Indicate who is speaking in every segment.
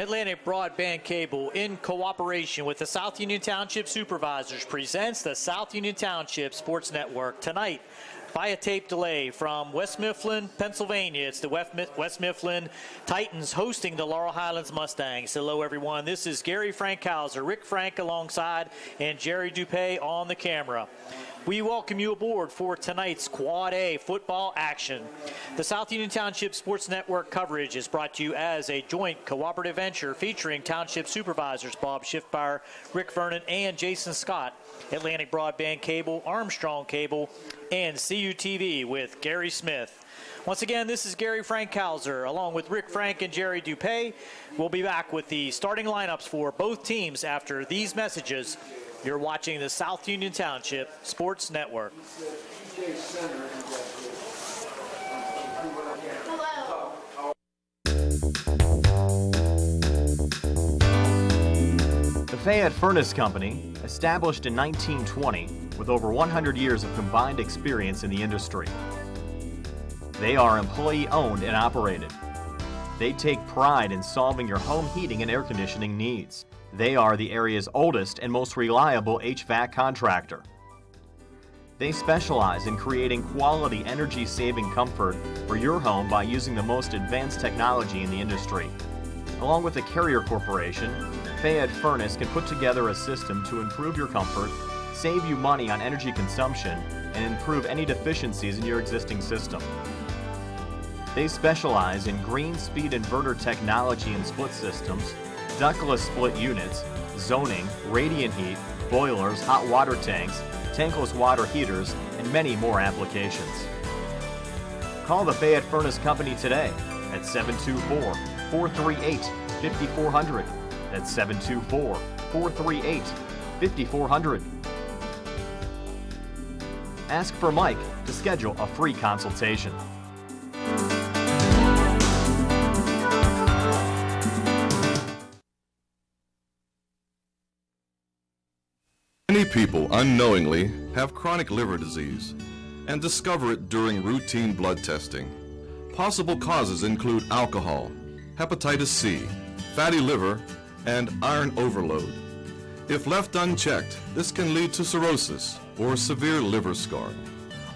Speaker 1: Atlantic Broadband Cable, in cooperation with the South Union Township Supervisors, presents the South Union Township Sports Network. Tonight, by a tape delay from West Mifflin, Pennsylvania, it's the West Mifflin Titans hosting the Laurel Highlands Mustangs. Hello, everyone. This is Gary Frankhauser, Rick Frank alongside, and Jerry Dupay on the camera. We welcome you aboard for tonight's Quad A football action. The South Union Township Sports Network coverage is brought to you as a joint cooperative venture featuring Township Supervisors Bob Schiffbauer, Rick Vernon, and Jason Scott, Atlantic Broadband Cable, Armstrong Cable, and CUTV with Gary Smith. Once again, this is Gary Frankhauser, along with Rick Frank and Jerry Dupay. We'll be back with the starting lineups for both teams after these messages. You're watching the South Union Township Sports Network.
Speaker 2: The Fayette Furnace Company, established in 1920 with over 100 years of combined experience in the industry. They are employee-owned and operated. They take pride in solving your home heating and air conditioning needs. They are the area's oldest and most reliable HVAC contractor. They specialize in creating quality energy-saving comfort for your home by using the most advanced technology in the industry. Along with the Carrier Corporation, Fayette Furnace can put together a system to improve your comfort, save you money on energy consumption, and improve any deficiencies in your existing system. They specialize in green speed inverter technology and split systems, ductless split units, zoning, radiant heat, boilers, hot water tanks, tankless water heaters, and many more applications. Call the Fayette Furnace Company today at 724-438-5400. That's 724-438-5400. Ask for Mike to schedule a free consultation.
Speaker 3: Many people unknowingly have chronic liver disease and discover it during routine blood testing. Possible causes include alcohol, hepatitis C, fatty liver, and iron overload. If left unchecked, this can lead to cirrhosis or severe liver scarring.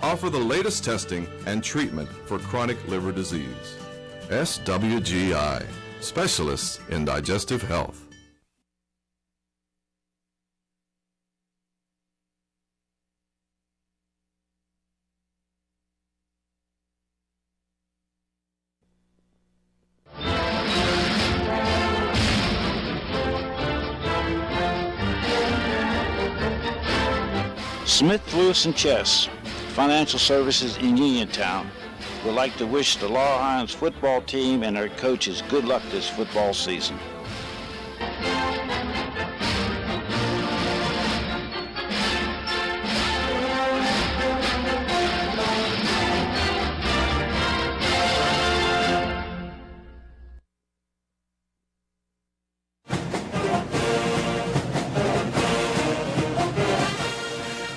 Speaker 3: Offer the latest testing and treatment for chronic liver disease. SWGI, specialists in digestive health.
Speaker 4: Smith, Lewis & Chess, Financial Services in Uniontown, would like to wish the Laurel Highlands football team and their coaches good luck this football season.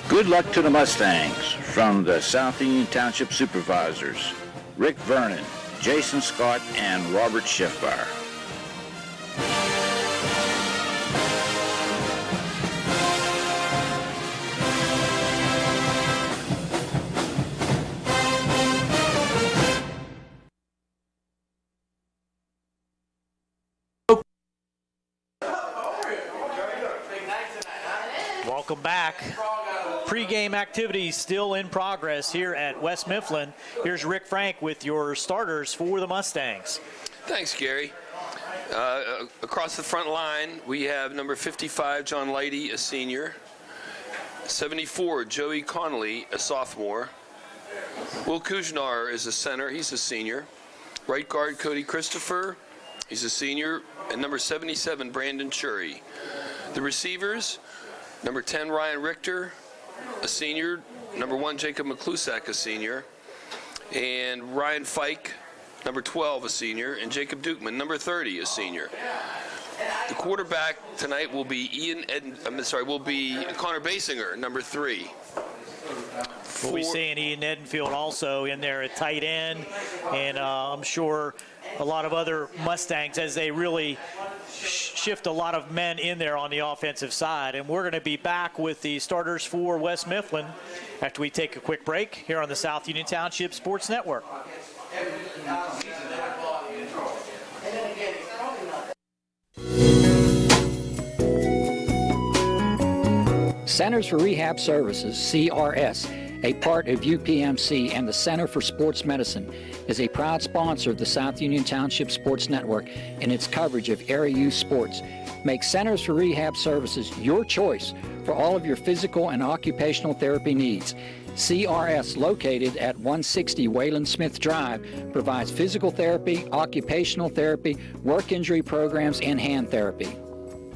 Speaker 4: Good luck to the Mustangs from the South Union Township Supervisors, Rick Vernon, Jason Scott, and Robert Schiffbauer.
Speaker 1: Welcome back. Pre-game activities still in progress here at West Mifflin. Here's Rick Frank with your starters for the Mustangs.
Speaker 5: Thanks, Gary. Across the front line, we have number 55, John Leidy, a senior. 74, Joey Connolly, a sophomore. Will Kuznar is a center. He's a senior. Right guard, Cody Christopher. He's a senior. And number 77, Brandon Chury. The receivers, number 10, Ryan Richter, a senior. Number 1, Jacob McClusack, a senior. And Ryan Fike, number 12, a senior. And Jacob Dukeman, number 30, a senior. The quarterback tonight will be Connor Basinger, number 3.
Speaker 1: We'll be seeing Ian Edenfield also in there at tight end, and I'm sure a lot of other Mustangs as they really shift a lot of men in there on the offensive side. And we're going to be back with the starters for West Mifflin after we take a quick break here on the South Union Township Sports Network.
Speaker 6: Centers for Rehab Services, CRS, a part of UPMC and the Center for Sports Medicine, is a proud sponsor of the South Union Township Sports Network and its coverage of area youth sports. Make Centers for Rehab Services your choice for all of your physical and occupational therapy needs. CRS, located at 160 Wayland Smith Drive, provides physical therapy, occupational therapy, work injury programs, and hand therapy.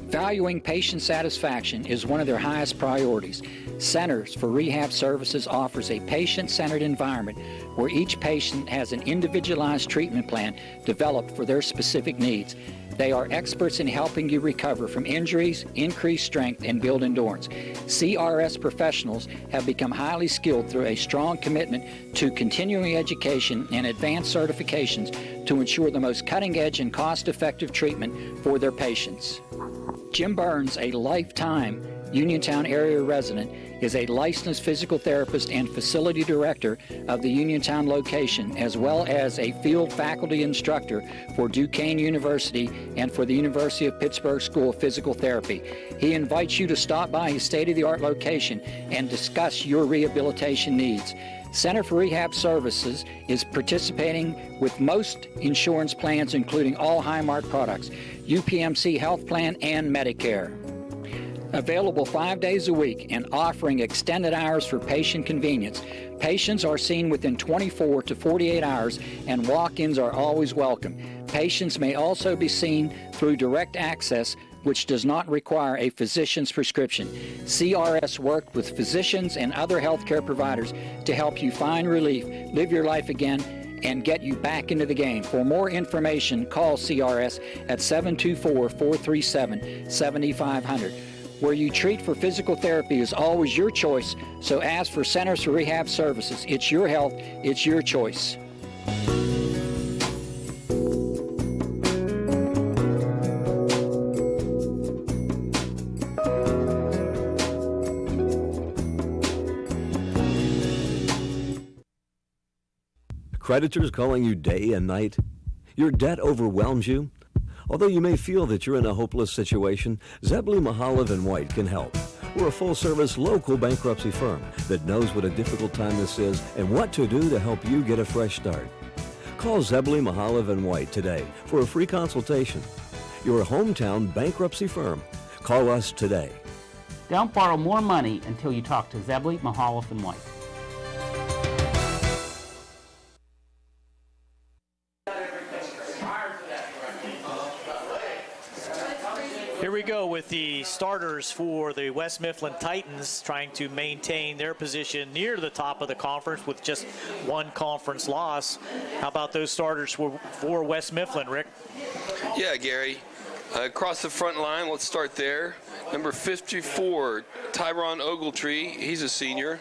Speaker 6: Valuing patient satisfaction is one of their highest priorities. Centers for Rehab Services offers a patient-centered environment where each patient has an individualized treatment plan developed for their specific needs. They are experts in helping you recover from injuries, increase strength, and build endurance. CRS professionals have become highly skilled through a strong commitment to continuing education and advanced certifications to ensure the most cutting-edge and cost-effective treatment for their patients. Jim Burns, a lifetime Uniontown area resident, is a licensed physical therapist and facility director of the Uniontown location, as well as a field faculty instructor for Duquesne University and for the University of Pittsburgh School of Physical Therapy. He invites you to stop by his state-of-the-art location and discuss your rehabilitation needs. Center for Rehab Services is participating with most insurance plans, including all Highmark products, UPMC Health Plan, and Medicare. Available 5 days a week and offering extended hours for patient convenience. Patients are seen within 24 to 48 hours, and walk-ins are always welcome. Patients may also be seen through direct access, which does not require a physician's prescription. CRS worked with physicians and other healthcare providers to help you find relief, live your life again, and get you back into the game. For more information, call CRS at 724-437-7500. Where you treat for physical therapy is always your choice, so ask for Centers for Rehab Services. It's your health, it's your choice.
Speaker 7: Creditors calling you day and night? Your debt overwhelms you? Although you may feel that you're in a hopeless situation, Zebley, Mahalev & White can help. We're a full-service local bankruptcy firm that knows what a difficult time this is and what to do to help you get a fresh start. Call Zebley, Mahalev & White today for a free consultation. Your hometown bankruptcy firm. Call us today.
Speaker 8: Don't borrow more money until you talk to Zebley, Mahalev & White.
Speaker 1: Here we go with the starters for the West Mifflin Titans, trying to maintain their position near the top of the conference with just one conference loss. How about those starters for West Mifflin, Rick?
Speaker 5: Yeah, Gary. Across the front line, let's start there. Number 54, Tyron Ogletree. He's a senior.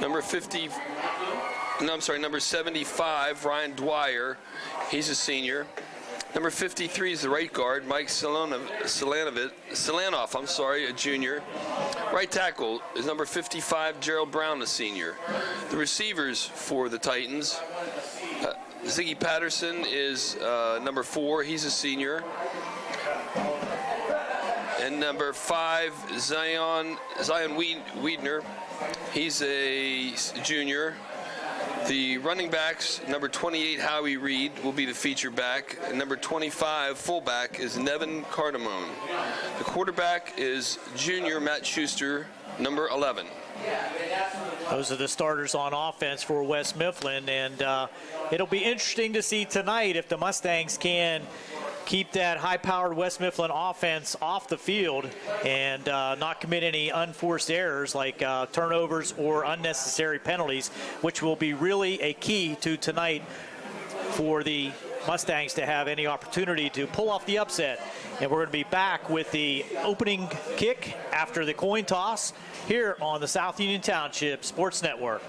Speaker 5: Number 75, Ryan Dwyer. He's a senior. Number 53 is the right guard, Mike Selanoff, a junior. Right tackle is number 55, Gerald Brown, a senior. The receivers for the Titans, Ziggy Patterson is number 4, he's a senior. And number 5, Zion Wiedner, he's a junior. The running backs, number 28, Howie Reed, will be the feature back. And number 25, fullback, is Nevin Cardamone. The quarterback is junior Matt Schuster, number 11.
Speaker 1: Those are the starters on offense for West Mifflin, and it'll be interesting to see tonight if the Mustangs can keep that high-powered West Mifflin offense off the field and not commit any unforced errors like turnovers or unnecessary penalties, which will be really a key to tonight for the Mustangs to have any opportunity to pull off the upset. And we're going to be back with the opening kick after the coin toss here on the South Union Township Sports Network.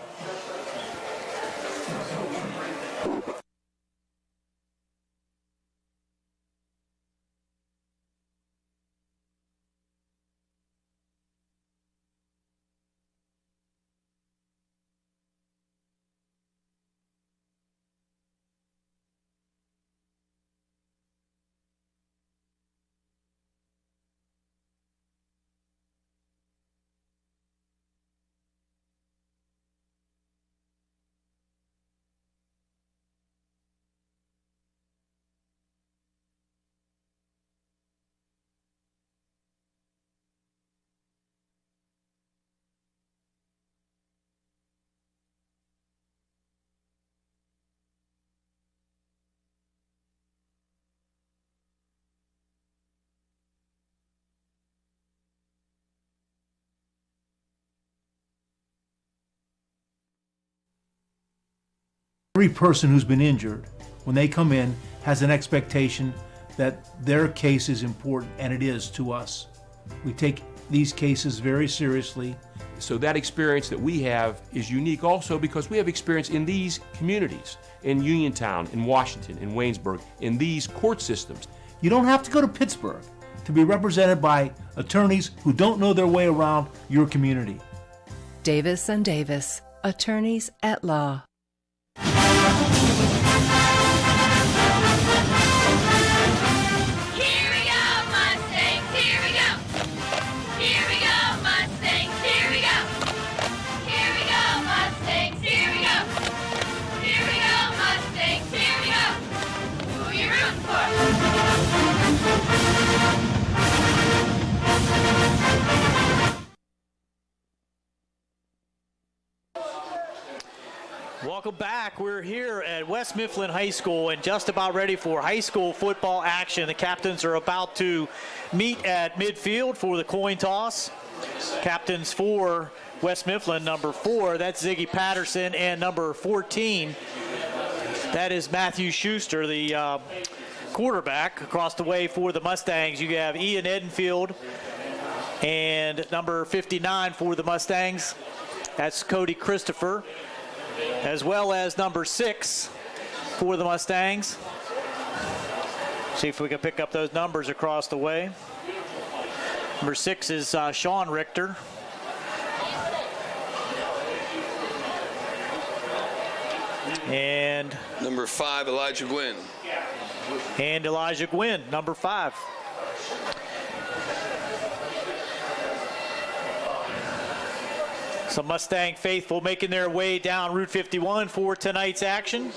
Speaker 9: Every person who's been injured, when they come in, has an expectation that their case is important, and it is to us. We take these cases very seriously.
Speaker 10: So that experience that we have is unique also because we have experience in these communities, in Uniontown, in Washington, in Waynesburg, in these court systems.
Speaker 9: You don't have to go to Pittsburgh to be represented by attorneys who don't know their way around your community.
Speaker 11: Davis & Davis, attorneys at law.
Speaker 1: Welcome back. We're here at West Mifflin High School and just about ready for high school football action. The captains are about to meet at midfield for the coin toss. Captains for West Mifflin, number 4, that's Ziggy Patterson, and number 14, that is Matthew Schuster, the quarterback. Across the way for the Mustangs, you have Ian Edenfield, and number 59 for the Mustangs, that's Cody Christopher, as well as number 6 for the Mustangs. See if we can pick up those numbers across the way. Number 6 is Sean Richter. And
Speaker 5: number 5, Elijah Gwynn.
Speaker 1: And Elijah Gwynn, number 5. Some Mustang faithful making their way down Route 51 for tonight's action.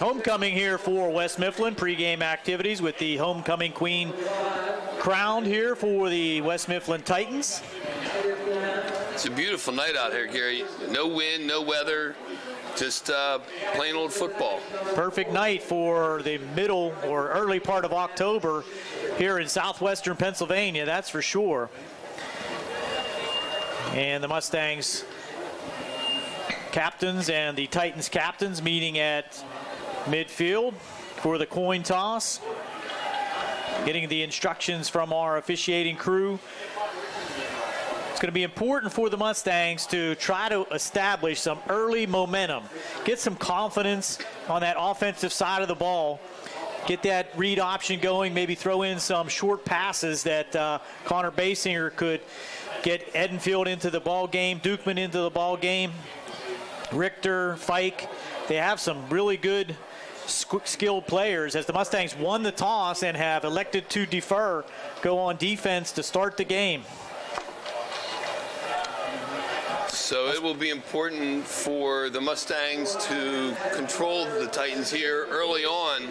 Speaker 1: Homecoming here for West Mifflin. Pre-game activities with the homecoming queen crowned here for the West Mifflin Titans.
Speaker 5: It's a beautiful night out here, Gary. No wind, no weather, just plain old football.
Speaker 1: Perfect night for the middle or early part of October here in southwestern Pennsylvania, that's for sure. And the Mustangs captains and the Titans captains meeting at midfield for the coin toss. Getting the instructions from our officiating crew. It's going to be important for the Mustangs to try to establish some early momentum. Get some confidence on that offensive side of the ball. Get that read option going, maybe throw in some short passes that Connor Basinger could get Edenfield into the ball game, Dukeman into the ball game, Richter, Fike. They have some really good skilled players. As the Mustangs won the toss and have elected to defer, go on defense to start the game.
Speaker 5: So it will be important for the Mustangs to control the Titans here early on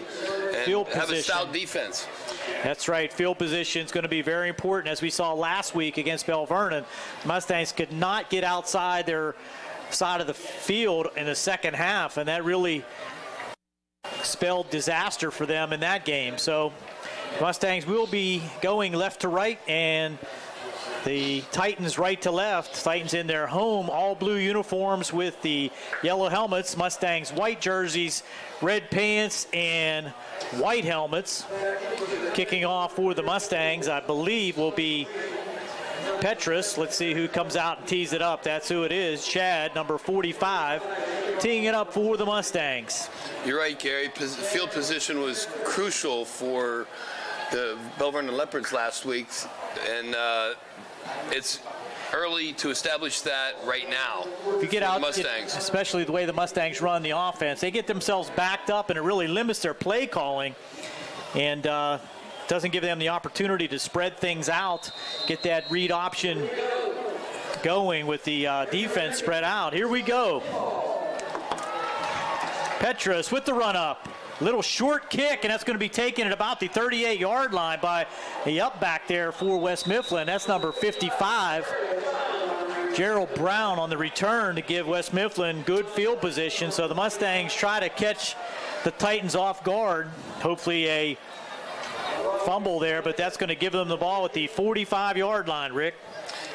Speaker 5: and have a stout defense.
Speaker 1: That's right. Field position is going to be very important. As we saw last week against Bell Vernon, the Mustangs could not get outside their side of the field in the second half, and that really spelled disaster for them in that game. So Mustangs will be going left to right, and the Titans right to left. Titans in their home all blue uniforms with the yellow helmets. Mustangs white jerseys, red pants, and white helmets. Kicking off for the Mustangs, I believe, will be Petrus. Let's see who comes out and tees it up. That's who it is. Chad, number 45, teeing it up for the Mustangs.
Speaker 5: You're right, Gary. Field position was crucial for the Bell Vernon Leopards last week, and it's early to establish that right now.
Speaker 1: If you get out,
Speaker 5: Mustangs,
Speaker 1: especially the way the Mustangs run the offense, they get themselves backed up, and it really limits their play calling, and doesn't give them the opportunity to spread things out, get that read option going with the defense spread out. Here we go. Petrus with the run up. Little short kick, and that's going to be taken at about the 38-yard line by the up back there for West Mifflin. That's number 55, Gerald Brown, on the return to give West Mifflin good field position. So the Mustangs try to catch the Titans off guard. Hopefully a fumble there, but that's going to give them the ball at the 45-yard line, Rick.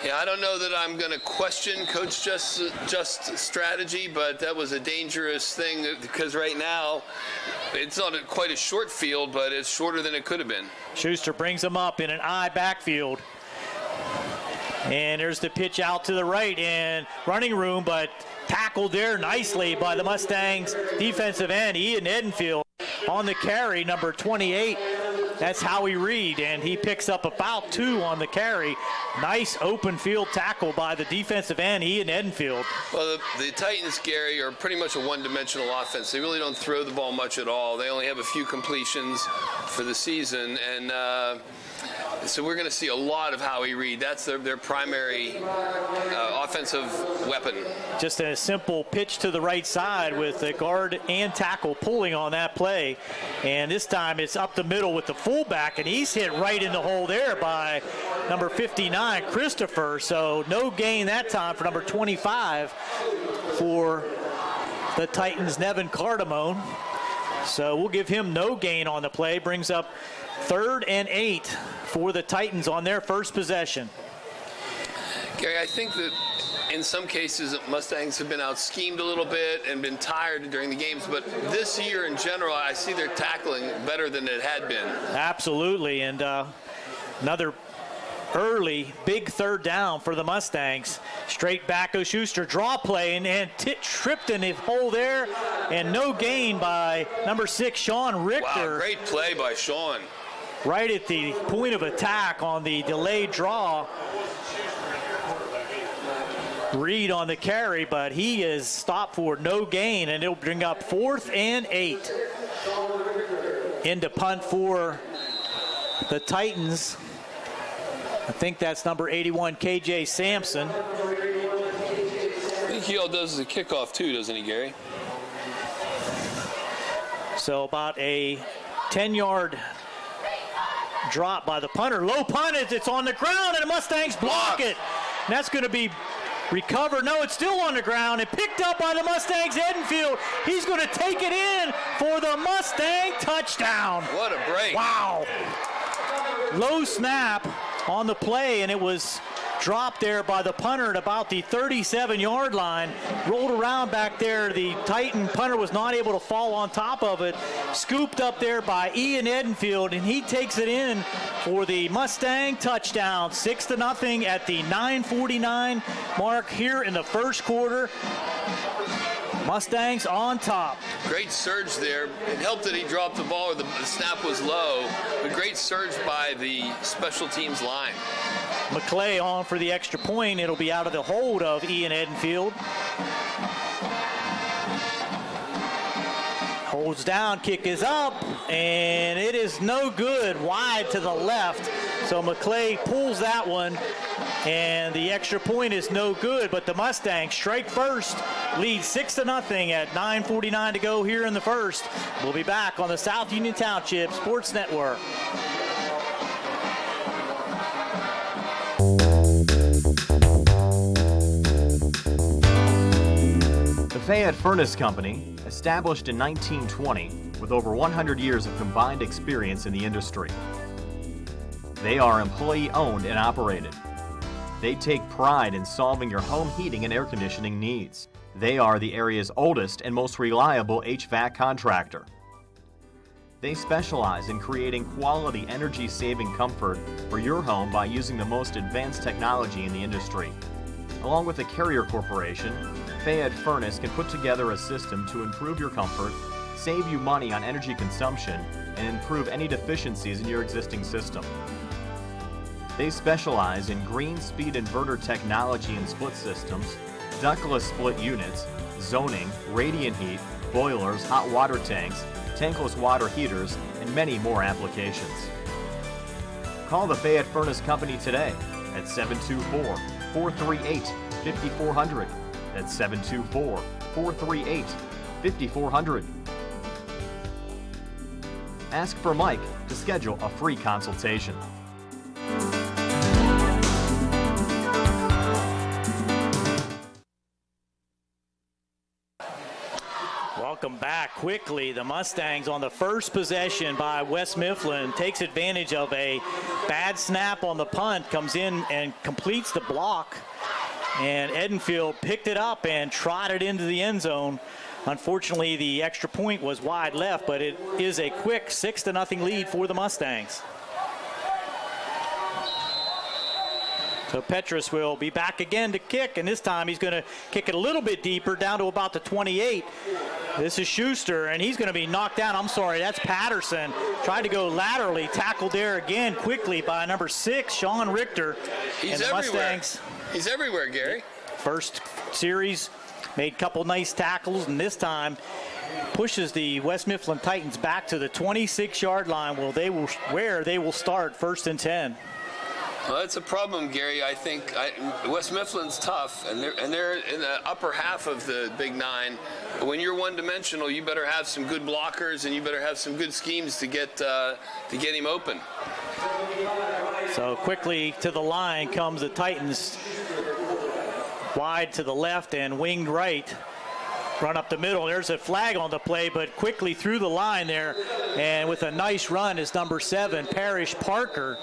Speaker 5: Yeah, I don't know that I'm going to question Coach Just's strategy, but that was a dangerous thing because right now it's not quite a short field, but it's shorter than it could have been.
Speaker 1: Schuster brings him up in an I backfield. And there's the pitch out to the right and running room, but tackled there nicely by the Mustangs defensive end, Ian Edenfield, on the carry, number 28. That's Howie Reed, and he picks up about 2 on the carry. Nice open field tackle by the defensive end, Ian Edenfield.
Speaker 5: Well, the Titans, Gary, are pretty much a one-dimensional offense. They really don't throw the ball much at all. They only have a few completions for the season, and so we're going to see a lot of Howie Reed. That's their primary offensive weapon.
Speaker 1: Just a simple pitch to the right side with the guard and tackle pulling on that play. And this time it's up the middle with the fullback, and he's hit right in the hole there by number 59, Christopher. So no gain that time for number 25 for the Titans, Nevin Cardamone. So we'll give him no gain on the play. Brings up 3rd and 8 for the Titans on their first possession.
Speaker 5: Gary, I think that in some cases Mustangs have been out-schemed a little bit and been tired during the games, but this year in general I see their tackling better than it had been.
Speaker 1: Absolutely, and another early big 3rd down for the Mustangs. Straight back goes Schuster, draw play, and tripped in the hole there, and no gain by number 6, Sean Richter.
Speaker 5: Wow, great play by Sean.
Speaker 1: Right at the point of attack on the delayed draw. Reed on the carry, but he is stopped for no gain, and it'll bring up 4th and 8. Into punt for the Titans. I think that's number 81, KJ Sampson.
Speaker 5: I think he all does the kickoff too, doesn't he, Gary?
Speaker 1: So about a 10-yard drop by the punter. Low punt, it's on the ground, and the Mustangs block it. And that's going to be recovered. No, it's still on the ground and picked up by the Mustangs. Edenfield, he's going to take it in for the Mustang touchdown.
Speaker 5: What a break.
Speaker 1: Wow. Low snap on the play, and it was dropped there by the punter at about the 37-yard line. Rolled around back there. The Titan punter was not able to fall on top of it. Scooped up there by Ian Edenfield, and he takes it in for the Mustang touchdown. 6-0 at the 9:49 mark here in the first quarter. Mustangs on top.
Speaker 5: Great surge there. It helped that he dropped the ball, or the snap was low, but great surge by the special teams line.
Speaker 1: McClay on for the extra point. It'll be out of the hold of Ian Edenfield. Holds down, kick is up, and it is no good, wide to the left. So McClay pulls that one, and the extra point is no good, but the Mustangs strike first, lead 6-0 at 9:49 to go here in the first. We'll be back on the South Union Township Sports Network.
Speaker 2: The Fayette Furnace Company, established in 1920 with over 100 years of combined experience in the industry. They are employee-owned and operated. They take pride in solving your home heating and air conditioning needs. They are the area's oldest and most reliable HVAC contractor. They specialize in creating quality energy-saving comfort for your home by using the most advanced technology in the industry. Along with the Carrier Corporation, Fayette Furnace can put together a system to improve your comfort, save you money on energy consumption, and improve any deficiencies in your existing system. They specialize in green speed inverter technology and split systems, ductless split units, zoning, radiant heat, boilers, hot water tanks, tankless water heaters, and many more applications. Call the Fayette Furnace Company today at 724-438-5400. That's 724-438-5400. Ask for Mike to schedule a free consultation.
Speaker 1: welcome back quickly. The Mustangs on the first possession by West Mifflin takes advantage of a bad snap on the punt, comes in and completes the block. And Edenfield picked it up and trotted into the end zone. Unfortunately, the extra point was wide left, but it is a quick 6-0 lead for the Mustangs. So Petrus will be back again to kick, and this time he's going to kick it a little bit deeper, down to about the 28. This is Schuster, and he's going to be knocked down. I'm sorry, that's Patterson. Tried to go laterally, tackled there again quickly by number 6, Sean Richter.
Speaker 5: He's everywhere. Mustangs, he's everywhere, Gary.
Speaker 1: First series, made a couple nice tackles, and this time pushes the West Mifflin Titans back to the 26-yard line where they will start 1st and 10.
Speaker 5: Well, that's a problem, Gary. I think West Mifflin's tough, and they're in the upper half of the Big Nine. When you're one-dimensional, you better have some good blockers, and you better have some good schemes to get him open.
Speaker 1: So quickly to the line comes the Titans. Wide to the left and winged right. Run up the middle. There's a flag on the play, but quickly through the line there, and with a nice run is number 7, Parrish Parker.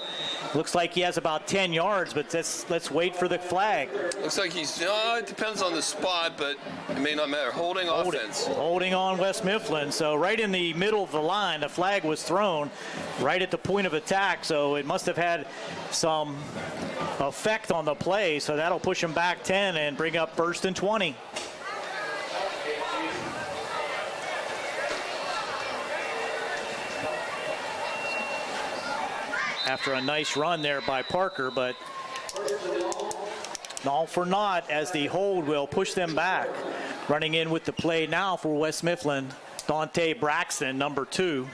Speaker 1: Looks like he has about 10 yards, but let's wait for the flag.
Speaker 5: Looks like it depends on the spot, but it may not matter. Holding offense.
Speaker 1: Holding on West Mifflin. So right in the middle of the line, the flag was thrown right at the point of attack. So it must have had some effect on the play. So that'll push him back 10 and bring up 1st and 20. After a nice run there by Parker, but all for naught as the hold will push them back. Running in with the play now for West Mifflin, Dante Braxton, number 2.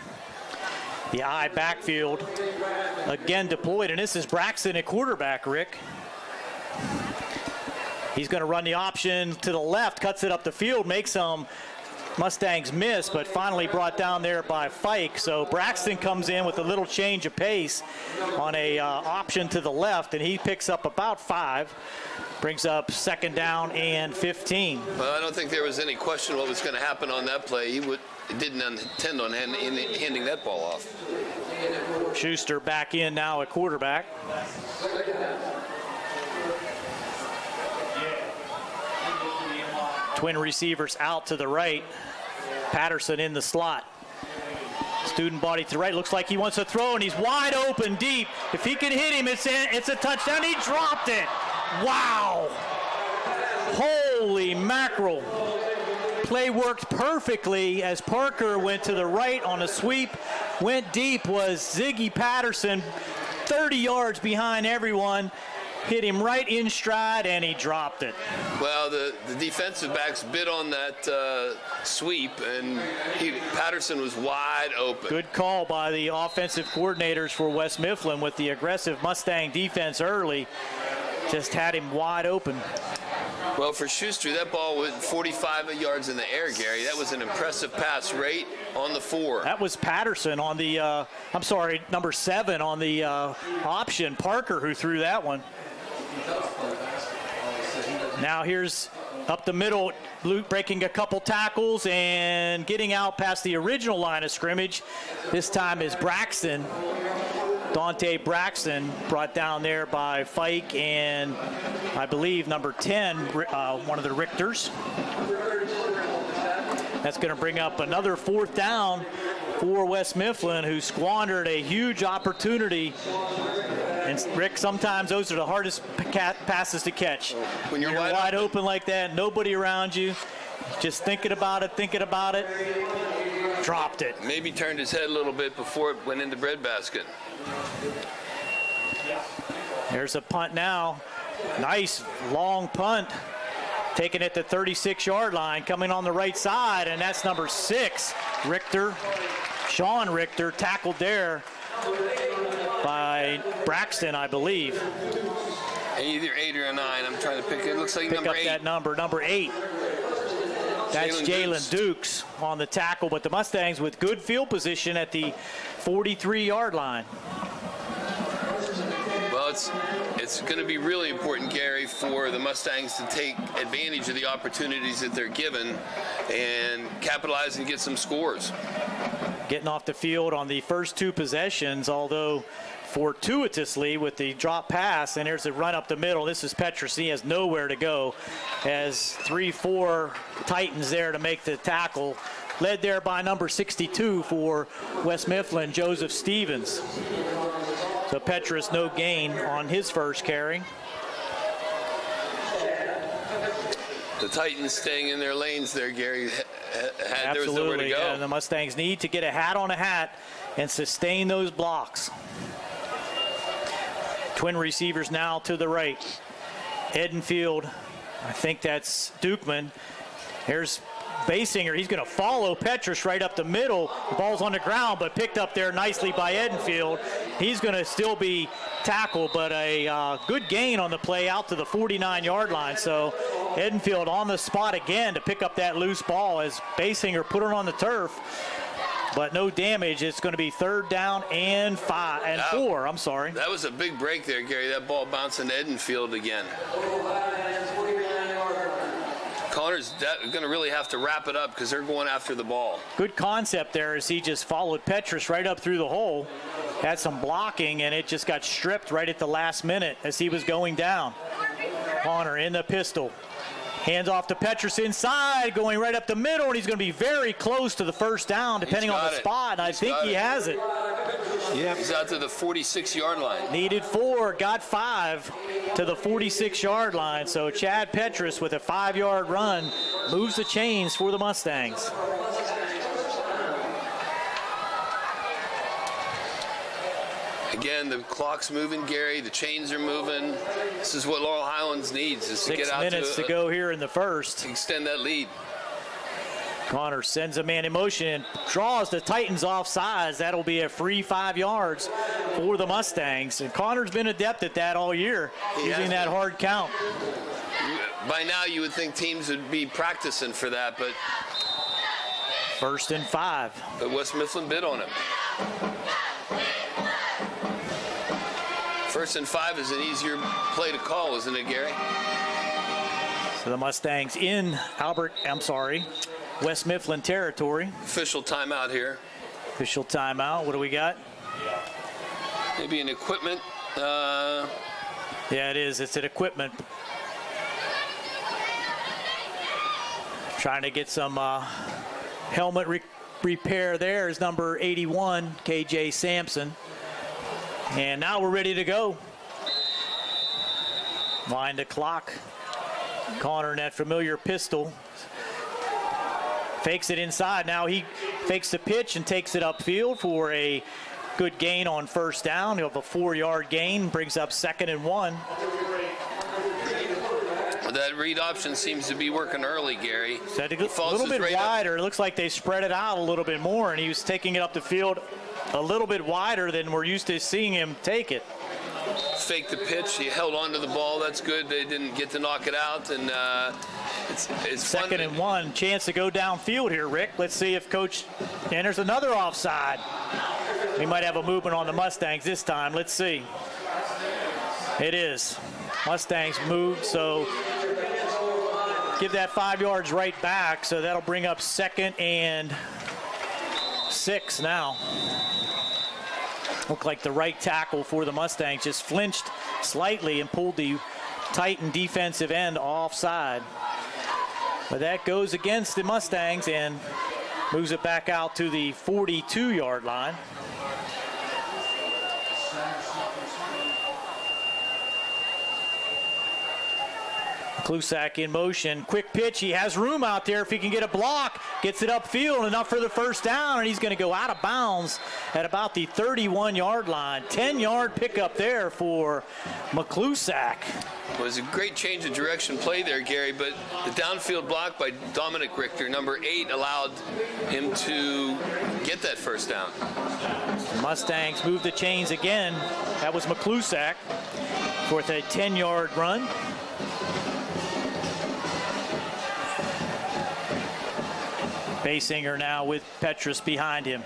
Speaker 1: The I backfield again deployed, and this is Braxton at quarterback, Rick. He's going to run the option to the left, cuts it up the field, makes some Mustangs miss, but finally brought down there by Fike. So Braxton comes in with a little change of pace on a option to the left, and he picks up about 5. Brings up 2nd down and 15.
Speaker 5: Well, I don't think there was any question what was going to happen on that play. He didn't intend on handing that ball off.
Speaker 1: Schuster back in now at quarterback. Twin receivers out to the right. Patterson in the slot. Student body to the right. Looks like he wants to throw, and he's wide open deep. If he can hit him, it's a touchdown. He dropped it. Wow. Holy mackerel. Play worked perfectly as Parker went to the right on a sweep. Went deep was Ziggy Patterson, 30 yards behind everyone. Hit him right in stride, and he dropped it.
Speaker 5: Well, the defensive backs bit on that sweep, and Patterson was wide open.
Speaker 1: Good call by the offensive coordinators for West Mifflin with the aggressive Mustang defense early. Just had him wide open.
Speaker 5: Well, for Schuster, that ball went 45 yards in the air, Gary. That was an impressive pass right on the 4.
Speaker 1: That was Patterson on the, number 7 on the option. Parker who threw that one. Now here's up the middle, Luke breaking a couple tackles and getting out past the original line of scrimmage. This time is Braxton. Dante Braxton brought down there by Fike and I believe number 10, one of the Richters. That's going to bring up another 4th down for West Mifflin, who squandered a huge opportunity. And Rick, sometimes those are the hardest passes to catch.
Speaker 5: When you're
Speaker 1: wide open like that, nobody around you, just thinking about it, dropped it.
Speaker 5: Maybe turned his head a little bit before it went in the breadbasket.
Speaker 1: There's a punt now. Nice long punt. Taking it to 36-yard line, coming on the right side, and that's number 6, Richter. Sean Richter tackled there by Braxton, I believe.
Speaker 5: Either 8 or 9. I'm trying to pick it. It looks like number 8.
Speaker 1: Pick up that number 8. That's Jalen Dukes on the tackle, but the Mustangs with good field position at the 43-yard line.
Speaker 5: Well, it's going to be really important, Gary, for the Mustangs to take advantage of the opportunities that they're given and capitalize and get some scores.
Speaker 1: Getting off the field on the first two possessions, although fortuitously with the drop pass, and there's a run up the middle. This is Petrus. He has nowhere to go, as 3-4 Titans there to make the tackle, led there by number 62 for West Mifflin, Joseph Stevens. So Petrus no gain on his first carry.
Speaker 5: The Titans staying in their lanes there, Gary. There was nowhere to go.
Speaker 1: Yeah, the Mustangs need to get a hat on a hat and sustain those blocks. Twin receivers now to the right. Edenfield, I think that's Dukeman. Here's Basinger. He's going to follow Petrus right up the middle. The ball's on the ground, but picked up there nicely by Edenfield. He's going to still be tackled, but a good gain on the play out to the 49-yard line. So Edenfield on the spot again to pick up that loose ball as Basinger put it on the turf. But no damage. It's going to be 3rd down and 4. I'm sorry.
Speaker 5: That was a big break there, Gary. That ball bouncing to Edenfield again. Connor's going to really have to wrap it up because they're going after the ball.
Speaker 1: Good concept there as he just followed Petrus right up through the hole. Had some blocking, and it just got stripped right at the last minute as he was going down. Connor in the pistol. Hands off to Petrus inside, going right up the middle, and he's going to be very close to the first down, depending on the spot, and I think he has it.
Speaker 5: Yeah, he's out to the 46-yard line.
Speaker 1: Needed 4, got 5 to the 46-yard line. So Chad Petrus with a 5-yard run moves the chains for the Mustangs.
Speaker 5: Again, the clock's moving, Gary. The chains are moving. This is what Laurel Highlands needs, is to get out
Speaker 1: 6 minutes to go here in the first.
Speaker 5: Extend that lead.
Speaker 1: Connor sends a man in motion and draws the Titans off sides. That'll be a free 5 yards for the Mustangs. And Connor's been adept at that all year, using that hard count.
Speaker 5: By now, you would think teams would be practicing for that, but
Speaker 1: 1st and 5.
Speaker 5: But West Mifflin bid on it. 1st and 5 is an easier play to call, isn't it, Gary?
Speaker 1: So the Mustangs in West Mifflin territory.
Speaker 5: Official timeout here.
Speaker 1: Official timeout. What do we got?
Speaker 5: Maybe an equipment.
Speaker 1: Yeah, it is. It's an equipment. Trying to get some helmet repair there is number 81, KJ Sampson. And now we're ready to go. Wind the clock. Connor in that familiar pistol. Fakes it inside. Now he fakes the pitch and takes it upfield for a good gain on 1st down. He'll have a 4-yard gain. Brings up 2nd and 1.
Speaker 5: That read option seems to be working early, Gary.
Speaker 1: A little bit wider. It looks like they spread it out a little bit more, and he was taking it up the field a little bit wider than we're used to seeing him take it.
Speaker 5: Faked the pitch. He held on to the ball. That's good. They didn't get to knock it out, and it's
Speaker 1: 2nd and 1. Chance to go downfield here, Rick. Let's see if Coach. And there's another offside. We might have a movement on the Mustangs this time. Let's see. It is. Mustangs moved, so give that 5 yards right back. So that'll bring up 2nd and 6 now. Looked like the right tackle for the Mustangs just flinched slightly and pulled the Titan defensive end offside. But that goes against the Mustangs and moves it back out to the 42-yard line. Klusak in motion, quick pitch. He has room out there if he can get a block. Gets it upfield, enough for the 1st down, and he's going to go out of bounds at about the 31-yard line. 10-yard pickup there for McClusack.
Speaker 5: It was a great change of direction play there, Gary, but the downfield block by Dominic Richter, number 8, allowed him to get that 1st down.
Speaker 1: Mustangs move the chains again. That was McClusack for a 10-yard run. Basinger now with Petrus behind him.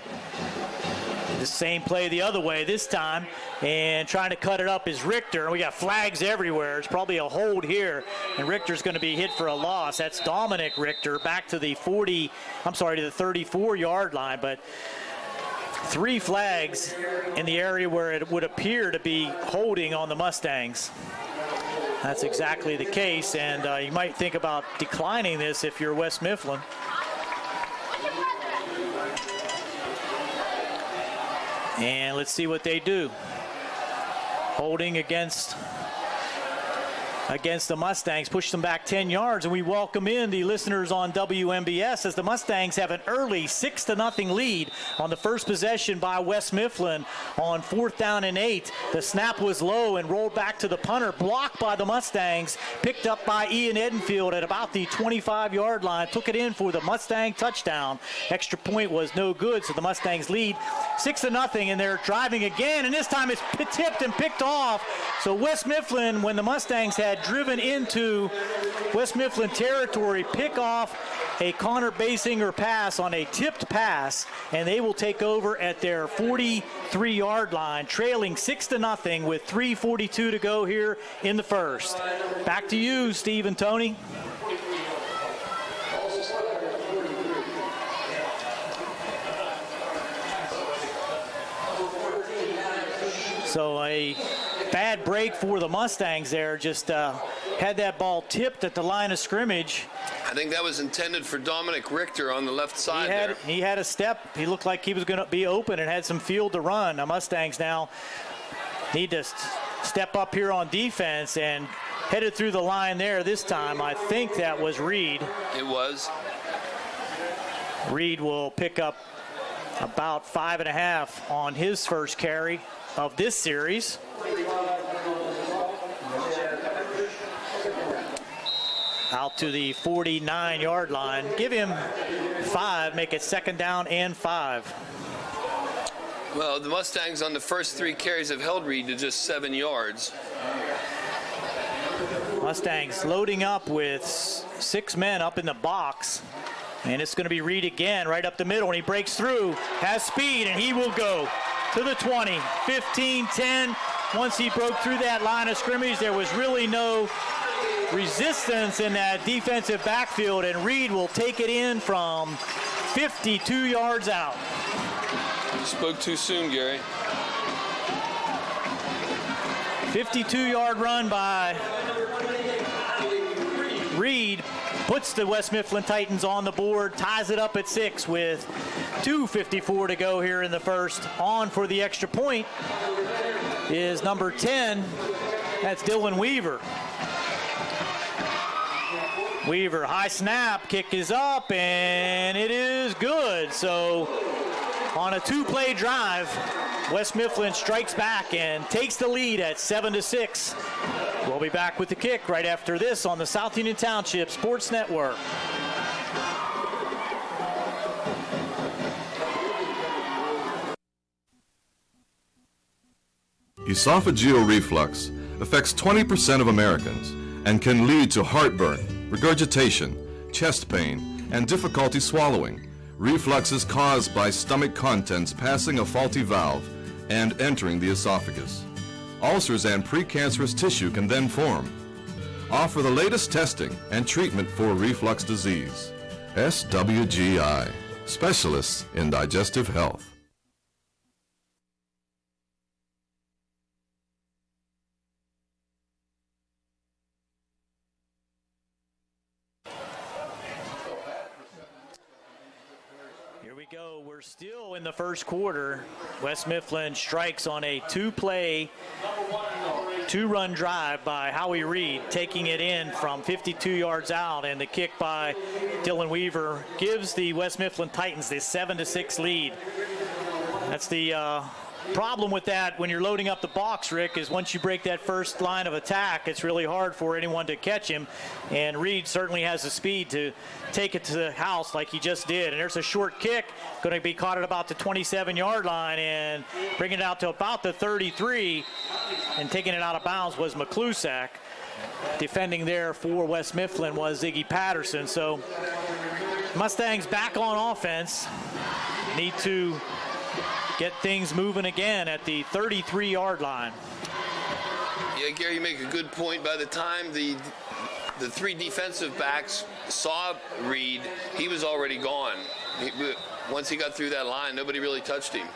Speaker 1: The same play the other way this time, and trying to cut it up is Richter. We got flags everywhere. It's probably a hold here, and Richter's going to be hit for a loss. That's Dominic Richter back to the 34-yard line, but 3 flags in the area where it would appear to be holding on the Mustangs. That's exactly the case, and you might think about declining this if you're West Mifflin. And let's see what they do. Holding against the Mustangs, push them back 10 yards, and we welcome in the listeners on WMBS as the Mustangs have an early 6-0 lead on the first possession by West Mifflin on 4th down and 8. The snap was low and rolled back to the punter, blocked by the Mustangs, picked up by Ian Edenfield at about the 25-yard line, took it in for the Mustang touchdown. Extra point was no good, so the Mustangs lead 6-0, and they're driving again, and this time it's tipped and picked off. So West Mifflin, when the Mustangs had driven into West Mifflin territory, pick off a Connor Basinger pass on a tipped pass, and they will take over at their 43-yard line, trailing 6-0 with 3:42 to go here in the first. Back to you, Steve and Tony. So a bad break for the Mustangs there. Just had that ball tipped at the line of scrimmage.
Speaker 5: I think that was intended for Dominic Richter on the left side
Speaker 1: He had a step. He looked like he was going to be open and had some field to run. The Mustangs now need to step up here on defense, and headed through the line there this time. I think that was Reed.
Speaker 5: It was.
Speaker 1: Reed will pick up about 5.5 on his first carry of this series. Out to the 49-yard line. Give him 5, make it 2nd down and 5.
Speaker 5: Well, the Mustangs on the first 3 carries have held Reed to just 7 yards.
Speaker 1: Mustangs loading up with 6 men up in the box. And it's going to be Reed again, right up the middle, and he breaks through, has speed, and he will go to the 20, 15, 10. Once he broke through that line of scrimmage, there was really no resistance in that defensive backfield, and Reed will take it in from 52 yards out.
Speaker 5: You spoke too soon, Gary.
Speaker 1: 52-yard run by Reed puts the West Mifflin Titans on the board, ties it up at 6 with 2:54 to go here in the first. On for the extra point is number 10. That's Dylan Weaver. Weaver, high snap, kick is up, and it is good. So on a 2-play drive, West Mifflin strikes back and takes the lead at 7-6. We'll be back with the kick right after this on the South Union Township Sports Network.
Speaker 3: Esophageal reflux affects 20% of Americans and can lead to heartburn, regurgitation, chest pain, and difficulty swallowing. Reflux is caused by stomach contents passing a faulty valve and entering the esophagus. Ulcers and precancerous tissue can then form. Offer the latest testing and treatment for reflux disease. SWGI, specialists in digestive health.
Speaker 1: We're still in the first quarter. West Mifflin strikes on a 2-play, 2-run drive by Howie Reed, taking it in from 52 yards out, and the kick by Dylan Weaver gives the West Mifflin Titans this 7-6 lead. That's the problem with that when you're loading up the box, Rick, is once you break that first line of attack, it's really hard for anyone to catch him, and Reed certainly has the speed to take it to the house like he just did. And there's a short kick, going to be caught at about the 27-yard line and bringing it out to about the 33, and taking it out of bounds was McClusack. Defending there for West Mifflin was Ziggy Patterson. So Mustangs back on offense, need to get things moving again at the 33-yard line.
Speaker 5: Yeah, Gary, you make a good point. By the time the three defensive backs saw Reed, he was already gone. Once he got through that line, nobody really touched him.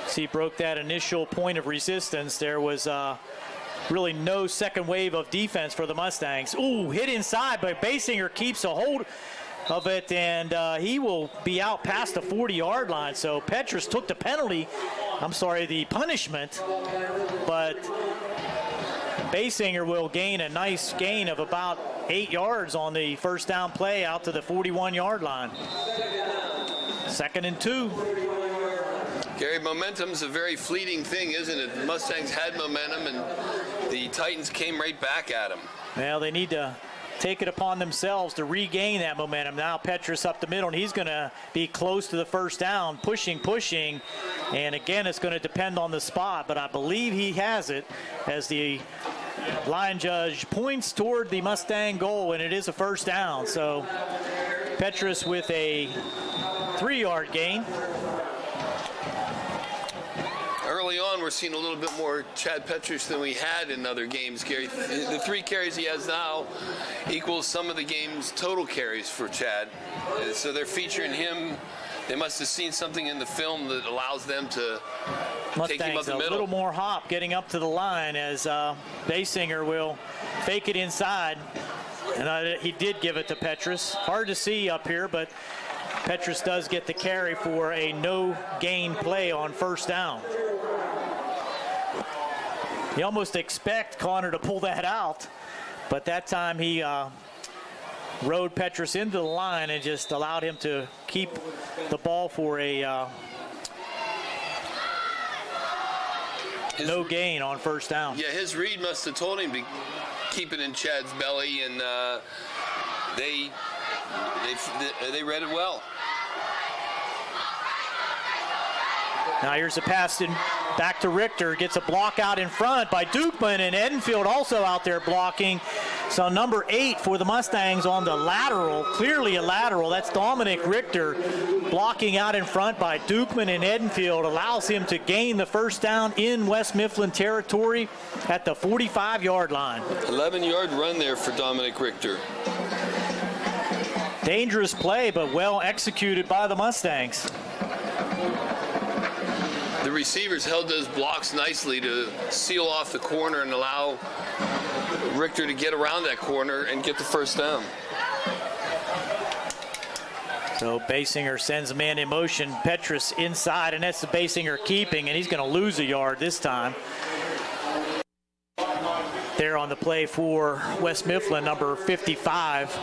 Speaker 1: So he broke that initial point of resistance. There was really no second wave of defense for the Mustangs. Ooh, hit inside, but Basinger keeps a hold of it, and he will be out past the 40-yard line. So Petrus took the the punishment, but Basinger will gain a nice gain of about 8 yards on the first down play out to the 41-yard line. 2nd and 2.
Speaker 5: Gary, momentum's a very fleeting thing, isn't it? The Mustangs had momentum, and the Titans came right back at them.
Speaker 1: Well, they need to take it upon themselves to regain that momentum. Now Petrus up the middle, and he's going to be close to the first down, pushing. And again, it's going to depend on the spot, but I believe he has it as the line judge points toward the Mustang goal, and it is a first down. So Petrus with a 3-yard gain.
Speaker 5: Early on, we're seeing a little bit more Chad Petrus than we had in other games, Gary. The 3 carries he has now equals some of the game's total carries for Chad. So they're featuring him. They must have seen something in the film that allows them to take him up the middle.
Speaker 1: A little more hop getting up to the line as Basinger will fake it inside. And he did give it to Petrus. Hard to see up here, but Petrus does get the carry for a no-gain play on first down. You almost expect Connor to pull that out, but that time he rode Petrus into the line and just allowed him to keep the ball for a no gain on first down.
Speaker 5: Yeah, his read must have told him to keep it in Chad's belly, and they read it well.
Speaker 1: Now here's a pass back to Richter. Gets a block out in front by Dukeman, and Edenfield also out there blocking. So number 8 for the Mustangs on the lateral, clearly a lateral. That's Dominic Richter blocking out in front by Dukeman, and Edenfield allows him to gain the first down in West Mifflin territory at the 45-yard line.
Speaker 5: 11-yard run there for Dominic Richter.
Speaker 1: Dangerous play, but well executed by the Mustangs.
Speaker 5: The receivers held those blocks nicely to seal off the corner and allow Richter to get around that corner and get the first down.
Speaker 1: So Basinger sends a man in motion. Petrus inside, and that's the Basinger keeping, and he's going to lose a yard this time. There on the play for West Mifflin, number 55,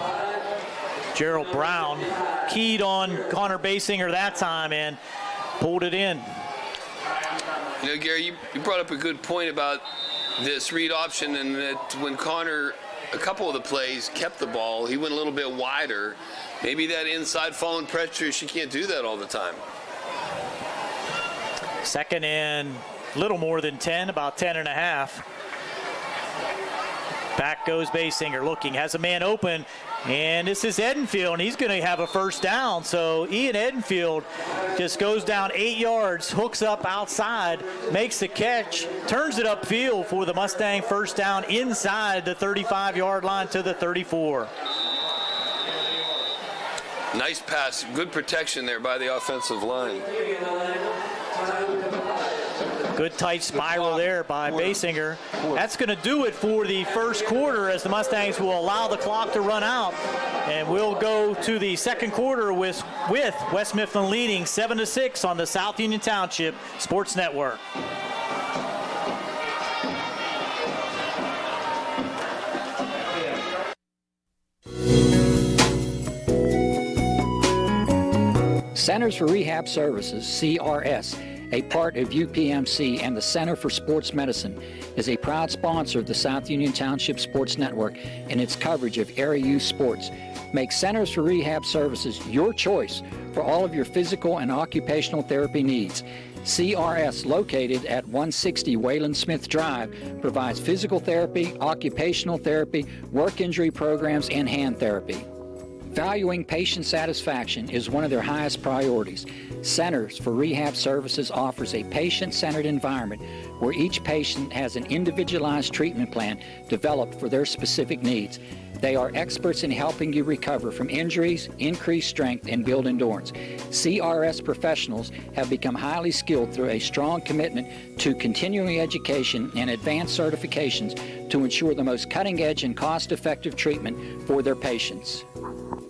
Speaker 1: Gerald Brown, keyed on Connor Basinger that time and pulled it in.
Speaker 5: You know, Gary, you brought up a good point about this read option, and that when Connor, a couple of the plays, kept the ball, he went a little bit wider. Maybe that inside falling pressure, she can't do that all the time.
Speaker 1: 2nd and little more than 10, about 10 and a half. Back goes Basinger looking, has a man open, and this is Edenfield, and he's going to have a first down. So Ian Edenfield just goes down 8 yards, hooks up outside, makes the catch, turns it upfield for the Mustang first down inside the 35-yard line to the 34.
Speaker 5: Nice pass, good protection there by the offensive line.
Speaker 1: Good tight spiral there by Basinger. That's going to do it for the first quarter as the Mustangs will allow the clock to run out. And we'll go to the second quarter with West Mifflin leading 7-6 on the South Union Township Sports Network.
Speaker 6: Centers for Rehab Services, CRS, a part of UPMC and the Center for Sports Medicine, is a proud sponsor of the South Union Township Sports Network and its coverage of area youth sports. Make Centers for Rehab Services your choice for all of your physical and occupational therapy needs. CRS, located at 160 Wayland Smith Drive, provides physical therapy, occupational therapy, work injury programs, and hand therapy. Valuing patient satisfaction is one of their highest priorities. Centers for Rehab Services offers a patient-centered environment where each patient has an individualized treatment plan developed for their specific needs. They are experts in helping you recover from injuries, increase strength, and build endurance. CRS professionals have become highly skilled through a strong commitment to continuing education and advanced certifications to ensure the most cutting-edge and cost-effective treatment for their patients.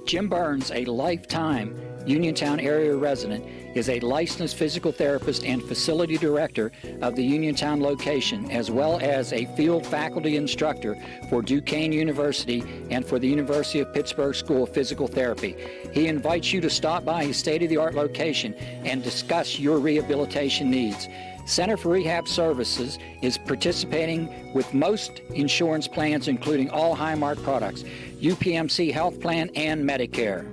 Speaker 6: Jim Burns, a lifetime Uniontown area resident, is a licensed physical therapist and facility director of the Uniontown location, as well as a field faculty instructor for Duquesne University and for the University of Pittsburgh School of Physical Therapy. He invites you to stop by his state-of-the-art location and discuss your rehabilitation needs. Center for Rehab Services is participating with most insurance plans, including all Highmark products, UPMC Health Plan, and Medicare.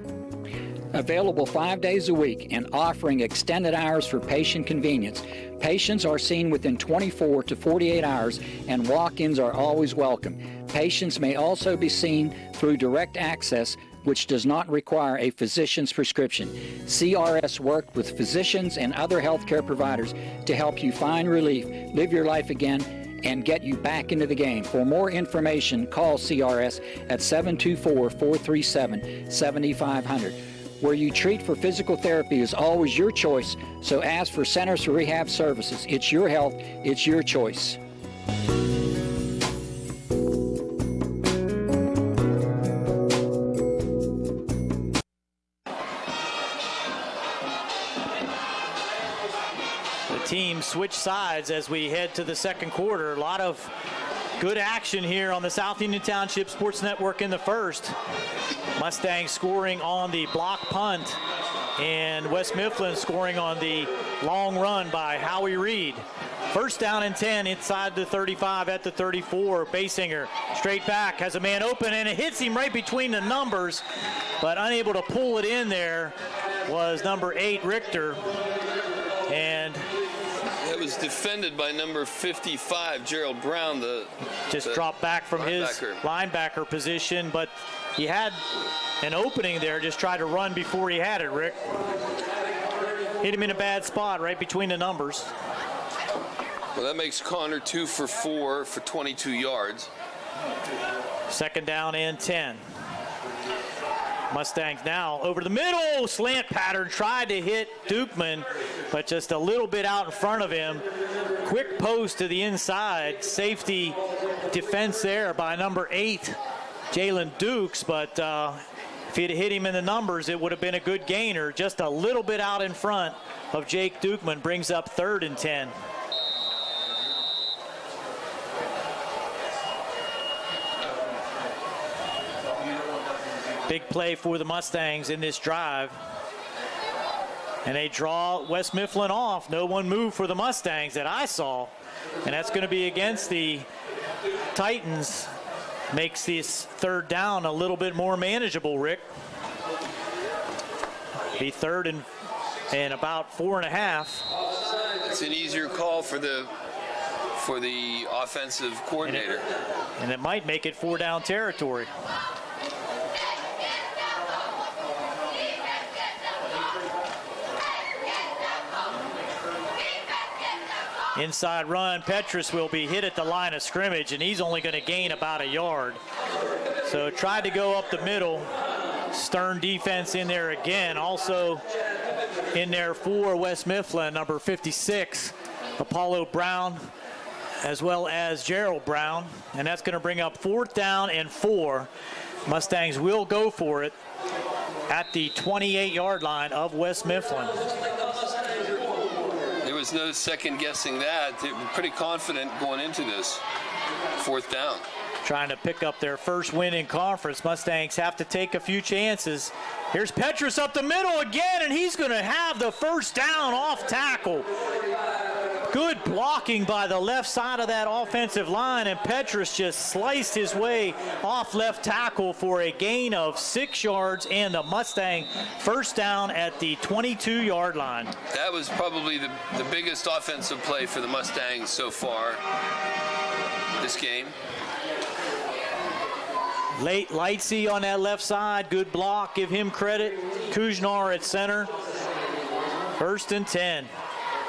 Speaker 6: Available 5 days a week and offering extended hours for patient convenience. Patients are seen within 24 to 48 hours, and walk-ins are always welcome. Patients may also be seen through direct access, which does not require a physician's prescription. CRS worked with physicians and other healthcare providers to help you find relief, live your life again, and get you back into the game. For more information, call CRS at 724-437-7500. Where you treat for physical therapy is always your choice, so ask for Centers for Rehab Services. It's your health, it's your choice.
Speaker 1: The teams switch sides as we head to the second quarter. A lot of good action here on the South Union Township Sports Network in the first. Mustangs scoring on the block punt, and West Mifflin scoring on the long run by Howie Reed. First down and 10 inside the 35 at the 34. Basinger straight back, has a man open, and it hits him right between the numbers, but unable to pull it in there was number 8, Richter. And
Speaker 5: it was defended by number 55, Gerald Brown.
Speaker 1: Just dropped back from his linebacker position, but he had an opening there, just tried to run before he had it, Rick. Hit him in a bad spot right between the numbers.
Speaker 5: Well, that makes Connor 2 for 4 for 22 yards.
Speaker 1: Second down and 10. Mustangs now over the middle, slant pattern, tried to hit Dukeman, but just a little bit out in front of him. Quick post to the inside, safety defense there by number 8, Jalen Dukes, but if he'd hit him in the numbers, it would have been a good gainer. Just a little bit out in front of Jake Dukeman, brings up 3rd and 10. Big play for the Mustangs in this drive. And they draw West Mifflin off. No one moved for the Mustangs that I saw. And that's going to be against the Titans. Makes this third down a little bit more manageable, Rick. Be 3rd and about 4.5.
Speaker 5: It's an easier call for the offensive coordinator.
Speaker 1: And it might make it 4-down territory. Inside run, Petrus will be hit at the line of scrimmage, and he's only going to gain about a yard. So tried to go up the middle. Stern defense in there again. Also in there for West Mifflin, number 56, Apollo Brown, as well as Gerald Brown. And that's going to bring up 4th down and 4. Mustangs will go for it at the 28-yard line of West Mifflin.
Speaker 5: There was no second guessing that. They were pretty confident going into this 4th down.
Speaker 1: Trying to pick up their first win in conference. Mustangs have to take a few chances. Here's Petrus up the middle again, and he's going to have the first down off tackle. Good blocking by the left side of that offensive line, and Petrus just sliced his way off left tackle for a gain of 6 yards and the Mustang first down at the 22-yard line.
Speaker 5: That was probably the biggest offensive play for the Mustangs so far this game.
Speaker 1: Late Lightsey on that left side. Good block. Give him credit. Kuznar at center. 1st and 10.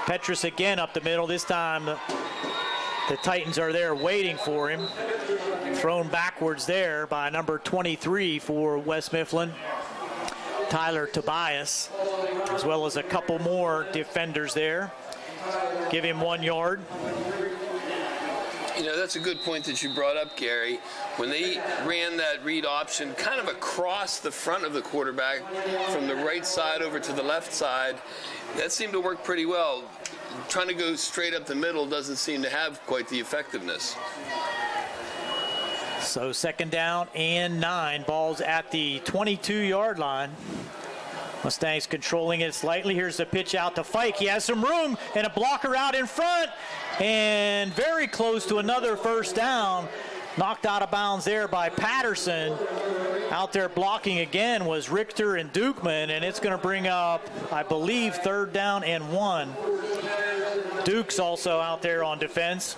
Speaker 1: Petrus again up the middle. This time the Titans are there waiting for him. Thrown backwards there by number 23 for West Mifflin, Tyler Tobias, as well as a couple more defenders there. Give him 1 yard.
Speaker 5: You know, that's a good point that you brought up, Gary. When they ran that read option kind of across the front of the quarterback from the right side over to the left side, that seemed to work pretty well. Trying to go straight up the middle doesn't seem to have quite the effectiveness.
Speaker 1: So 2nd down and 9. Ball's at the 22-yard line. Mustangs controlling it slightly. Here's the pitch out to Fike. He has some room and a blocker out in front. And very close to another 1st down. Knocked out of bounds there by Patterson. Out there blocking again was Richter and Dukeman. And it's going to bring up, I believe, 3rd down and 1. Duke's also out there on defense.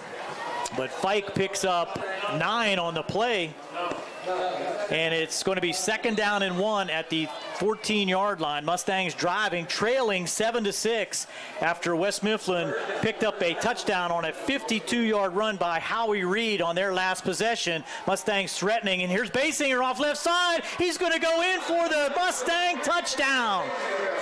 Speaker 1: But Fike picks up 9 on the play. And it's going to be 2nd down and 1 at the 14-yard line. Mustangs driving, trailing 7-6 after West Mifflin picked up a touchdown on a 52-yard run by Howie Reed on their last possession. Mustangs threatening, and here's Basinger off left side. He's going to go in for the Mustang touchdown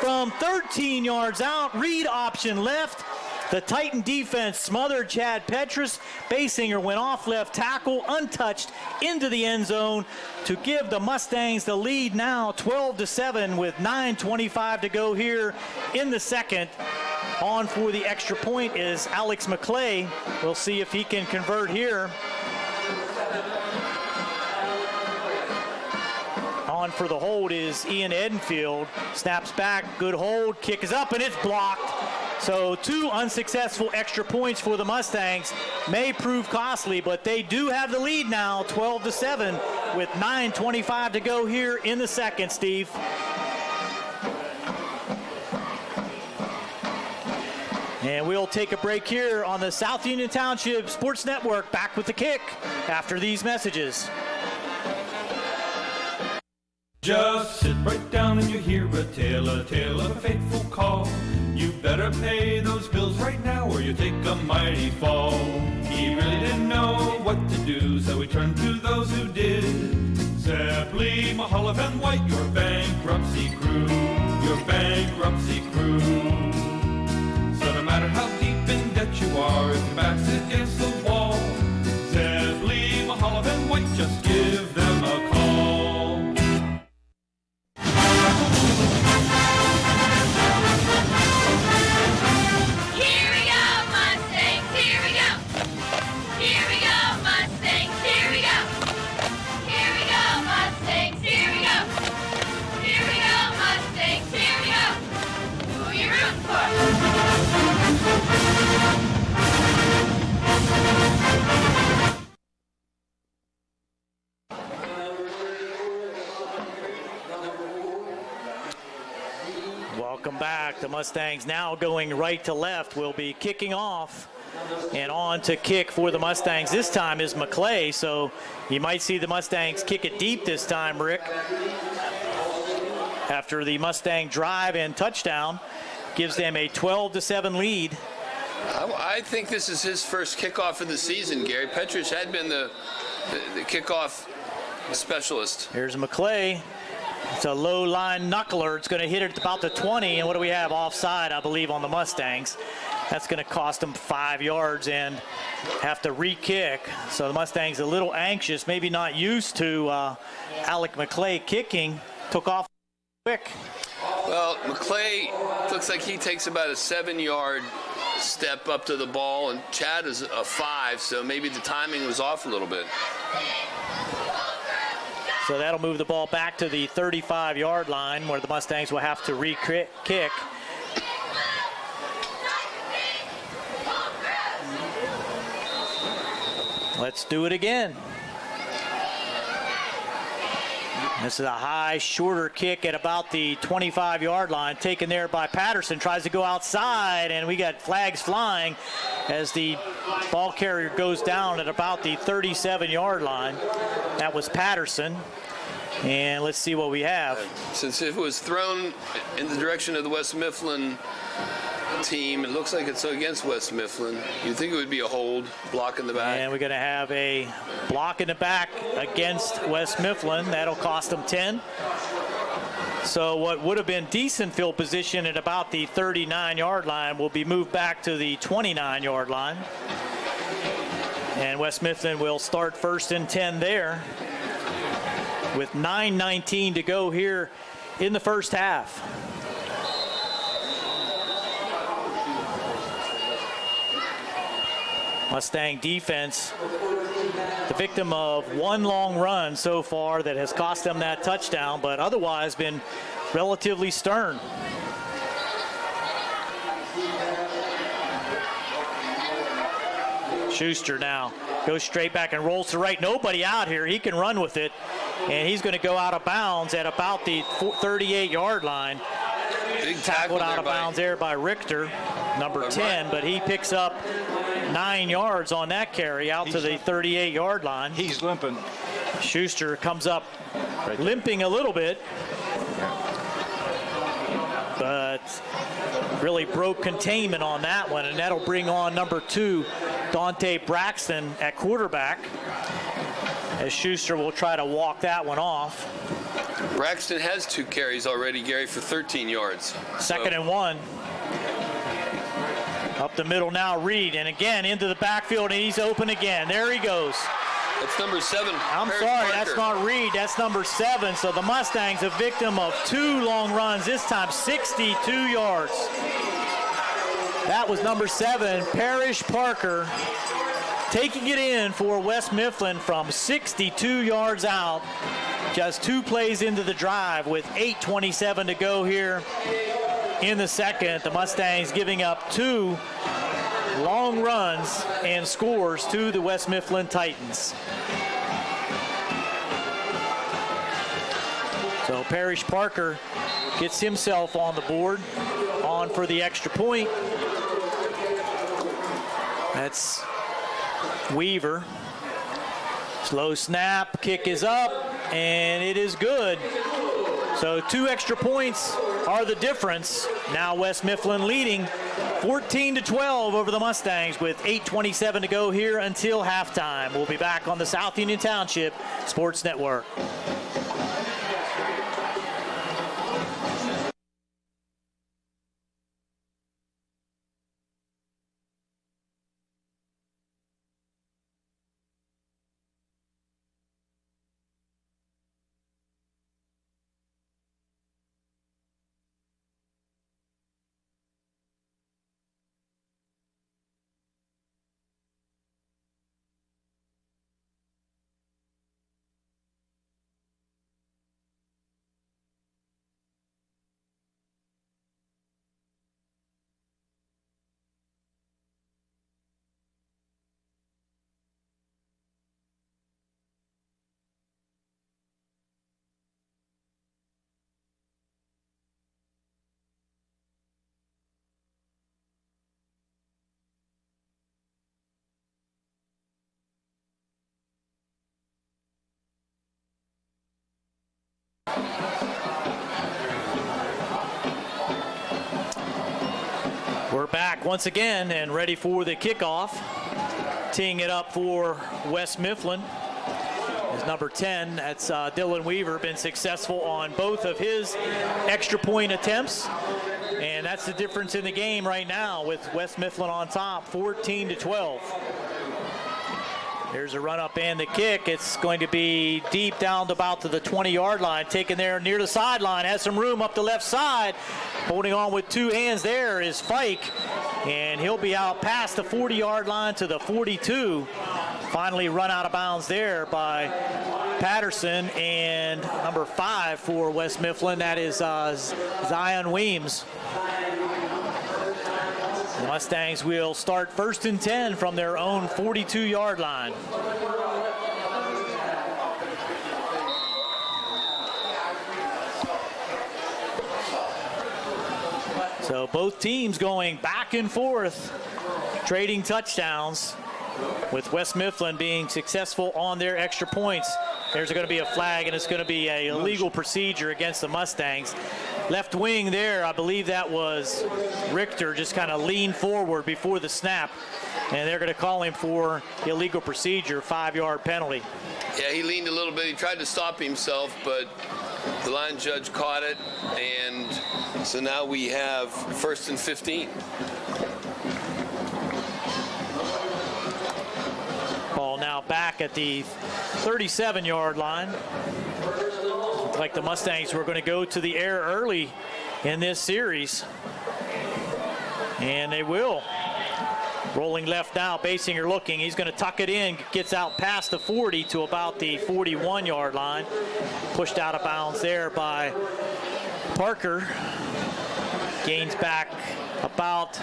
Speaker 1: from 13 yards out. Reed option left. The Titan defense smothered Chad Petrus. Basinger went off left tackle, untouched, into the end zone to give the Mustangs the lead now 12-7 with 9:25 to go here in the second. On for the extra point is Alex McClay. We'll see if he can convert here. On for the hold is Ian Edenfield. Snaps back, good hold, kick is up, and it's blocked. So 2 unsuccessful extra points for the Mustangs may prove costly, but they do have the lead now, 12-7, with 9:25 to go here in the second, Steve. And we'll take a break here on the South Union Township Sports Network. Back with the kick after these messages.
Speaker 12: Just sit right down and you hear a tale of a fateful call. You better pay those bills right now or you take a mighty fall. He really didn't know what to do, so he turned to those who did. Zeppeli, Mahalev, and White, your bankruptcy crew, your bankruptcy crew. So no matter how deep in debt you are, if your back's against the wall, Zeppeli, Mahalev, and White, just give them a call.
Speaker 1: Welcome back. The Mustangs now going right to left will be kicking off. And on to kick for the Mustangs this time is McClay, so you might see the Mustangs kick it deep this time, Rick. After the Mustang drive and touchdown, gives them a 12-7 lead.
Speaker 5: I think this is his first kickoff of the season, Gary. Petrus had been the kickoff specialist.
Speaker 1: Here's McClay. It's a low line knuckler. It's going to hit it about the 20. And what do we have? Offside, I believe, on the Mustangs. That's going to cost them 5 yards and have to re-kick. So the Mustangs a little anxious, maybe not used to Alec McClay kicking. Took off quick.
Speaker 5: Well, McClay looks like he takes about a 7-yard step up to the ball, and Chad is a 5, so maybe the timing was off a little bit.
Speaker 1: So that'll move the ball back to the 35-yard line where the Mustangs will have to re-kick. Let's do it again. This is a high, shorter kick at about the 25-yard line, taken there by Patterson. Tries to go outside, and we got flags flying as the ball carrier goes down at about the 37-yard line. That was Patterson. And let's see what we have.
Speaker 5: Since it was thrown in the direction of the West Mifflin team, it looks like it's against West Mifflin. You'd think it would be a hold, block in the back.
Speaker 1: And we're going to have a block in the back against West Mifflin. That'll cost them 10. So what would have been decent field position at about the 39-yard line will be moved back to the 29-yard line. And West Mifflin will start 1st and 10 there with 9:19 to go here in the first half. Mustang defense, the victim of one long run so far that has cost them that touchdown, but otherwise been relatively stern. Schuster now goes straight back and rolls to right. Nobody out here. He can run with it, and he's going to go out of bounds at about the 38-yard line.
Speaker 5: Big tackle
Speaker 1: out of bounds there by Richter, number 10, but he picks up 9 yards on that carry out to the 38-yard line.
Speaker 13: He's limping.
Speaker 1: Schuster comes up limping a little bit, but really broke containment on that one, and that'll bring on number 2, Dante Braxton at quarterback, as Schuster will try to walk that one off.
Speaker 5: Braxton has 2 carries already, Gary, for 13 yards.
Speaker 1: Second and 1. Up the middle now, Reed, and again into the backfield, and he's open again. There he goes.
Speaker 5: That's number 7.
Speaker 1: I'm
Speaker 5: Parrish
Speaker 1: sorry,
Speaker 5: Parker.
Speaker 1: that's not Reed. That's number 7. So the Mustangs a victim of 2 long runs, this time 62 yards. That was number 7, Parrish Parker, taking it in for West Mifflin from 62 yards out. Just 2 plays into the drive with 8:27 to go here in the second. The Mustangs giving up 2 long runs and scores to the West Mifflin Titans. So Parrish Parker gets himself on the board, on for the extra point. That's Weaver. Slow snap, kick is up, and it is good. So 2 extra points are the difference. Now West Mifflin leading 14-12 over the Mustangs with 8:27 to go here until halftime. We'll be back on the South Union Township Sports Network. We're back once again and ready for the kickoff. Teeing it up for West Mifflin is number 10. That's Dylan Weaver, been successful on both of his extra point attempts. And that's the difference in the game right now with West Mifflin on top, 14-12. There's a run up and the kick. It's going to be deep down to about to the 20-yard line. Taken there near the sideline. Has some room up the left side. Holding on with 2 hands there is Fike. And he'll be out past the 40-yard line to the 42. Finally run out of bounds there by Patterson. And number 5 for West Mifflin, that is Zion Weems. The Mustangs will start 1st and 10 from their own 42-yard line. So both teams going back and forth, trading touchdowns. with West Mifflin being successful on their extra points. There's going to be a flag, and it's going to be a illegal procedure against the Mustangs. Left wing there, I believe that was Richter, just kind of leaned forward before the snap, and they're going to call him for illegal procedure, 5-yard penalty.
Speaker 5: Yeah, he leaned a little bit. He tried to stop himself, but the line judge caught it, and so now we have 1st and 15.
Speaker 1: Ball now back at the 37-yard line. Looks like the Mustangs were going to go to the air early in this series, and they will. Rolling left now, Basinger looking. He's going to tuck it in, gets out past the 40 to about the 41-yard line. Pushed out of bounds there by Parker. Gains back about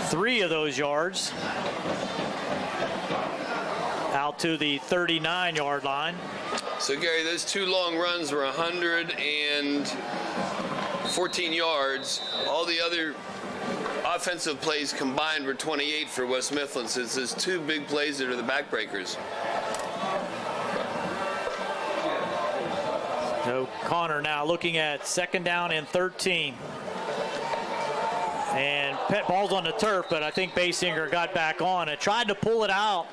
Speaker 1: 3 of those yards. Out to the 39-yard line.
Speaker 5: So, Gary, those 2 long runs were 114 yards. All the other offensive plays combined were 28 for West Mifflin. So it's those 2 big plays that are the backbreakers.
Speaker 1: So Connor now looking at 2nd down and 13. And ball's on the turf, but I think Basinger got back on and tried to pull it out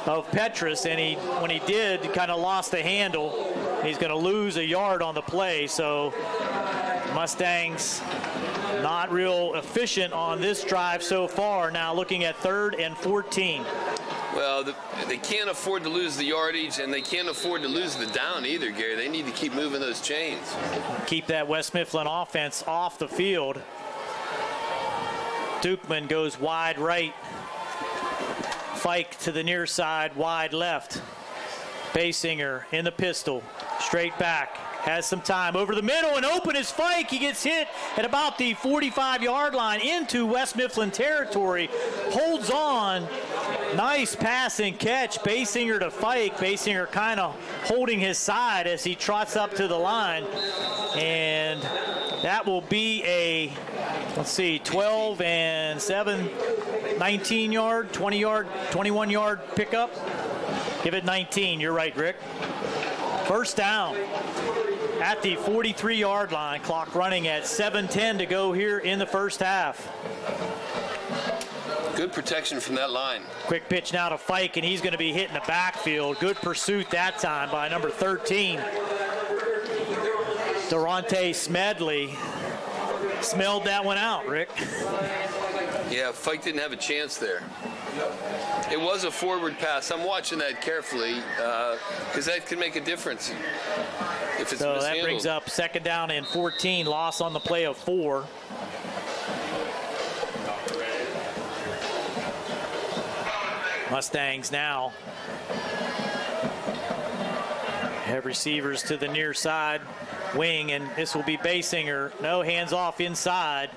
Speaker 1: of Petrus, and when he did, kind of lost the handle. He's going to lose a yard on the play, so Mustangs not real efficient on this drive so far. Now looking at 3rd and 14.
Speaker 5: Well, they can't afford to lose the yardage, and they can't afford to lose the down either, Gary. They need to keep moving those chains.
Speaker 1: Keep that West Mifflin offense off the field. Dukeman goes wide right. Fike to the near side, wide left. Basinger in the pistol, straight back. Has some time over the middle, and open is Fike. He gets hit at about the 45-yard line into West Mifflin territory. Holds on. Nice pass and catch. Basinger to Fike. Basinger kind of holding his side as he trots up to the line. And that will be a, 12 and 7, 19-yard, 20-yard, 21-yard pickup. Give it 19. You're right, Rick. 1st down at the 43-yard line. Clock running at 7:10 to go here in the 1st half.
Speaker 5: Good protection from that line.
Speaker 1: Quick pitch now to Fike, and he's going to be hit in the backfield. Good pursuit that time by number 13. Durante Smedley smelled that one out, Rick.
Speaker 5: Yeah, Fike didn't have a chance there. It was a forward pass. I'm watching that carefully because that could make a difference if it's mishandled.
Speaker 1: That brings up 2nd down and 14. Loss on the play of 4. Mustangs now have receivers to the near side wing, and this will be Basinger. No, hands off inside,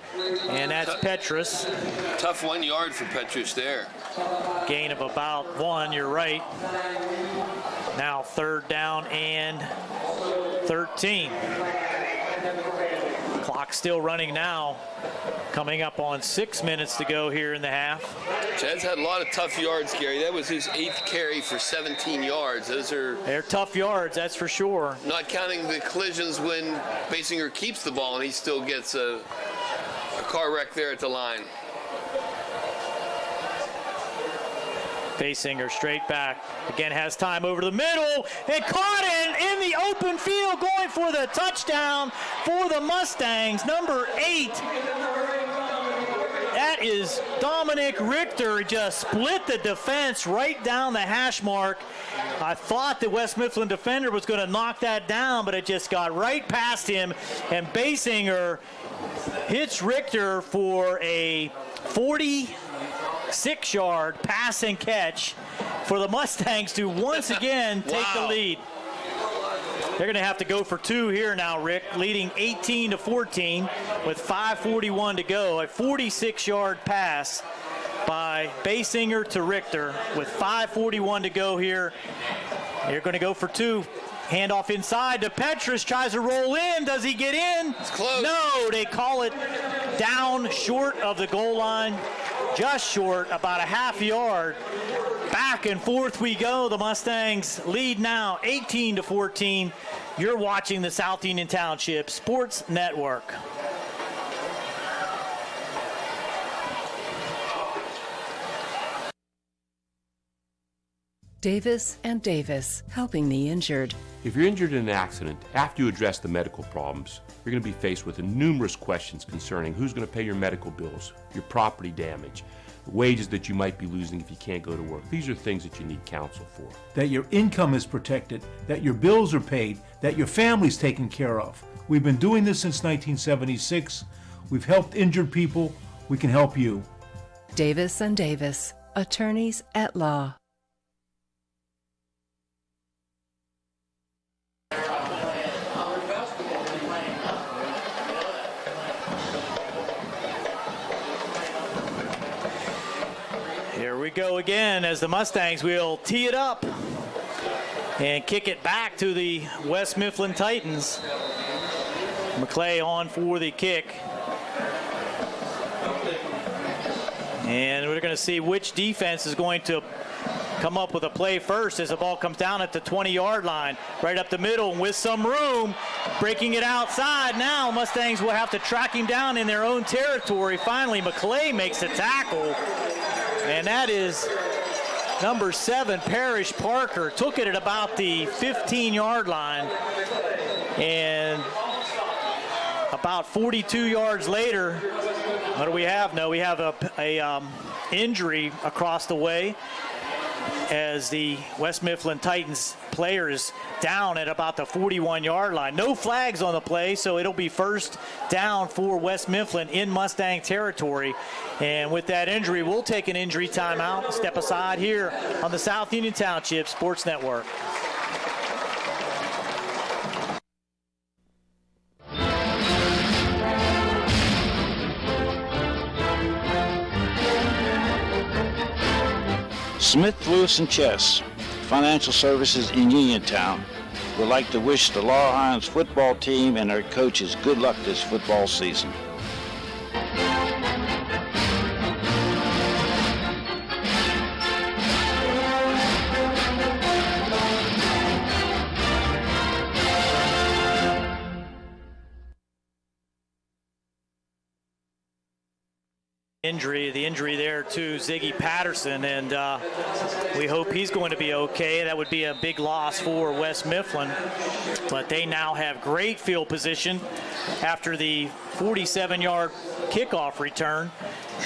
Speaker 1: and that's Petrus.
Speaker 5: Tough 1 yard for Petrus there.
Speaker 1: Gain of about 1, you're right. Now 3rd down and 13. Clock still running now. Coming up on 6 minutes to go here in the half.
Speaker 5: Chad's had a lot of tough yards, Gary. That was his 8th carry for 17 yards.
Speaker 1: They're tough yards, that's for sure.
Speaker 5: Not counting the collisions when Basinger keeps the ball and he still gets a car wreck there at the line.
Speaker 1: Basinger straight back. Again has time over the middle and caught it in the open field, going for the touchdown for the Mustangs. Number 8. That is Dominic Richter. Just split the defense right down the hash mark. I thought the West Mifflin defender was going to knock that down, but it just got right past him. And Basinger hits Richter for a 46-yard pass and catch for the Mustangs to once again take the lead. They're going to have to go for 2 here now, Rick, leading 18-14 with 5:41 to go. A 46-yard pass by Basinger to Richter with 5:41 to go here. They're going to go for 2. Handoff inside to Petrus, tries to roll in. Does he get in?
Speaker 5: It's close.
Speaker 1: No, they call it down short of the goal line. just short, about a half yard. Back and forth we go. The Mustangs lead now 18-14. You're watching the South Union Township Sports Network.
Speaker 11: Davis and Davis, helping the injured.
Speaker 10: If you're injured in an accident, after you address the medical problems, you're going to be faced with numerous questions concerning who's going to pay your medical bills, your property damage, the wages that you might be losing if you can't go to work. These are things that you need counsel for.
Speaker 9: That your income is protected, that your bills are paid, that your family's taken care of. We've been doing this since 1976. We've helped injured people. We can help you.
Speaker 11: Davis and Davis, attorneys at law.
Speaker 1: Here we go again as the Mustangs will tee it up and kick it back to the West Mifflin Titans. McClay on for the kick. And we're going to see which defense is going to come up with a play first as the ball comes down at the 20-yard line. Right up the middle with some room. Breaking it outside. Now Mustangs will have to track him down in their own territory. Finally, McClay makes the tackle. And that is number 7, Parrish Parker. Took it at about the 15-yard line. And about 42 yards later, what do we have? No, we have a injury across the way as the West Mifflin Titans player is down at about the 41-yard line. No flags on the play, so it'll be first down for West Mifflin in Mustang territory. And with that injury, we'll take an injury timeout, step aside here on the South Union Township Sports Network.
Speaker 4: Smith, Lewis & Chess, Financial Services in Uniontown, would like to wish the Laurel Highlands football team and their coaches good luck this football season.
Speaker 1: The injury there to Ziggy Patterson, and we hope he's going to be okay. That would be a big loss for West Mifflin, but they now have great field position after the 47-yard kickoff return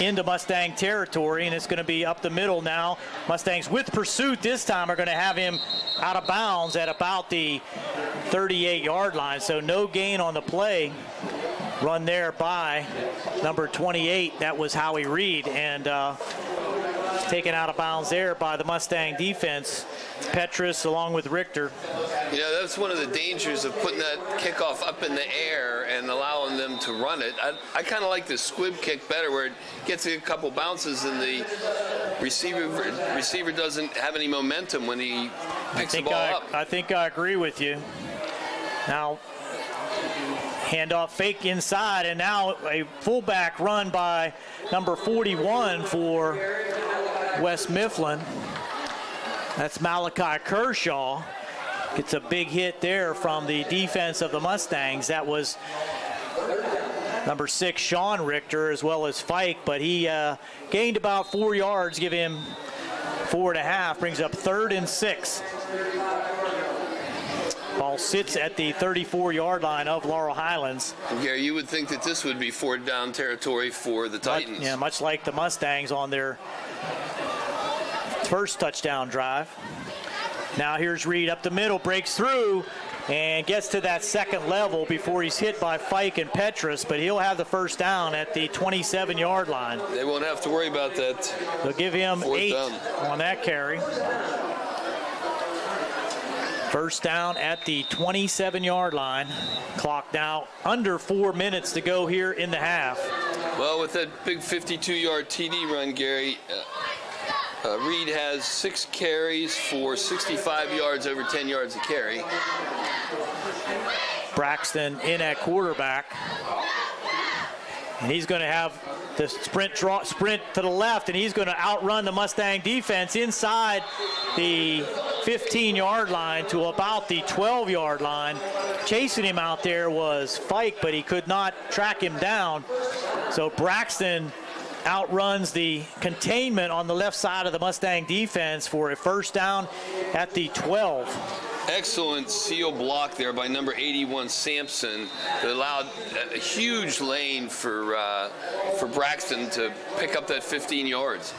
Speaker 1: into Mustang territory, and it's going to be up the middle now. Mustangs with pursuit this time are going to have him out of bounds at about the 38-yard line, so no gain on the play. Run there by number 28, that was Howie Reed, and taken out of bounds there by the Mustang defense. Petrus along with Richter.
Speaker 5: You know, that's one of the dangers of putting that kickoff up in the air and allowing them to run it. I kind of like the squib kick better, where it gets a couple bounces and the receiver doesn't have any momentum when he picks the ball up.
Speaker 1: I think I agree with you. Now, handoff fake inside, and now a fullback run by number 41 for West Mifflin. That's Malachi Kershaw. Gets a big hit there from the defense of the Mustangs. That was number 6, Sean Richter, as well as Fike, but he gained about 4 yards, give him 4.5, brings up 3rd and 6. Ball sits at the 34-yard line of Laurel Highlands.
Speaker 5: Yeah, you would think that this would be 4th down territory for the Titans.
Speaker 1: Yeah, much like the Mustangs on their first touchdown drive. Now here's Reed up the middle, breaks through, and gets to that second level before he's hit by Fike and Petrus, but he'll have the first down at the 27-yard line.
Speaker 5: They won't have to worry about that.
Speaker 1: They'll give him 8 on that carry. First down at the 27-yard line. Clock now under 4 minutes to go here in the half.
Speaker 5: Well, with that big 52-yard TD run, Gary, Reed has 6 carries for 65 yards, over 10 yards a carry.
Speaker 1: Braxton in at quarterback. And he's going to have the sprint to the left, and he's going to outrun the Mustang defense inside the 15-yard line to about the 12-yard line. Chasing him out there was Fike, but he could not track him down. So Braxton outruns the containment on the left side of the Mustang defense for a first down at the 12.
Speaker 5: Excellent seal block there by number 81 Sampson that allowed a huge lane for Braxton to pick up that 15 yards.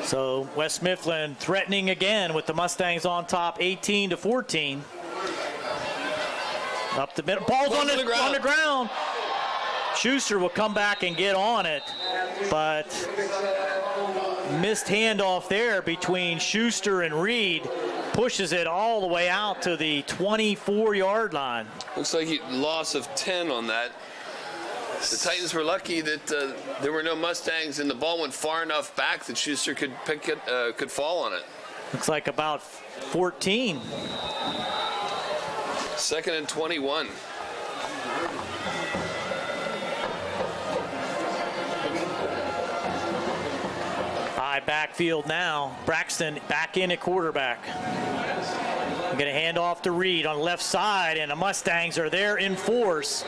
Speaker 1: So West Mifflin threatening again with the Mustangs on top, 18-14. Up the middle, ball's on the ground. Schuster will come back and get on it, but missed handoff there between Schuster and Reed. Pushes it all the way out to the 24-yard line.
Speaker 5: Looks like a loss of 10 on that. The Titans were lucky that there were no Mustangs and the ball went far enough back that Schuster could pick it, could fall on it.
Speaker 1: Looks like about 14.
Speaker 5: 2nd and 21.
Speaker 1: High backfield now. Braxton back in at quarterback. Going to hand off to Reed on the left side, and the Mustangs are there in force.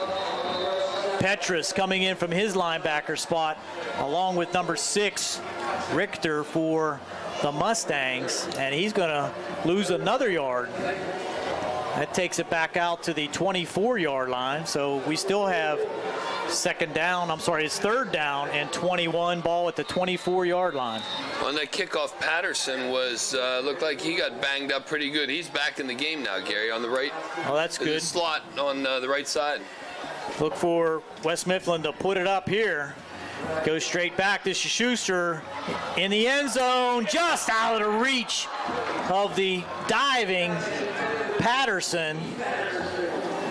Speaker 1: Petrus coming in from his linebacker spot, along with number 6, Richter, for the Mustangs, and he's going to lose another yard. That takes it back out to the 24-yard line, so we still have it's 3rd down and 21, ball at the 24-yard line.
Speaker 5: On that kickoff, Patterson looked like he got banged up pretty good. He's back in the game now, Gary, on the right.
Speaker 1: Oh, that's good.
Speaker 5: Slot on the right side.
Speaker 1: Look for West Mifflin to put it up here. Goes straight back. This is Schuster in the end zone, just out of the reach of the diving Patterson.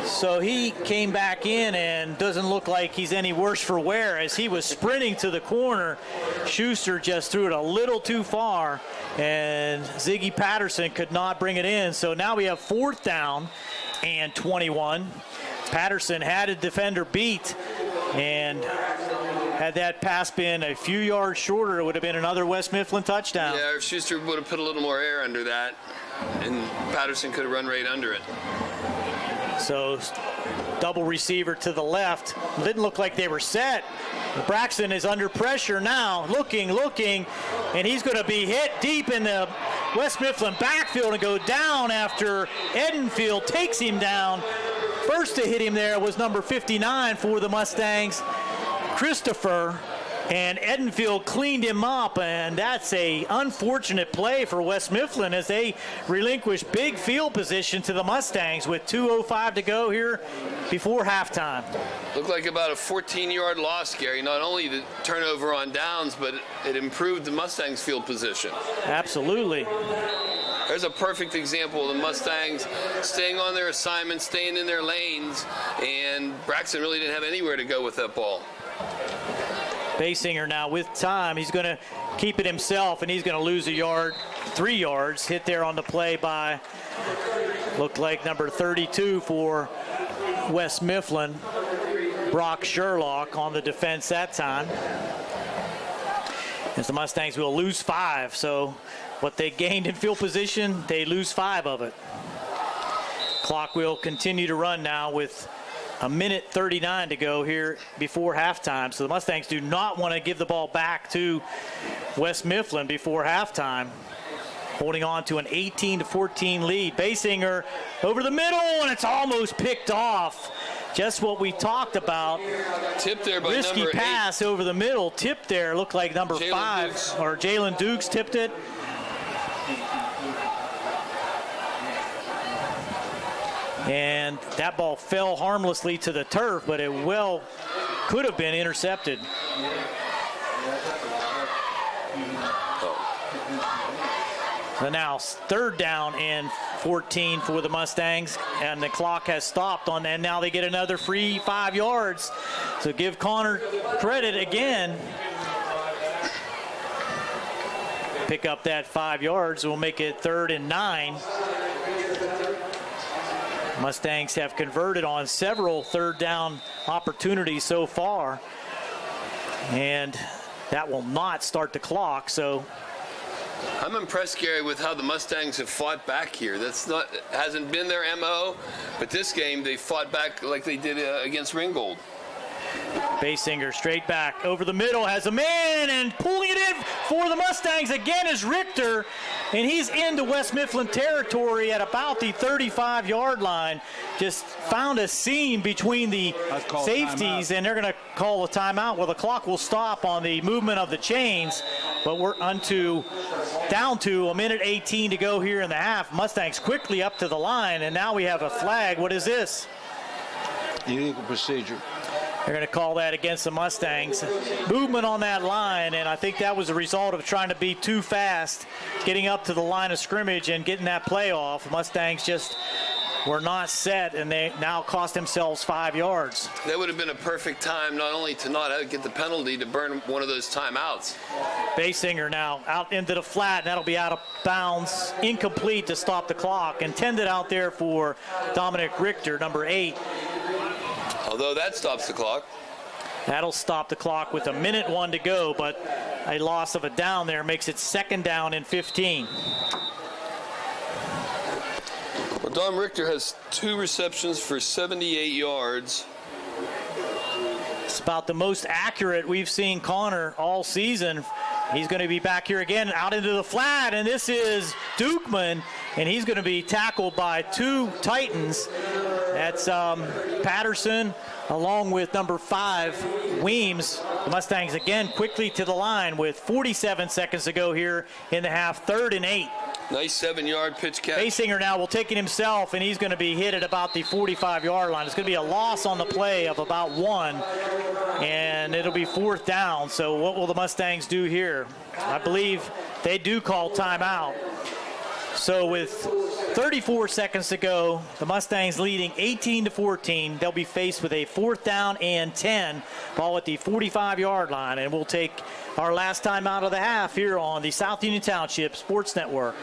Speaker 1: So he came back in and doesn't look like he's any worse for wear. As he was sprinting to the corner, Schuster just threw it a little too far, and Ziggy Patterson could not bring it in. So now we have 4th down and 21. Patterson had a defender beat, and had that pass been a few yards shorter, it would have been another West Mifflin touchdown.
Speaker 5: Yeah, if Schuster would have put a little more air under that, and Patterson could have run right under it.
Speaker 1: So double receiver to the left. Didn't look like they were set. Braxton is under pressure now, looking, and he's going to be hit deep in the West Mifflin backfield and go down after Edenfield takes him down. First to hit him there was number 59 for the Mustangs, Christopher, and Edenfield cleaned him up, and that's a unfortunate play for West Mifflin as they relinquish big field position to the Mustangs with 2:05 to go here before halftime.
Speaker 5: Looked like about a 14-yard loss, Gary. Not only the turnover on downs, but it improved the Mustangs' field position.
Speaker 1: Absolutely.
Speaker 5: There's a perfect example of the Mustangs staying on their assignment, staying in their lanes, and Braxton really didn't have anywhere to go with that ball.
Speaker 1: Basinger now with time. He's going to keep it himself, and he's going to lose a yard, 3 yards. Hit there on the play by, looked like number 32 for West Mifflin, Brock Sherlock, on the defense that time. As the Mustangs will lose 5, so what they gained in field position, they lose 5 of it. Clock will continue to run now with 1:39 to go here before halftime. So the Mustangs do not want to give the ball back to West Mifflin before halftime. Holding on to an 18-14 lead. Basinger over the middle, and it's almost picked off. Just what we talked about.
Speaker 5: Tipped there by
Speaker 1: risky
Speaker 5: number 8.
Speaker 1: Pass over the middle. Tipped there. Looked like number 5
Speaker 5: Dukes.
Speaker 1: or Jalen Dukes tipped it. And that ball fell harmlessly to the turf, but it well could have been intercepted. So now 3rd down and 14 for the Mustangs, and the clock has stopped on, and now they get another free 5 yards. So give Connor credit again. Pick up that 5 yards. We'll make it 3rd and 9. Mustangs have converted on several 3rd down opportunities so far. And that will not start the clock, so
Speaker 5: I'm impressed, Gary, with how the Mustangs have fought back here. Hasn't been their MO, but this game they fought back like they did against Ringgold.
Speaker 1: Basinger straight back over the middle, has a man, and pulling it in for the Mustangs again is Richter, and he's into West Mifflin territory at about the 35-yard line. Just found a seam between the safeties, and they're going to call a timeout. Well, the clock will stop on the movement of the chains, but we're down to a minute 18 to go here in the half. Mustangs quickly up to the line, and now we have a flag. What is this?
Speaker 4: Illegal procedure.
Speaker 1: They're going to call that against the Mustangs. Movement on that line, and I think that was a result of trying to be too fast, getting up to the line of scrimmage and getting that play off. Mustangs just were not set, and they now cost themselves 5 yards.
Speaker 5: That would have been a perfect time not only to not get the penalty, to burn one of those timeouts.
Speaker 1: Basinger now out into the flat, and that'll be out of bounds, incomplete to stop the clock. Intended out there for Dominic Richter, number 8.
Speaker 5: Although that stops the clock.
Speaker 1: That'll stop the clock with a minute 1 to go, but a loss of a down there makes it 2nd down and 15.
Speaker 5: Well, Dom Richter has 2 receptions for 78 yards.
Speaker 1: It's about the most accurate we've seen Connor all season. He's going to be back here again out into the flat, and this is Dukeman, and he's going to be tackled by 2 Titans. That's Patterson along with number 5, Weems. The Mustangs again quickly to the line with 47 seconds to go here in the half, 3rd and 8.
Speaker 5: Nice 7-yard pitch catch.
Speaker 1: Basinger now will take it himself, and he's going to be hit at about the 45-yard line. It's going to be a loss on the play of about 1, and it'll be 4th down. So what will the Mustangs do here? I believe they do call timeout. So with 34 seconds to go, the Mustangs leading 18-14. They'll be faced with a 4th down and 10, ball at the 45-yard line, and we'll take our last time out of the half here on the South Union Township Sports Network.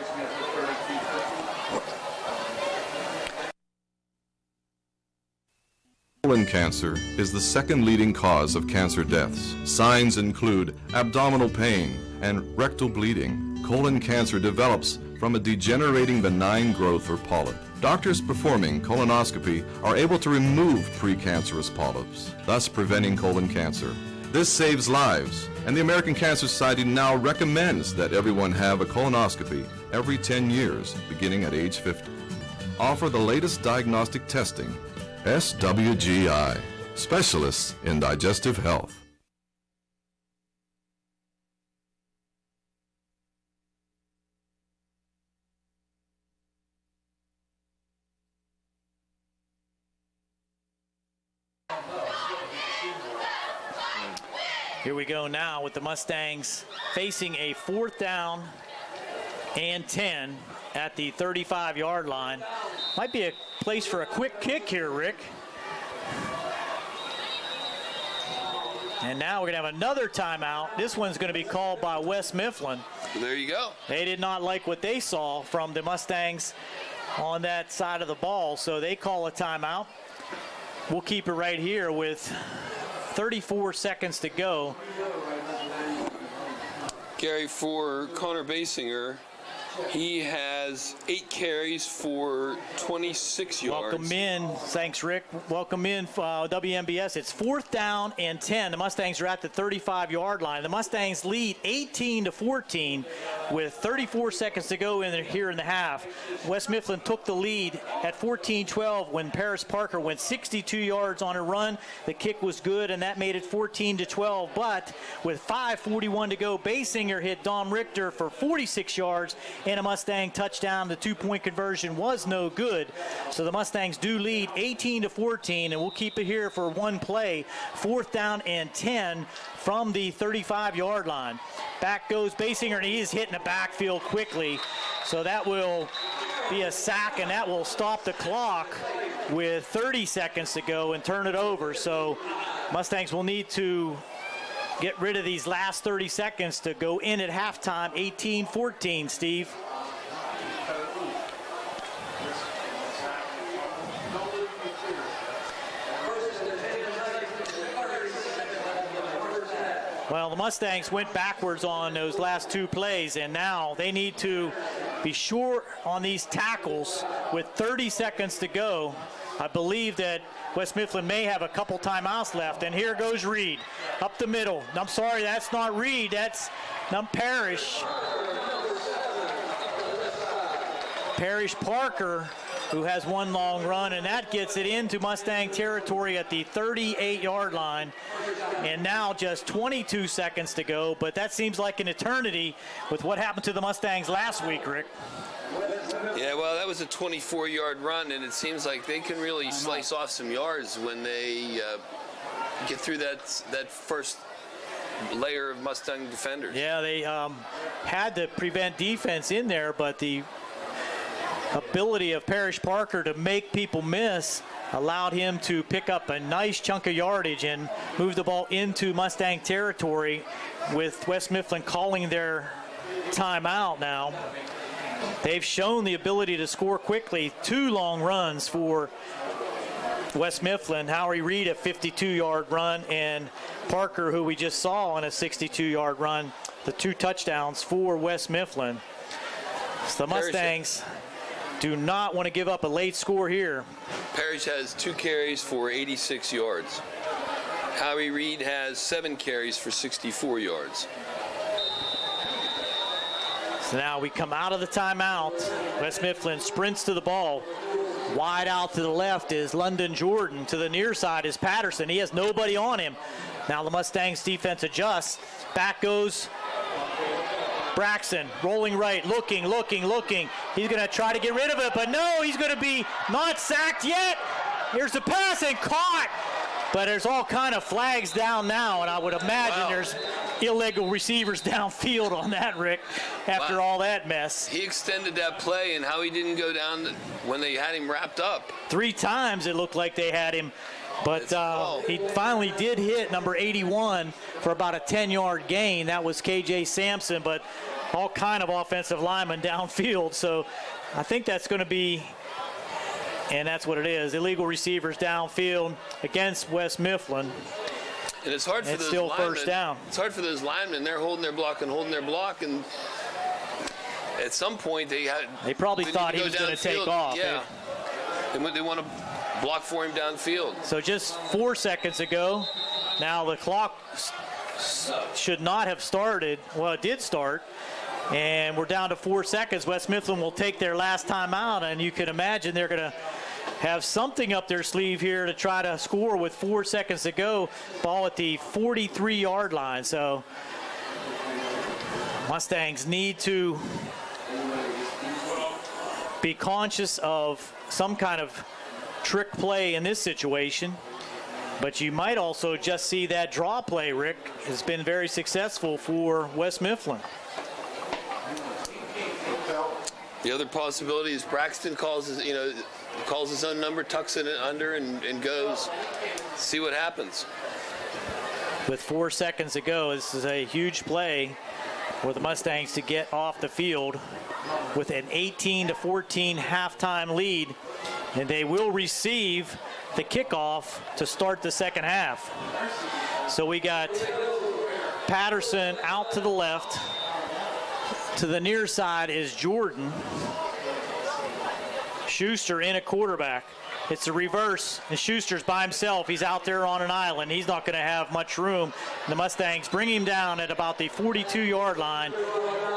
Speaker 3: Colon cancer is the 2nd leading cause of cancer deaths. Signs include abdominal pain and rectal bleeding. Colon cancer develops from a degenerating benign growth or polyp. Doctors performing colonoscopy are able to remove precancerous polyps, thus preventing colon cancer. This saves lives, and the American Cancer Society now recommends that everyone have a colonoscopy every 10 years, beginning at age 50. Offer the latest diagnostic testing. SWGI, specialists in digestive health.
Speaker 1: Here we go now with the Mustangs facing a 4th down and 10 at the 35-yard line. Might be a place for a quick kick here, Rick. And now we're going to have another timeout. This one's going to be called by West Mifflin.
Speaker 5: Well, there you go.
Speaker 1: They did not like what they saw from the Mustangs on that side of the ball, so they call a timeout. We'll keep it right here with 34 seconds to go.
Speaker 5: Gary, for Connor Basinger, he has 8 carries for 26 yards.
Speaker 1: Welcome in. Thanks, Rick. Welcome in, WMBS. It's 4th down and 10. The Mustangs are at the 35-yard line. The Mustangs lead 18-14 with 34 seconds to go here in the half. West Mifflin took the lead at 14-12 when Paris Parker went 62 yards on a run. The kick was good, and that made it 14-12. But with 5:41 to go, Basinger hit Dom Richter for 46 yards and a Mustang touchdown. The 2-point conversion was no good. So the Mustangs do lead 18-14, and we'll keep it here for one play. 4th down and 10 from the 35-yard line. Back goes Basinger, and he is hitting the backfield quickly. So that will be a sack, and that will stop the clock with 30 seconds to go and turn it over. So Mustangs will need to get rid of these last 30 seconds to go in at halftime, 18-14, Steve. Well, the Mustangs went backwards on those last two plays, and now they need to be sure on these tackles with 30 seconds to go. I believe that West Mifflin may have a couple timeouts left, and here goes Reed up the middle. I'm sorry, that's not Reed, that's Parrish. Parrish Parker, who has one long run, and that gets it into Mustang territory at the 38-yard line. And now just 22 seconds to go, but that seems like an eternity with what happened to the Mustangs last week, Rick.
Speaker 5: Yeah, well, that was a 24-yard run, and it seems like they can really slice off some yards when they get through that first layer of Mustang defenders.
Speaker 1: Yeah, they had to prevent defense in there, but the ability of Parrish Parker to make people miss allowed him to pick up a nice chunk of yardage and move the ball into Mustang territory, with West Mifflin calling their timeout now. They've shown the ability to score quickly. 2 long runs for West Mifflin. Howie Reed a 52-yard run, and Parker, who we just saw on a 62-yard run, the 2 touchdowns for West Mifflin. So the Mustangs do not want to give up a late score here.
Speaker 5: Parrish has 2 carries for 86 yards. Howie Reed has 7 carries for 64 yards.
Speaker 1: So now we come out of the timeout. West Mifflin sprints to the ball. Wide out to the left is London Jordan. To the near side is Patterson. He has nobody on him. Now the Mustangs defense adjusts. Back goes Braxton, rolling right, looking. He's going to try to get rid of it, but no, he's going to be not sacked yet. Here's the pass and caught. But there's all kind of flags down now, and I would imagine there's illegal receivers downfield on that, Rick, after all that mess.
Speaker 5: He extended that play, and how he didn't go down when they had him wrapped up.
Speaker 1: 3 times it looked like they had him, but he finally did hit number 81 for about a 10-yard gain. That was KJ Sampson, but all kind of offensive linemen downfield. So I think that's going to be, and that's what it is, illegal receivers downfield against West Mifflin.
Speaker 5: And it's hard for those
Speaker 1: still
Speaker 5: linemen.
Speaker 1: First down.
Speaker 5: It's hard for those linemen. They're holding their block, and at some point they
Speaker 1: probably thought he was going to take off.
Speaker 5: Yeah, they want to block for him downfield.
Speaker 1: So just 4 seconds ago, now the clock should not have started. Well, it did start, and we're down to 4 seconds. West Mifflin will take their last time out, and you can imagine they're going to have something up their sleeve here to try to score with 4 seconds to go. Ball at the 43-yard line. So Mustangs need to be conscious of some kind of trick play in this situation. But you might also just see that draw play, Rick, has been very successful for West Mifflin.
Speaker 5: The other possibility is Braxton calls his own number, tucks it under, and goes. See what happens.
Speaker 1: With 4 seconds to go, this is a huge play for the Mustangs to get off the field with an 18-14 halftime lead, and they will receive the kickoff to start the second half. So we got Patterson out to the left. To the near side is Jordan. Schuster in a quarterback. It's a reverse, and Schuster's by himself. He's out there on an island. He's not going to have much room. The Mustangs bring him down at about the 42-yard line.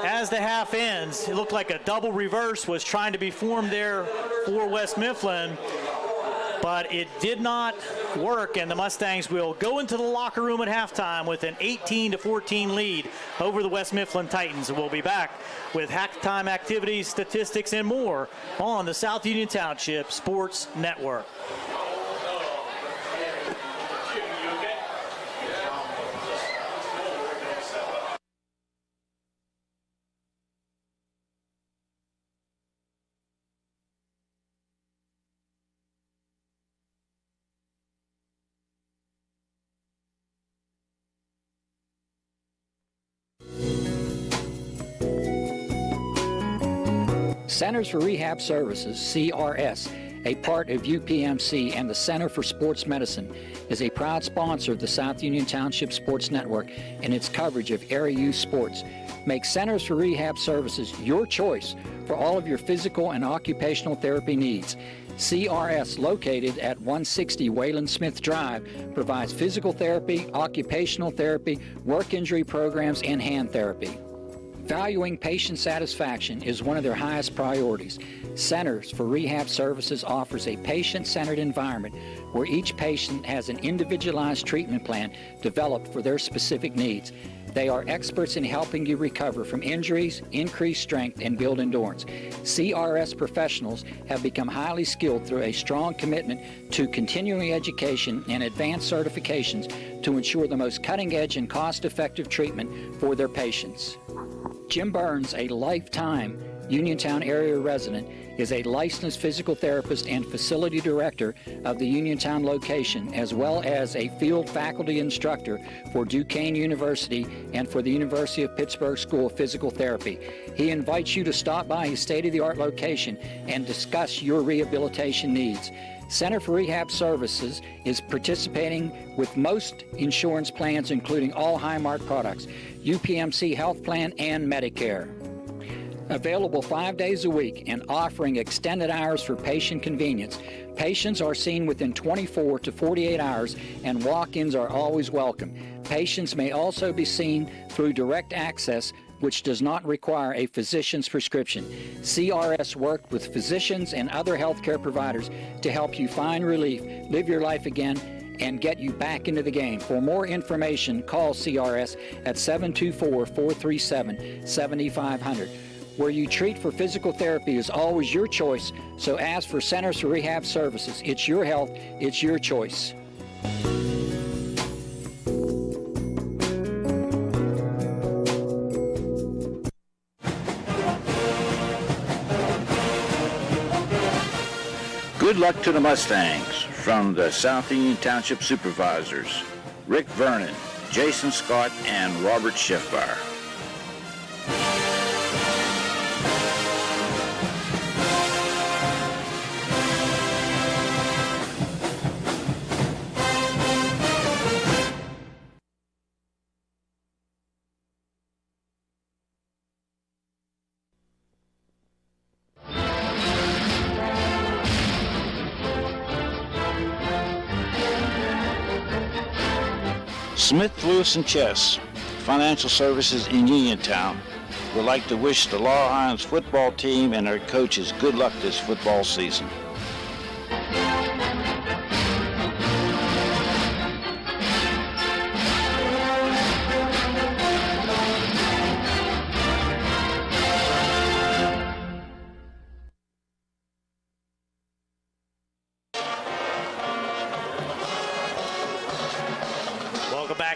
Speaker 1: As the half ends, it looked like a double reverse was trying to be formed there for West Mifflin, but it did not work, and the Mustangs will go into the locker room at halftime with an 18-14 lead over the West Mifflin Titans. We'll be back with halftime activities, statistics, and more on the South Union Township Sports Network.
Speaker 6: Centers for Rehab Services, CRS, a part of UPMC and the Center for Sports Medicine, is a proud sponsor of the South Union Township Sports Network and its coverage of area youth sports. Make Centers for Rehab Services your choice for all of your physical and occupational therapy needs. CRS, located at 160 Wayland Smith Drive, provides physical therapy, occupational therapy, work injury programs, and hand therapy. Valuing patient satisfaction is one of their highest priorities. Centers for Rehab Services offers a patient-centered environment where each patient has an individualized treatment plan developed for their specific needs. They are experts in helping you recover from injuries, increase strength, and build endurance. CRS professionals have become highly skilled through a strong commitment to continuing education and advanced certifications to ensure the most cutting-edge and cost-effective treatment for their patients. Jim Burns, a lifetime Uniontown area resident, is a licensed physical therapist and facility director of the Uniontown location, as well as a field faculty instructor for Duquesne University and for the University of Pittsburgh School of Physical Therapy. He invites you to stop by his state-of-the-art location and discuss your rehabilitation needs. Center for Rehab Services is participating with most insurance plans, including all Highmark products, UPMC Health Plan, and Medicare. Available 5 days a week and offering extended hours for patient convenience. Patients are seen within 24 to 48 hours and walk-ins are always welcome. Patients may also be seen through direct access, which does not require a physician's prescription. CRS worked with physicians and other healthcare providers to help you find relief, live your life again, and get you back into the game. For more information, call CRS at 724-437-7500. Where you treat for physical therapy is always your choice, so ask for Centers for Rehab Services. It's your health, it's your choice.
Speaker 4: Good luck to the Mustangs from the South Union Township Supervisors, Rick Vernon, Jason Scott, and Robert Schiffbar. Smith, Lewis & Chess, Financial Services in Uniontown, would like to wish the Laurel Highlands football team and their coaches good luck this football season.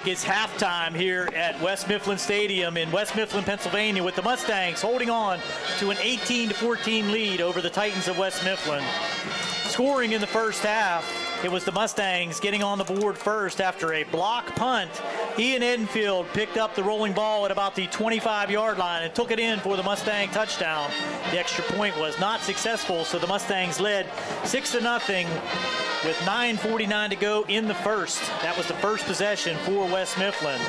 Speaker 1: It's halftime here at West Mifflin Stadium in West Mifflin, Pennsylvania, with the Mustangs holding on to an 18-14 lead over the Titans of West Mifflin. Scoring in the first half, it was the Mustangs getting on the board first after a block punt. Ian Edenfield picked up the rolling ball at about the 25-yard line and took it in for the Mustang touchdown. The extra point was not successful, so the Mustangs led 6-0 with 9:49 to go in the first. That was the first possession for West Mifflin.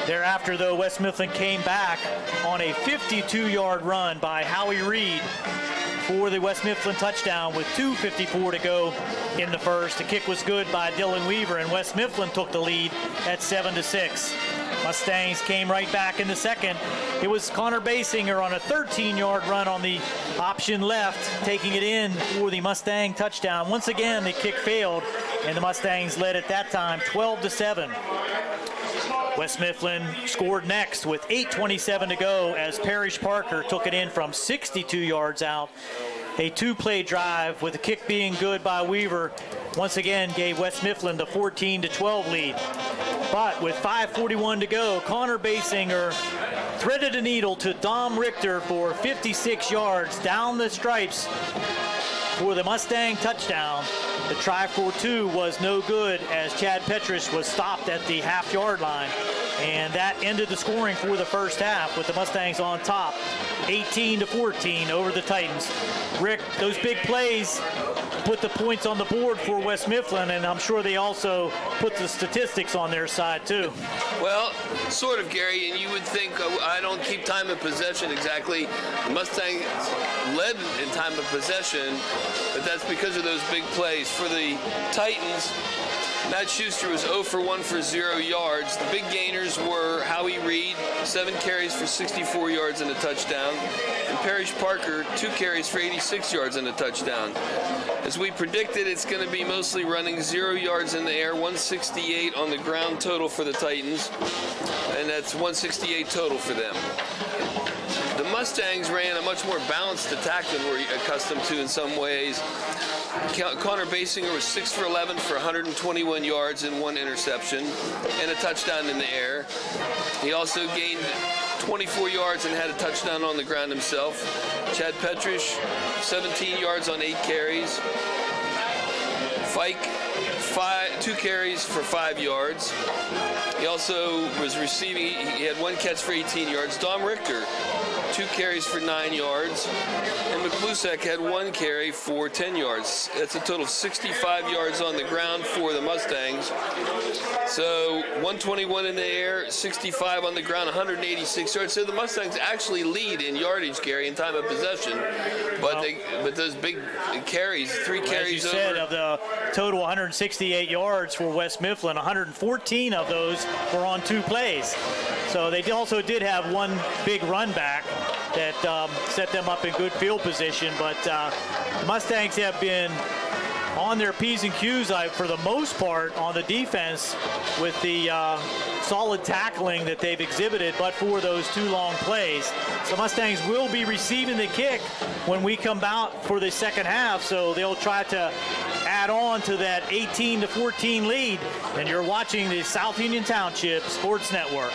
Speaker 1: Thereafter, though, West Mifflin came back on a 52-yard run by Howie Reed for the West Mifflin touchdown with 2:54 to go in the first. The kick was good by Dylan Weaver, and West Mifflin took the lead at 7-6. Mustangs came right back in the second. It was Connor Basinger on a 13-yard run on the option left, taking it in for the Mustang touchdown. Once again, the kick failed, and the Mustangs led at that time 12-7. West Mifflin scored next with 8:27 to go as Parrish Parker took it in from 62 yards out. A two-play drive with the kick being good by Weaver once again gave West Mifflin the 14-12 lead. But with 5:41 to go, Connor Basinger threaded a needle to Dom Richter for 56 yards down the stripes for the Mustang touchdown. The try for two was no good as Chad Petrus was stopped at the half-yard line. And that ended the scoring for the first half with the Mustangs on top, 18-14 over the Titans. Rick, those big plays put the points on the board for West Mifflin, and I'm sure they also put the statistics on their side too.
Speaker 5: Well, sort of, Gary, and you would think I don't keep time of possession exactly. The Mustangs led in time of possession, but that's because of those big plays. For the Titans, Matt Schuster was 0 for 1 for 0 yards. The big gainers were Howie Reed, 7 carries for 64 yards and a touchdown, and Parrish Parker, 2 carries for 86 yards and a touchdown. As we predicted, it's going to be mostly running, 0 yards in the air, 168 on the ground total for the Titans, and that's 168 total for them. The Mustangs ran a much more balanced attack than we're accustomed to in some ways. Connor Basinger was 6 for 11 for 121 yards and 1 interception and a touchdown in the air. He also gained 24 yards and had a touchdown on the ground himself. Chad Petrish, 17 yards on 8 carries. Fike, 2 carries for 5 yards. He also was receiving, he had 1 catch for 18 yards. Dom Richter, 2 carries for 9 yards. And McClusack had 1 carry for 10 yards. That's a total of 65 yards on the ground for the Mustangs. So 121 in the air, 65 on the ground, 186 yards. So the Mustangs actually lead in yardage, Gary, in time of possession. But those big carries, 3 carries
Speaker 1: as you said, of the total 168 yards for West Mifflin, 114 of those were on 2 plays. So they also did have 1 big run back that set them up in good field position. But the Mustangs have been on their P's and Q's for the most part on the defense with the solid tackling that they've exhibited, but for those 2 long plays. So Mustangs will be receiving the kick when we come out for the second half, so they'll try to add on to that 18-14 lead. And you're watching the South Union Township Sports Network.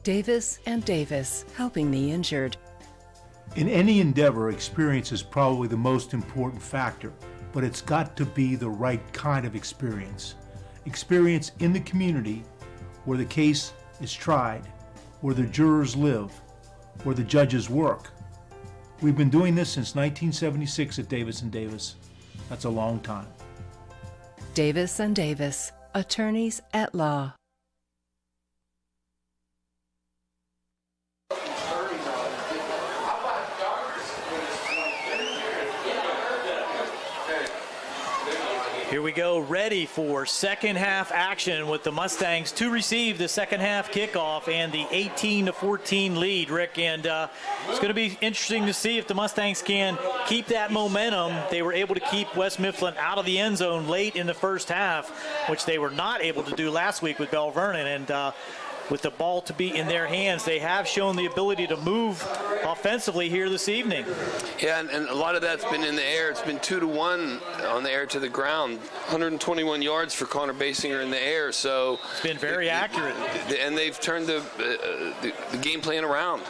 Speaker 11: Davis and Davis, helping the injured.
Speaker 9: In any endeavor, experience is probably the most important factor, but it's got to be the right kind of experience. Experience in the community where the case is tried, where the jurors live, where the judges work. We've been doing this since 1976 at Davis and Davis. That's a long time.
Speaker 11: Davis and Davis, attorneys at law.
Speaker 1: Here we go, ready for second half action with the Mustangs to receive the second half kickoff and the 18-14 lead, Rick. And it's going to be interesting to see if the Mustangs can keep that momentum. They were able to keep West Mifflin out of the end zone late in the first half, which they were not able to do last week with Bell Vernon. And with the ball to be in their hands, they have shown the ability to move offensively here this evening.
Speaker 5: Yeah, and a lot of that's been in the air. It's been 2-1 on the air to the ground. 121 yards for Connor Basinger in the air. So
Speaker 1: it's been very accurate.
Speaker 5: And they've turned the game plan around.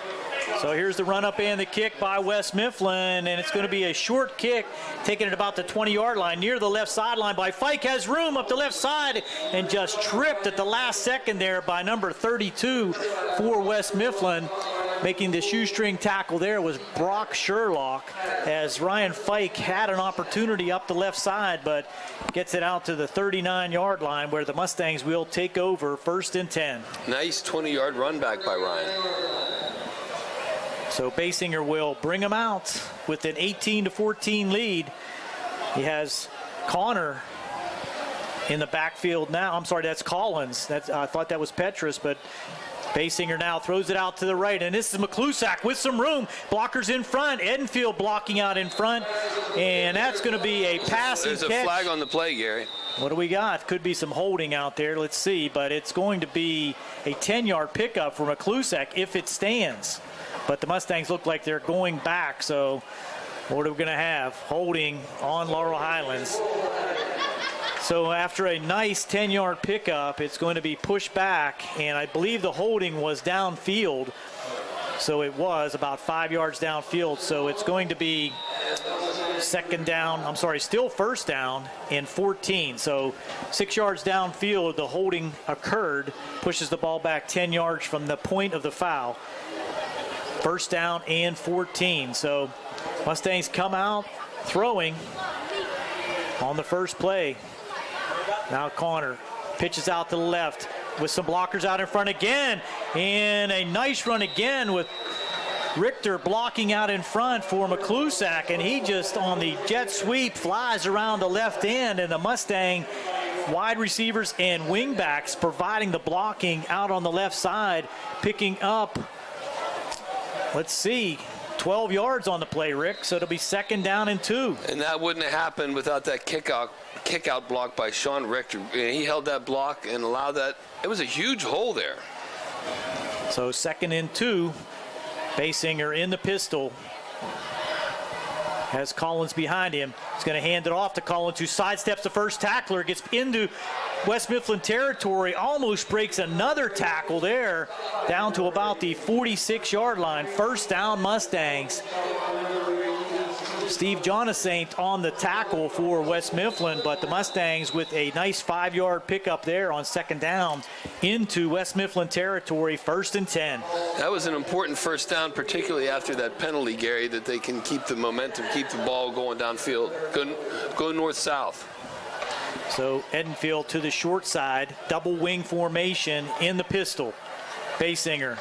Speaker 1: So here's the run-up and the kick by West Mifflin, and it's going to be a short kick, taking it about the 20-yard line, near the left sideline by Fike. Has room up the left side and just tripped at the last second there by number 32 for West Mifflin. Making the shoestring tackle there was Brock Sherlock, as Ryan Fike had an opportunity up the left side, but gets it out to the 39-yard line where the Mustangs will take over 1st and 10.
Speaker 5: Nice 20-yard run back by Ryan.
Speaker 1: So Basinger will bring him out with an 18-14 lead. He has Connor in the backfield now. I'm sorry, that's Collins. I thought that was Petrus, but Basinger now throws it out to the right, and this is McClusack with some room. Blockers in front. Edenfield blocking out in front, and that's going to be a passing catch.
Speaker 5: There's a flag on the play, Gary.
Speaker 1: What do we got? Could be some holding out there. Let's see, but it's going to be a 10-yard pickup for McClusack if it stands. But the Mustangs look like they're going back, so what are we going to have? Holding on Laurel Highlands. So after a nice 10-yard pickup, it's going to be pushed back, and I believe the holding was downfield. So it was about 5 yards downfield. So it's going to be still first down and 14. So 6 yards downfield, the holding occurred, pushes the ball back 10 yards from the point of the foul. First down and 14. So Mustangs come out throwing on the first play. Now Connor pitches out to the left with some blockers out in front again. And a nice run again with Richter blocking out in front for McClusack, and he just on the jet sweep flies around the left end, and the Mustang wide receivers and wingbacks providing the blocking out on the left side, picking up, 12 yards on the play, Rick, so it'll be second down and 2.
Speaker 5: And that wouldn't have happened without that kick out block by Sean Richter. He held that block and allowed that. It was a huge hole there.
Speaker 1: So second and 2. Basinger in the pistol. Has Collins behind him. He's going to hand it off to Collins, who sidesteps the first tackler, gets into West Mifflin territory, almost breaks another tackle there, down to about the 46-yard line. First down, Mustangs. Steve Jonasaint on the tackle for West Mifflin, but the Mustangs with a nice 5-yard pickup there on second down into West Mifflin territory, first and 10.
Speaker 5: That was an important first down, particularly after that penalty, Gary, that they can keep the momentum, keep the ball going downfield, go north-south.
Speaker 1: So Edenfield to the short side, double wing formation in the pistol. Basinger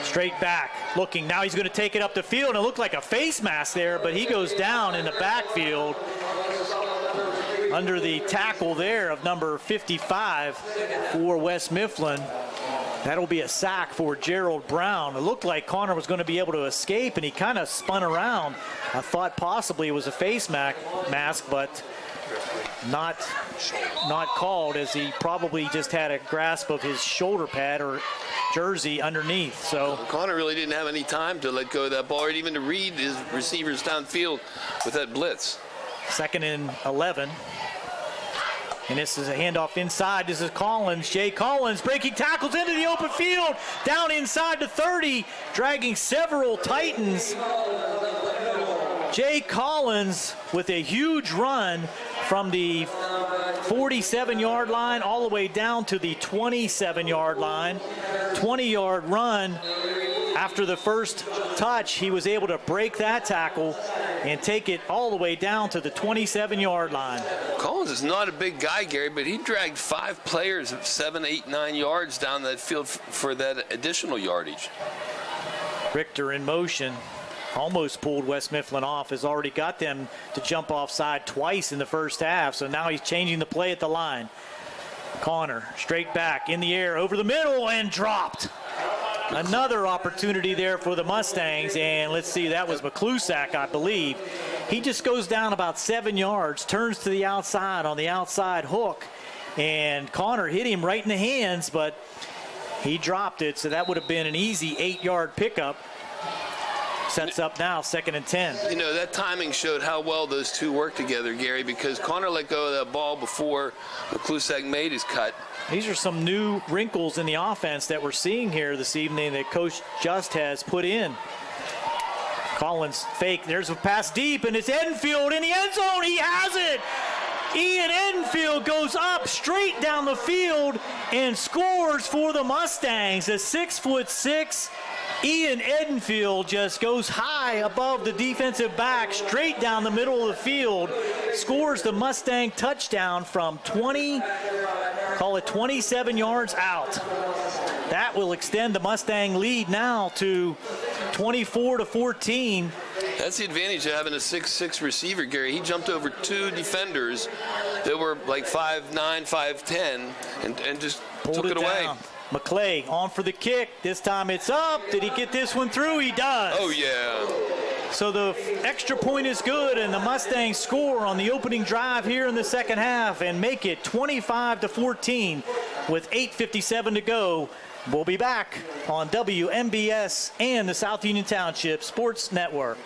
Speaker 1: straight back, looking. Now he's going to take it up the field, and it looked like a face mask there, but he goes down in the backfield under the tackle there of number 55 for West Mifflin. That'll be a sack for Gerald Brown. It looked like Connor was going to be able to escape, and he kind of spun around. I thought possibly it was a face mask, but not called, as he probably just had a grasp of his shoulder pad or jersey underneath. So
Speaker 5: Connor really didn't have any time to let go of that ball or even to read his receivers downfield with that blitz.
Speaker 1: Second and 11. And this is a handoff inside. This is Collins. Jay Collins breaking tackles into the open field. Down inside the 30, dragging several Titans. Jay Collins with a huge run from the 47-yard line all the way down to the 27-yard line. 20-yard run. After the first touch, he was able to break that tackle and take it all the way down to the 27-yard line.
Speaker 5: Collins is not a big guy, Gary, but he dragged 5 players of 7, 8, 9 yards down that field for that additional yardage.
Speaker 1: Richter in motion. Almost pulled West Mifflin off, has already got them to jump offside twice in the first half, so now he's changing the play at the line. Connor straight back in the air over the middle and dropped. Another opportunity there for the Mustangs, and let's see, that was McClusack, I believe. He just goes down about 7 yards, turns to the outside on the outside hook, and Connor hit him right in the hands, but he dropped it, so that would have been an easy 8-yard pickup. Sets up now, second and 10.
Speaker 5: You know, that timing showed how well those two work together, Gary, because Connor let go of that ball before McClusack made his cut.
Speaker 1: These are some new wrinkles in the offense that we're seeing here this evening that Coach Just has put in. Collins fake. There's a pass deep, and it's Edenfield in the end zone. He has it. Ian Edenfield goes up straight down the field and scores for the Mustangs. A 6'6" Ian Edenfield just goes high above the defensive back, straight down the middle of the field, scores the Mustang touchdown from 27 yards out. That will extend the Mustang lead now to 24-14.
Speaker 5: That's the advantage of having a 6'6" receiver, Gary. He jumped over 2 defenders that were like 5'9", 5'10", and just took it away.
Speaker 1: McClay on for the kick. This time it's up. Did he get this one through? He does.
Speaker 5: Oh, yeah.
Speaker 1: So the extra point is good, and the Mustangs score on the opening drive here in the second half and make it 25-14 with 8:57 to go. We'll be back on WMBS and the South Union Township Sports Network.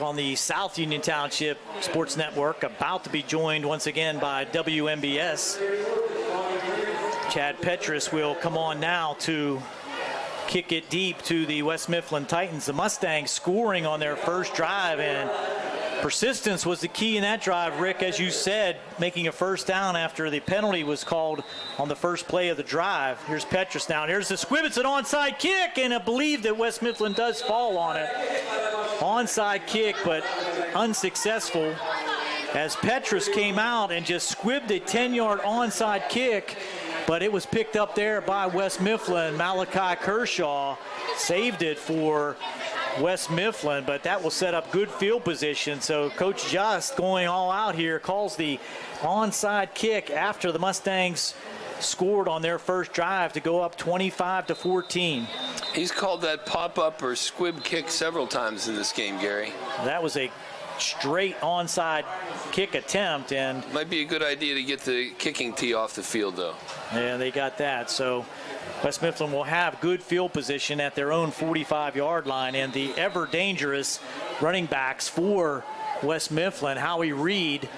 Speaker 1: on the South Union Township Sports Network, about to be joined once again by WMBS. Chad Petrus will come on now to kick it deep to the West Mifflin Titans. The Mustangs scoring on their first drive, and persistence was the key in that drive, Rick, as you said, making a first down after the penalty was called on the first play of the drive. Here's Petrus now. There's the squib. It's an onside kick, and I believe that West Mifflin does fall on it. Onside kick, but unsuccessful, as Petrus came out and just squibbed a 10-yard onside kick, but it was picked up there by West Mifflin. Malachi Kershaw saved it for West Mifflin, but that will set up good field position. So Coach Just, going all out here, calls the onside kick after the Mustangs scored on their first drive to go up 25-14.
Speaker 5: He's called that pop-up or squib kick several times in this game, Gary.
Speaker 1: That was a straight onside kick attempt, and
Speaker 5: might be a good idea to get the kicking tee off the field, though.
Speaker 1: And they got that. So West Mifflin will have good field position at their own 45-yard line, and the ever dangerous running backs for West Mifflin, Howie Reed,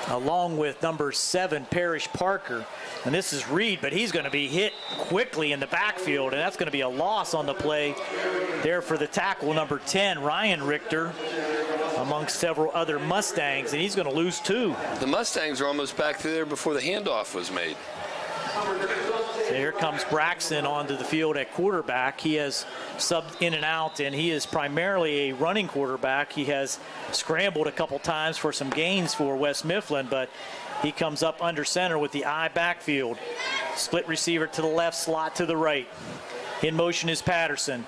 Speaker 1: along with number 7, Parrish Parker. And this is Reed, but he's going to be hit quickly in the backfield, and that's going to be a loss on the play there for the tackle, number 10, Ryan Richter, amongst several other Mustangs, and he's going to lose 2.
Speaker 5: The Mustangs are almost back there before the handoff was made.
Speaker 1: So here comes Braxton onto the field at quarterback. He has subbed in and out, and he is primarily a running quarterback. He has scrambled a couple times for some gains for West Mifflin, but he comes up under center with the I backfield. Split receiver to the left, slot to the right. In motion is Patterson.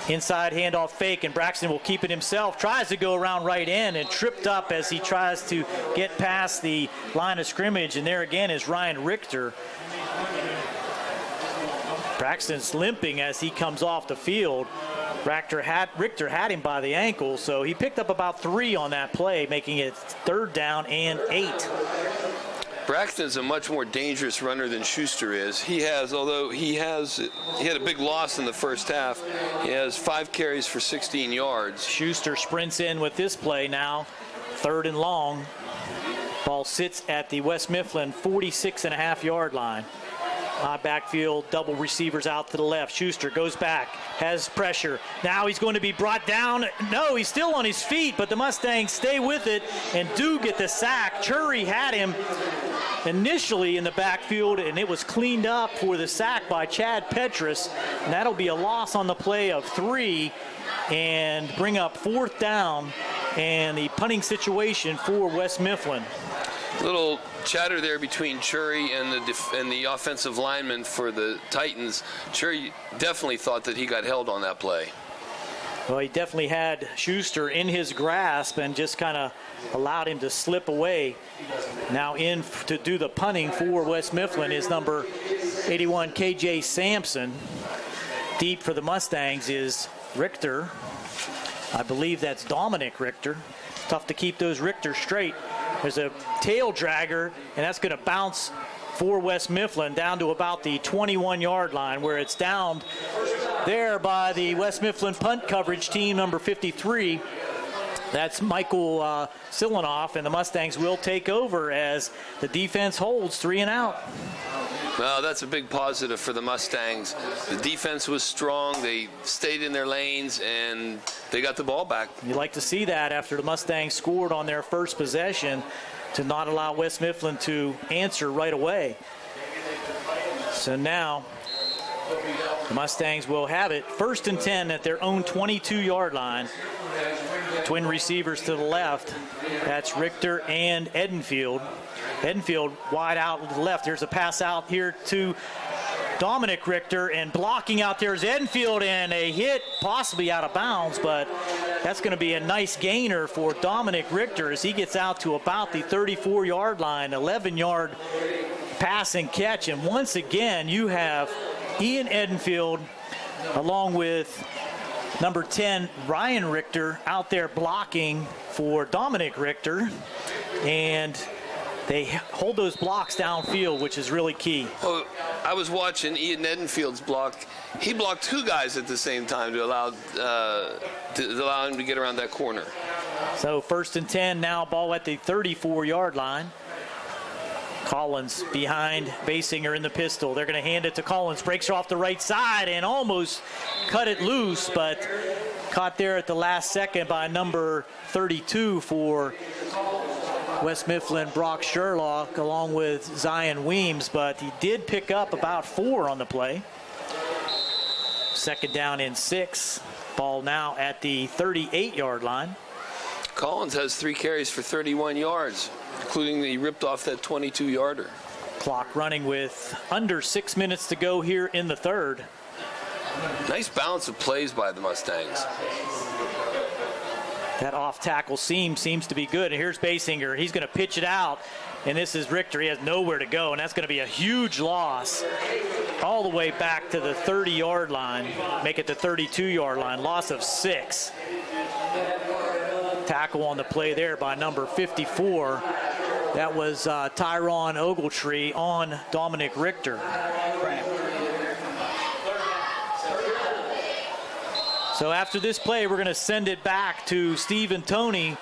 Speaker 1: Inside handoff fake, and Braxton will keep it himself. Tries to go around right in and tripped up as he tries to get past the line of scrimmage. And there again is Ryan Richter. Braxton's limping as he comes off the field. Richter had him by the ankle, so he picked up about 3 on that play, making it 3rd down and 8.
Speaker 5: Braxton's a much more dangerous runner than Schuster is. Although he had a big loss in the first half, he has 5 carries for 16 yards.
Speaker 1: Schuster sprints in with this play now, 3rd and long. Ball sits at the West Mifflin 46.5-yard line. Backfield, double receivers out to the left. Schuster goes back, has pressure. Now he's going to be brought down. No, he's still on his feet, but the Mustangs stay with it and do get the sack. Chury had him initially in the backfield, and it was cleaned up for the sack by Chad Petrus. And that'll be a loss on the play of 3 and bring up 4th down and the punting situation for West Mifflin.
Speaker 5: Little chatter there between Chury and the offensive lineman for the Titans. Chury definitely thought that he got held on that play.
Speaker 1: Well, he definitely had Schuster in his grasp and just kind of allowed him to slip away. Now in to do the punting for West Mifflin is number 81, KJ Sampson. Deep for the Mustangs is Richter. I believe that's Dominic Richter. Tough to keep those Richter straight. There's a tail dragger, and that's going to bounce for West Mifflin down to about the 21-yard line, where it's downed there by the West Mifflin punt coverage team, number 53. That's Michael Silanoff, and the Mustangs will take over as the defense holds 3 and out.
Speaker 5: Well, that's a big positive for the Mustangs. The defense was strong. They stayed in their lanes, and they got the ball back.
Speaker 1: You like to see that after the Mustangs scored on their first possession, to not allow West Mifflin to answer right away. So now the Mustangs will have it 1st and 10 at their own 22-yard line. Twin receivers to the left. That's Richter and Edenfield. Edenfield wide out to the left. There's a pass out here to Dominic Richter, and blocking out there is Edenfield, and a hit possibly out of bounds, but that's going to be a nice gainer for Dominic Richter as he gets out to about the 34-yard line, 11-yard pass and catch. And once again, you have Ian Edenfield along with number 10, Ryan Richter, out there blocking for Dominic Richter, and they hold those blocks downfield, which is really key.
Speaker 5: Well, I was watching Ian Edenfield's block. He blocked 2 guys at the same time to allow him to get around that corner.
Speaker 1: So 1st and 10 now, ball at the 34-yard line. Collins behind Basinger in the pistol. They're going to hand it to Collins. Breaks her off the right side and almost cut it loose, but caught there at the last second by number 32 for West Mifflin, Brock Sherlock, along with Zion Weems, but he did pick up about 4 on the play. 2nd down and 6. Ball now at the 38-yard line.
Speaker 5: Collins has 3 carries for 31 yards, including he ripped off that 22-yarder.
Speaker 1: Clock running with under 6 minutes to go here in the 3rd.
Speaker 5: Nice balance of plays by the Mustangs.
Speaker 1: That off-tackle seam seems to be good. And here's Basinger. He's going to pitch it out. And this is Richter. He has nowhere to go. And that's going to be a huge loss all the way back to the 30-yard line. Make it the 32-yard line. Loss of 6. Tackle on the play there by number 54. That was Tyrone Ogletree on Dominic Richter. So after this play, we're going to send it back to Stephen Toney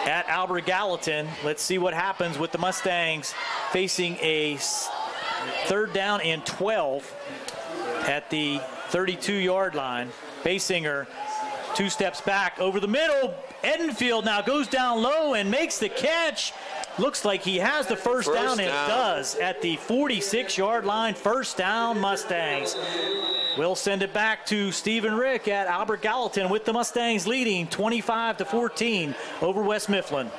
Speaker 1: at Albert Gallatin. Let's see what happens with the Mustangs facing a 3rd down and 12 at the 32-yard line. Basinger 2 steps back over the middle. Edenfield now goes down low and makes the catch. Looks like he has the first down, and does at the 46-yard line. 1st down, Mustangs. We'll send it back to Stephen Rick at Albert Gallatin with the Mustangs leading 25-14 over West Mifflin.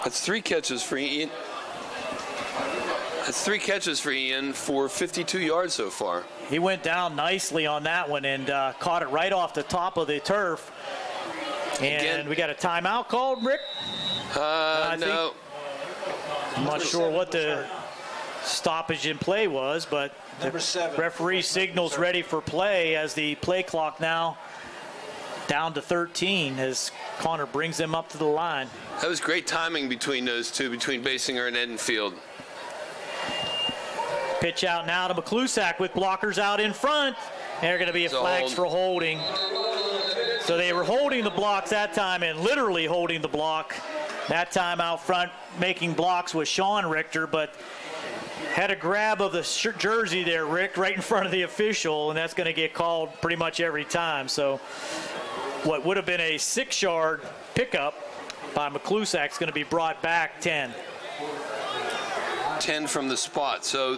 Speaker 5: That's 3 catches for Ian. That's 3 catches for Ian for 52 yards so far.
Speaker 1: He went down nicely on that one and caught it right off the top of the turf. And we got a timeout called, Rick?
Speaker 5: No.
Speaker 1: I'm not sure what the stoppage in play was, but the referee signals ready for play as the play clock now down to 13 as Connor brings them up to the line.
Speaker 5: That was great timing between those two, between Basinger and Edenfield.
Speaker 1: Pitch out now to McClusack with blockers out in front. They're going to be flags for holding. So they were holding the blocks that time and literally holding the block. That time out front making blocks was Sean Richter, but had a grab of the jersey there, Rick, right in front of the official, and that's going to get called pretty much every time. So what would have been a 6-yard pickup by McClusack is going to be brought back 10.
Speaker 5: 10 from the spot. So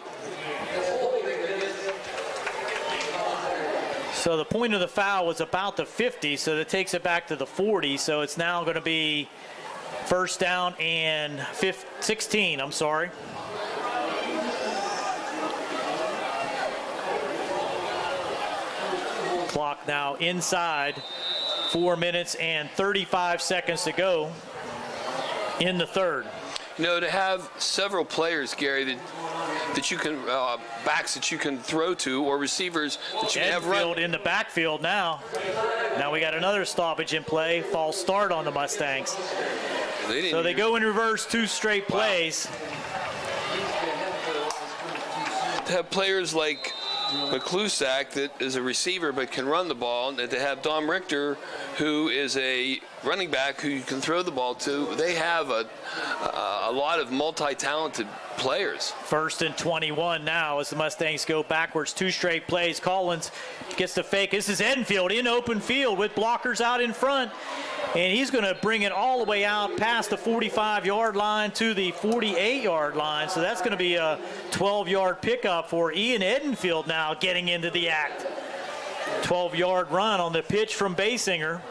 Speaker 1: the point of the foul was about the 50, so that takes it back to the 40. So it's now going to be 1st down and 16, I'm sorry. Clock now inside. 4 minutes and 35 seconds to go in the 3rd.
Speaker 5: You know, to have several players, Gary, that you can backs that you can throw to, or receivers that you can have run
Speaker 1: in the backfield now. Now we got another stoppage in play. False start on the Mustangs. So they go in reverse 2 straight plays.
Speaker 5: To have players like McClusack that is a receiver but can run the ball, and to have Dom Richter, who is a running back who you can throw the ball to, they have a lot of multi-talented players.
Speaker 1: 1st and 21 now as the Mustangs go backwards 2 straight plays. Collins gets the fake. This is Edenfield in open field with blockers out in front. And he's going to bring it all the way out past the 45-yard line to the 48-yard line. So that's going to be a 12-yard pickup for Ian Edenfield now getting into the act. 12-yard run on the pitch from Basinger.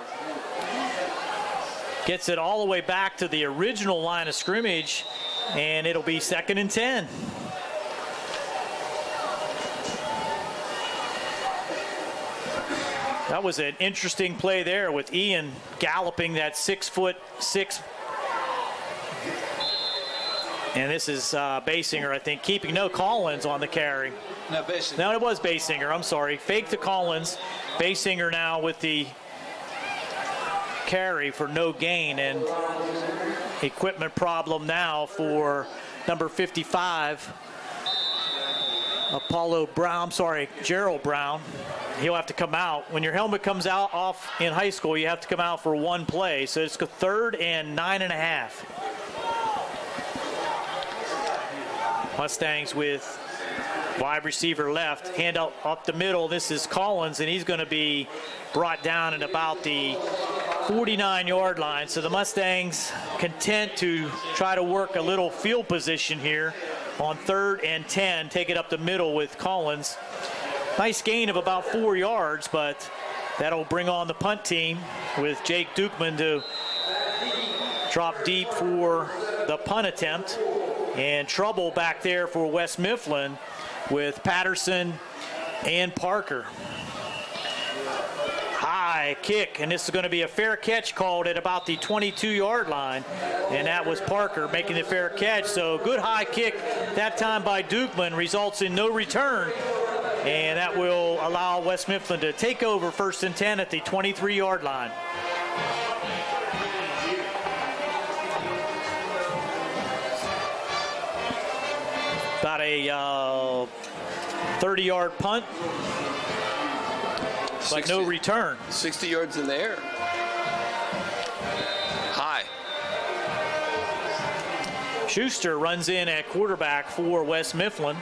Speaker 1: Gets it all the way back to the original line of scrimmage, and it'll be 2nd and 10. That was an interesting play there with Ian galloping that 6'6". And this is Basinger, I think, keeping Collins on the carry.
Speaker 13: No, Basinger.
Speaker 1: No, it was Basinger. I'm sorry. Fake to Collins. Basinger now with the carry for no gain, and equipment problem now for number 55, Gerald Brown. He'll have to come out. When your helmet comes out off in high school, you have to come out for one play. So it's 3rd and 9.5. Mustangs with wide receiver left, hand up the middle. This is Collins, and he's going to be brought down at about the 49-yard line. So the Mustangs content to try to work a little field position here on 3rd and 10, take it up the middle with Collins. Nice gain of about 4 yards, but that'll bring on the punt team with Jake Dukeman to drop deep for the punt attempt. And trouble back there for West Mifflin with Patterson and Parker. High kick, and this is going to be a fair catch called at about the 22-yard line, and that was Parker making the fair catch. So good high kick that time by Dukeman, results in no return, and that will allow West Mifflin to take over 1st and 10 at the 23-yard line. About a 30-yard punt, but no return.
Speaker 5: 60 yards in the air. High.
Speaker 1: Schuster runs in at quarterback for West Mifflin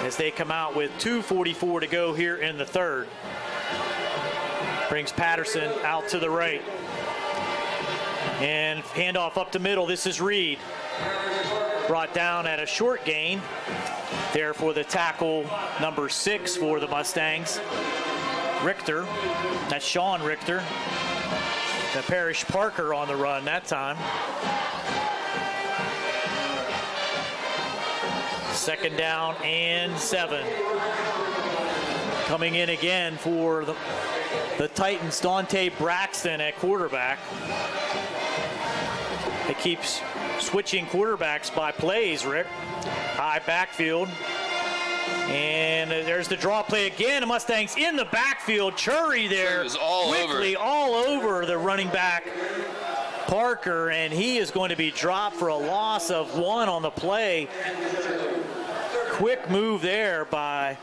Speaker 1: as they come out with 2:44 to go here in the 3rd. Brings Patterson out to the right. And handoff up the middle. This is Reed. Brought down at a short gain there for the tackle, number 6 for the Mustangs. Richter, that's Sean Richter. The Parrish Parker on the run that time. 2nd down and 7. Coming in again for the Titans, Dante Braxton at quarterback. It keeps switching quarterbacks by plays, Rick. High backfield. And there's the draw play again. The Mustangs in the backfield. Chury there all over the running back, Parker, and he is going to be dropped for a loss of 1 on the play. Quick move there by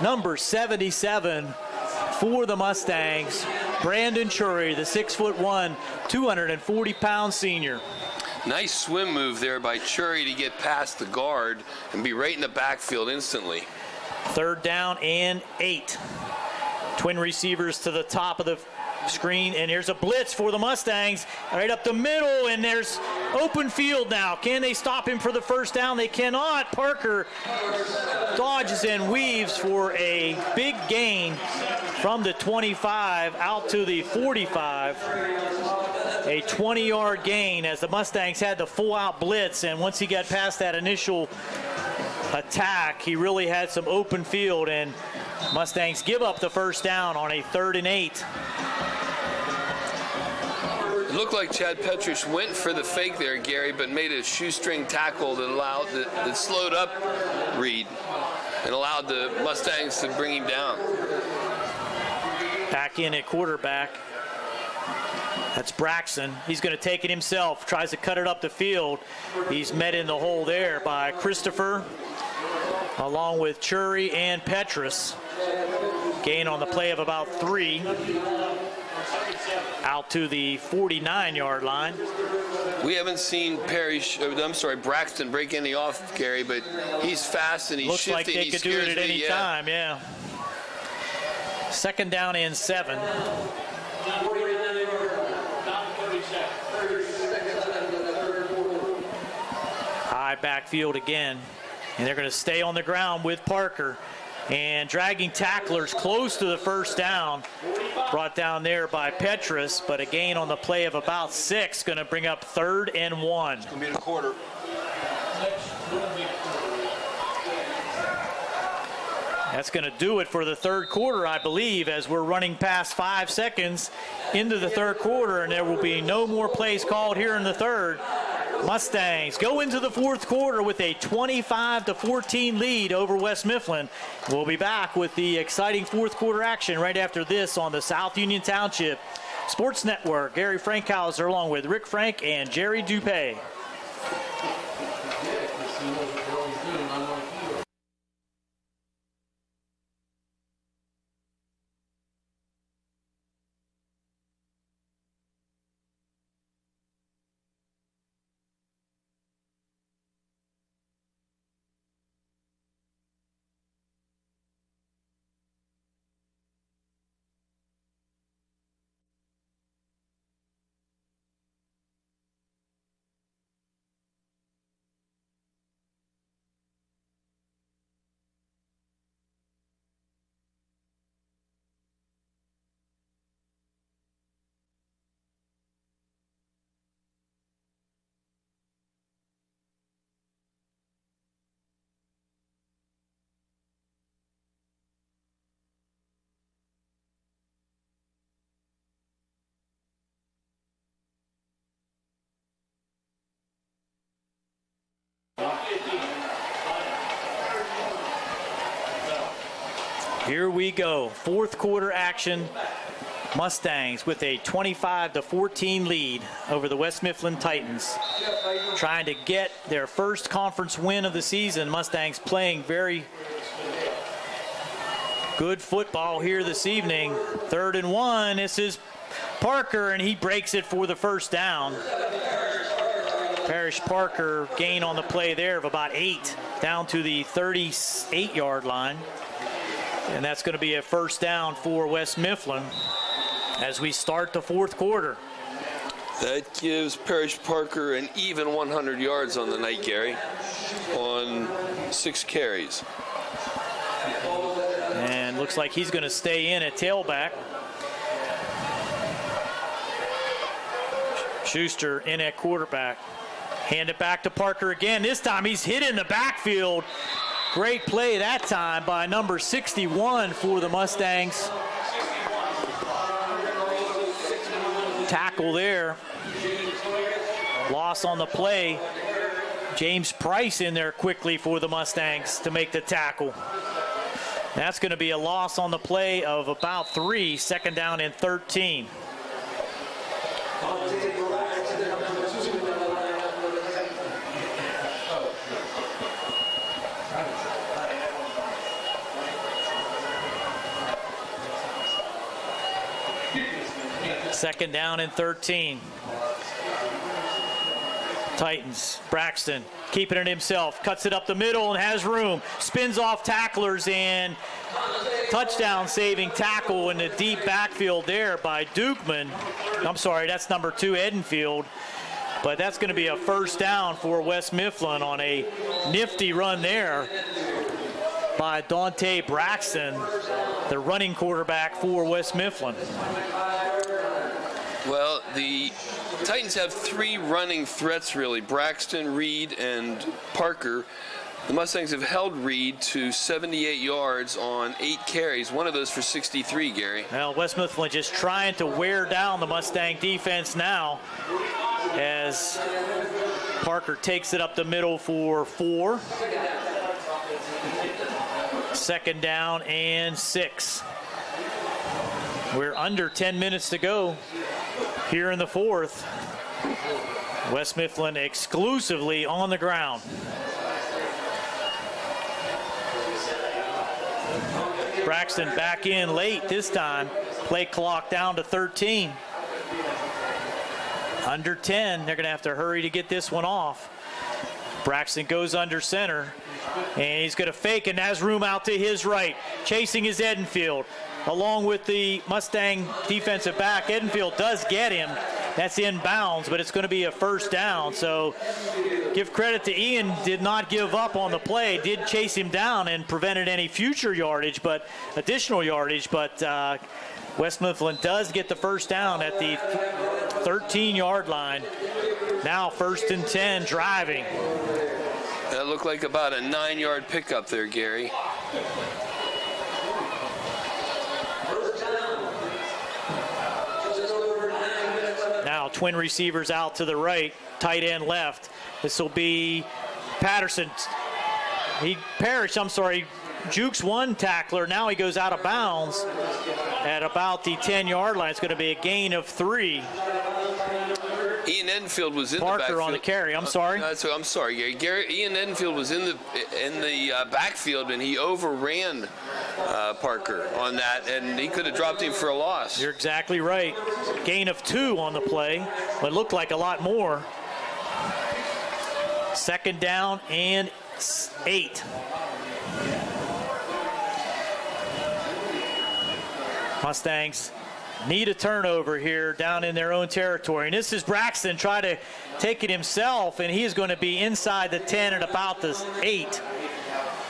Speaker 1: number 77 for the Mustangs, Brandon Chury, the 6'1", 240-pound senior.
Speaker 5: Nice swim move there by Chury to get past the guard and be right in the backfield instantly.
Speaker 1: 3rd down and 8. Twin receivers to the top of the screen, and here's a blitz for the Mustangs right up the middle, and there's open field now. Can they stop him for the 1st down? They cannot. Parker dodges and weaves for a big gain from the 25 out to the 45. A 20-yard gain as the Mustangs had the full-out blitz, and once he got past that initial attack, he really had some open field, and Mustangs give up the 1st down on a 3rd and 8.
Speaker 5: It looked like Chad Petrus went for the fake there, Gary, but made a shoestring tackle that slowed up Reed and allowed the Mustangs to bring him down.
Speaker 1: Back in at quarterback. That's Braxton. He's going to take it himself. Tries to cut it up the field. He's met in the hole there by Christopher, along with Chury and Petrus. Gain on the play of about 3. Out to the 49-yard line.
Speaker 5: We haven't seen Braxton break any off, Gary, but he's fast and he's
Speaker 1: Looks
Speaker 5: shifty.
Speaker 1: Looks like they could do it at any time, yeah. 2nd down and 7. High backfield again, and they're going to stay on the ground with Parker. And dragging tacklers close to the 1st down. Brought down there by Petrus, but a gain on the play of about 6. Going to bring up 3rd and 1.
Speaker 5: It's going to be the quarter.
Speaker 1: That's going to do it for the 3rd quarter, I believe, as we're running past 5 seconds into the 3rd quarter, and there will be no more plays called here in the 3rd. Mustangs go into the fourth quarter with a 25-14 lead over West Mifflin. We'll be back with the exciting fourth quarter action right after this on the South Union Township Sports Network. Gary Frankhauser along with Rick Frank and Jerry Dupay. Here we go, fourth quarter action. Mustangs with a 25-14 lead over the West Mifflin Titans. Trying to get their first conference win of the season. Mustangs playing very good football here this evening. 3rd and 1, this is Parker, and he breaks it for the first down. Parrish Parker gain on the play there of about 8, down to the 38-yard line. And that's going to be a first down for West Mifflin as we start the fourth quarter.
Speaker 5: That gives Parrish Parker an even 100 yards on the night, Gary, on 6 carries.
Speaker 1: And looks like he's going to stay in at tailback. Schuster in at quarterback. Hand it back to Parker again. This time he's hit in the backfield. Great play that time by number 61 for the Mustangs. Tackle there. Loss on the play. James Price in there quickly for the Mustangs to make the tackle. That's going to be a loss on the play of about 3, 2nd down and 13. Second down and 13. Titans, Braxton keeping it himself, cuts it up the middle and has room, spins off tacklers, and touchdown saving tackle in the deep backfield there by Dukeman. I'm sorry, that's number 2, Edenfield. But that's going to be a first down for West Mifflin on a nifty run there by Dante Braxton, the running quarterback for West Mifflin.
Speaker 5: Well, the Titans have 3 running threats, really, Braxton, Reed, and Parker. The Mustangs have held Reed to 78 yards on 8 carries, one of those for 63, Gary.
Speaker 1: Well, West Mifflin just trying to wear down the Mustang defense now as Parker takes it up the middle for 4. 2nd down and 6. We're under 10 minutes to go here in the fourth. West Mifflin exclusively on the ground. Braxton back in late this time. Play clock down to 13. Under 10, they're going to have to hurry to get this one off. Braxton goes under center, and he's going to fake and has room out to his right. Chasing is Edenfield, along with the Mustang defensive back. Edenfield does get him. That's inbounds, but it's going to be a first down. So give credit to Ian, did not give up on the play, did chase him down and prevented any future yardage, but additional yardage. But West Mifflin does get the first down at the 13-yard line. Now 1st and 10, driving.
Speaker 5: That looked like about a 9-yard pickup there, Gary.
Speaker 1: Now twin receivers out to the right. tight end left. This will be Patterson. Jukes one tackler. Now he goes out of bounds at about the 10-yard line. It's going to be a gain of 3.
Speaker 5: Ian Enfield was in
Speaker 1: Parker
Speaker 5: the backfield.
Speaker 1: on the carry. I'm sorry.
Speaker 5: I'm sorry, Gary. Ian Enfield was in the backfield, and he overran Parker on that, and he could have dropped him for a loss.
Speaker 1: You're exactly right. Gain of 2 on the play, but looked like a lot more. 2nd down and 8. Mustangs need a turnover here down in their own territory. And this is Braxton trying to take it himself, and he is going to be inside the 10 at about the 8.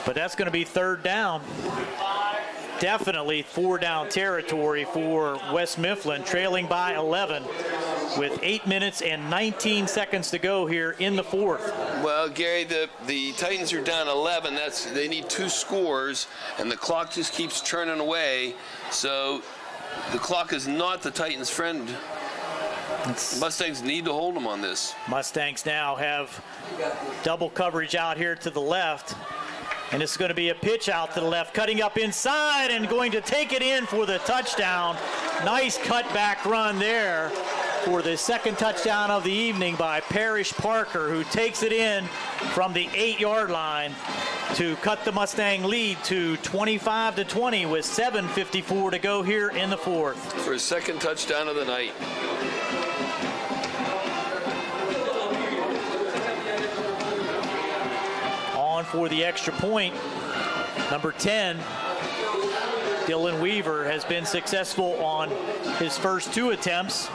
Speaker 1: But that's going to be 3rd down. Definitely 4-down territory for West Mifflin, trailing by 11 with 8 minutes and 19 seconds to go here in the 4th.
Speaker 5: Well, Gary, the Titans are down 11. They need 2 scores, and the clock just keeps churning away. So the clock is not the Titans' friend. Mustangs need to hold them on this.
Speaker 1: Mustangs now have double coverage out here to the left. And it's going to be a pitch out to the left, cutting up inside and going to take it in for the touchdown. Nice cutback run there for the 2nd touchdown of the evening by Parrish Parker, who takes it in from the 8-yard line to cut the Mustang lead to 25-20 with 7:54 to go here in the 4th.
Speaker 5: For his 2nd touchdown of the night.
Speaker 1: For the extra point, number 10, Dylan Weaver, has been successful on his first 2 attempts,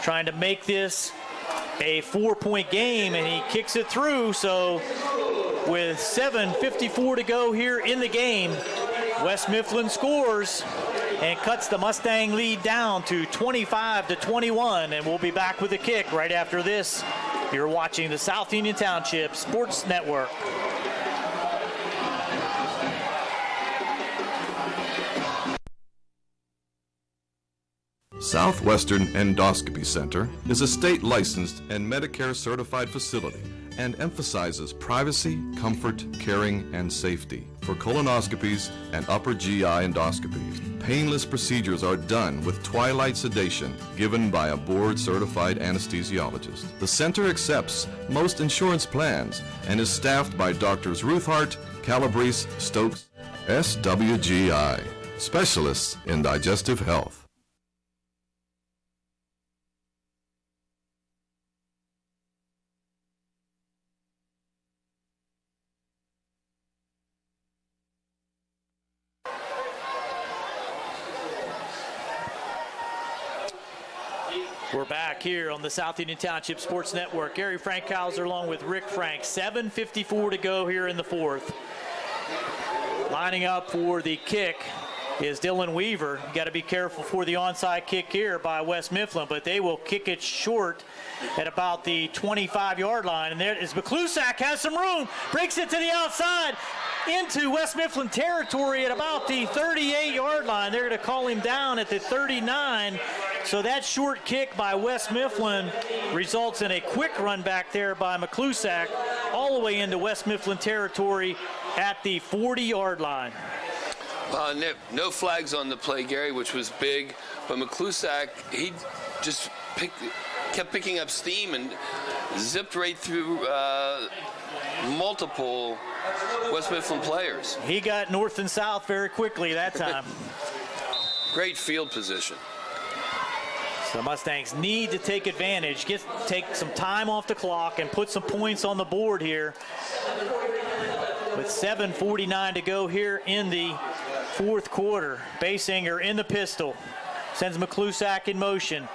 Speaker 1: trying to make this a 4-point game, and he kicks it through. So with 7:54 to go here in the game, West Mifflin scores and cuts the Mustang lead down to 25-21, and we'll be back with a kick right after this. You're watching the South Union Township Sports Network.
Speaker 3: Southwestern Endoscopy Center is a state-licensed and Medicare-certified facility and emphasizes privacy, comfort, caring, and safety. For colonoscopies and upper GI endoscopies, painless procedures are done with twilight sedation given by a board-certified anesthesiologist. The center accepts most insurance plans and is staffed by Drs. Ruthhart, Calabrese, Stokes, SWGI, specialists in digestive health.
Speaker 1: We're back here on the South Union Township Sports Network. Gary Frankhauser along with Rick Frank. 7:54 to go here in the 4th. Lining up for the kick is Dylan Weaver. You got to be careful for the onside kick here by West Mifflin, but they will kick it short at about the 25-yard line. And there is McClusack, has some room, breaks it to the outside into West Mifflin territory at about the 38-yard line. They're going to call him down at the 39. So that short kick by West Mifflin results in a quick run back there by McClusack all the way into West Mifflin territory at the 40-yard line.
Speaker 5: No flags on the play, Gary, which was big. But McClusack, he just kept picking up steam and zipped right through multiple West Mifflin players.
Speaker 1: He got north and south very quickly that time.
Speaker 5: Great field position.
Speaker 1: So the Mustangs need to take advantage, take some time off the clock and put some points on the board here. With 7:49 to go here in the 4th quarter. Basinger in the pistol, sends McClusack in motion.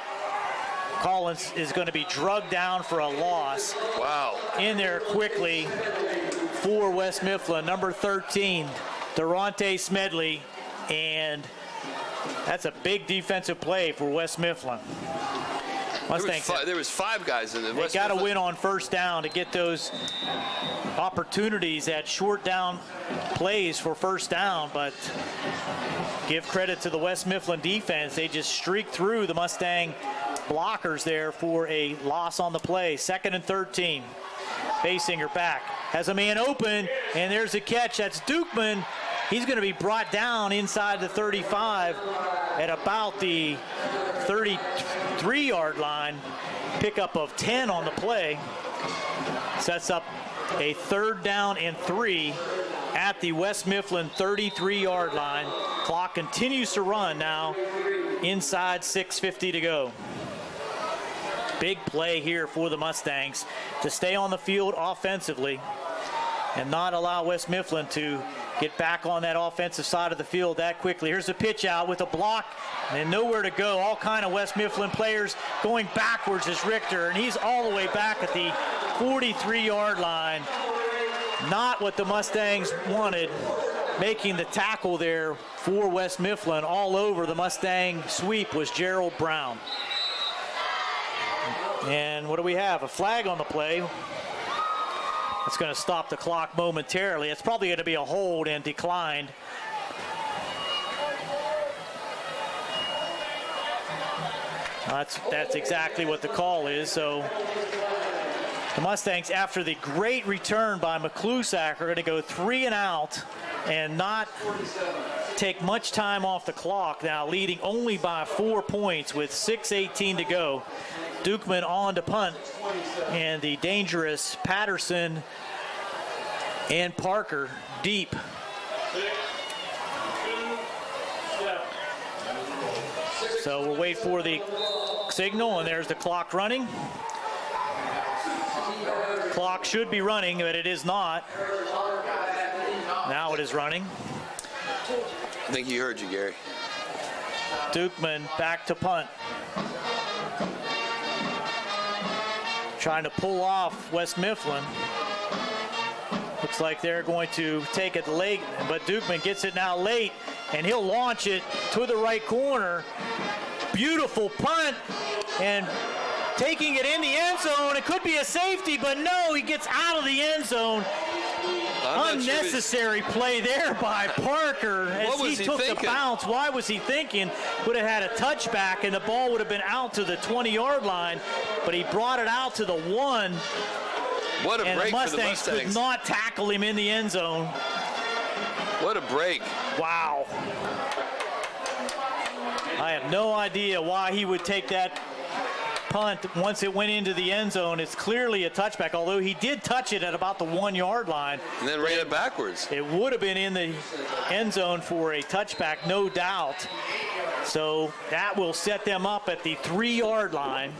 Speaker 1: Collins is going to be drugged down for a loss.
Speaker 5: Wow.
Speaker 1: In there quickly for West Mifflin, number 13, Durante Smedley, and that's a big defensive play for West Mifflin.
Speaker 5: There was 5 guys in it.
Speaker 1: They got to win on 1st down to get those opportunities at short down plays for 1st down, but give credit to the West Mifflin defense. They just streaked through the Mustang blockers there for a loss on the play. 2nd and 13. Basinger back, has a man open, and there's a catch. That's Dukeman. He's going to be brought down inside the 35 at about the 33-yard line. Pickup of 10 on the play. Sets up a 3rd down and 3 at the West Mifflin 33-yard line. Clock continues to run now inside 6:50 to go. Big play here for the Mustangs to stay on the field offensively and not allow West Mifflin to get back on that offensive side of the field that quickly. Here's a pitch out with a block and nowhere to go. All kind of West Mifflin players going backwards is Richter, and he's all the way back at the 43-yard line. Not what the Mustangs wanted. Making the tackle there for West Mifflin all over the Mustang sweep was Gerald Brown. And what do we have? A flag on the play. That's going to stop the clock momentarily. It's probably going to be a hold and declined. That's exactly what the call is. So the Mustangs, after the great return by McClusack, are going to go 3 and out and not take much time off the clock now, leading only by 4 points with 6:18 to go. Dukeman on to punt, and the dangerous Patterson and Parker deep. So we'll wait for the signal, and there's the clock running. Clock should be running, but it is not. Now it is running.
Speaker 5: I think he heard you, Gary.
Speaker 1: Dukeman back to punt. Trying to pull off West Mifflin. Looks like they're going to take it late, but Dukeman gets it now late, and he'll launch it to the right corner. Beautiful punt, and taking it in the end zone. It could be a safety, but no, he gets out of the end zone. Unnecessary play there by Parker as he took the bounce. Why was he thinking? Would have had a touchback and the ball would have been out to the 20-yard line, but he brought it out to the 1.
Speaker 5: What a
Speaker 1: and
Speaker 5: break
Speaker 1: the
Speaker 5: for the
Speaker 1: Mustangs
Speaker 5: Mustangs.
Speaker 1: could not tackle him in the end zone.
Speaker 5: What a break.
Speaker 1: Wow. I have no idea why he would take that punt once it went into the end zone. It's clearly a touchback, although he did touch it at about the 1-yard line.
Speaker 5: And then ran it backwards.
Speaker 1: It would have been in the end zone for a touchback, no doubt. So that will set them up at the 3-yard line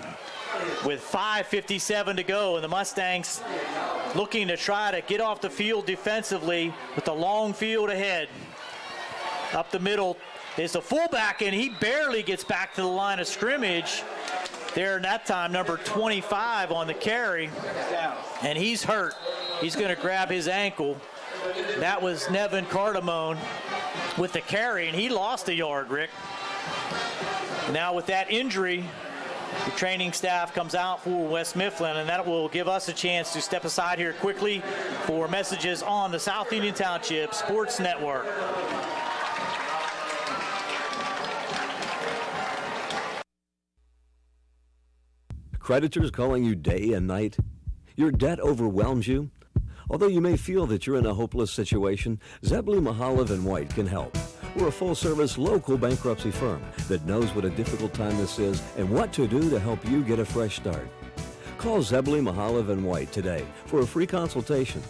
Speaker 1: with 5:57 to go, and the Mustangs looking to try to get off the field defensively with the long field ahead. Up the middle is the fullback, and he barely gets back to the line of scrimmage. There in that time, number 25 on the carry, and he's hurt. He's going to grab his ankle. That was Nevin Cardamone with the carry, and he lost a yard, Rick. Now with that injury, the training staff comes out for West Mifflin, and that will give us a chance to step aside here quickly for messages on the South Union Township Sports Network.
Speaker 7: Creditors calling you day and night? Your debt overwhelms you? Although you may feel that you're in a hopeless situation, Zebley, Mahalev & White can help. We're a full-service local bankruptcy firm that knows what a difficult time this is and what to do to help you get a fresh start. Call Zebley, Mahalev & White today for a free consultation.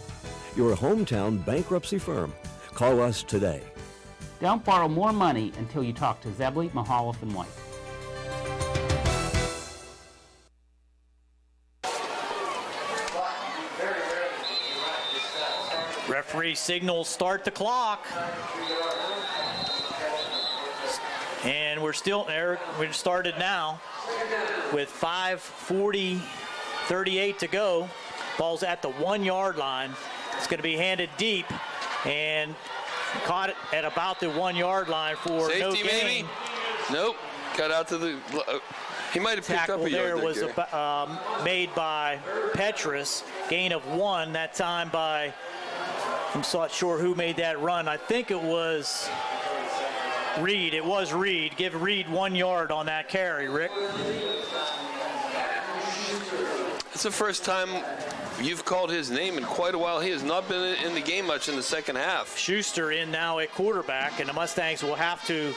Speaker 7: Your hometown bankruptcy firm. Call us today.
Speaker 8: Don't borrow more money until you talk to Zebley, Mahalev & White.
Speaker 1: Referee signals start the clock. And we're still there. We've started now with 5:40-38 to go. Ball's at the 1-yard line. It's going to be handed deep and caught it at about the 1-yard line for
Speaker 5: safety,
Speaker 1: no gain.
Speaker 5: Maybe? Nope. Cut out to the. He might have picked up a yard
Speaker 1: there.
Speaker 5: There
Speaker 1: was made by Petrus. Gain of 1 that time by. I'm not sure who made that run. I think it was Reed. It was Reed. Give Reed 1 yard on that carry, Rick.
Speaker 5: It's the first time you've called his name in quite a while. He has not been in the game much in the second half.
Speaker 1: Schuster in now at quarterback, and the Mustangs will have to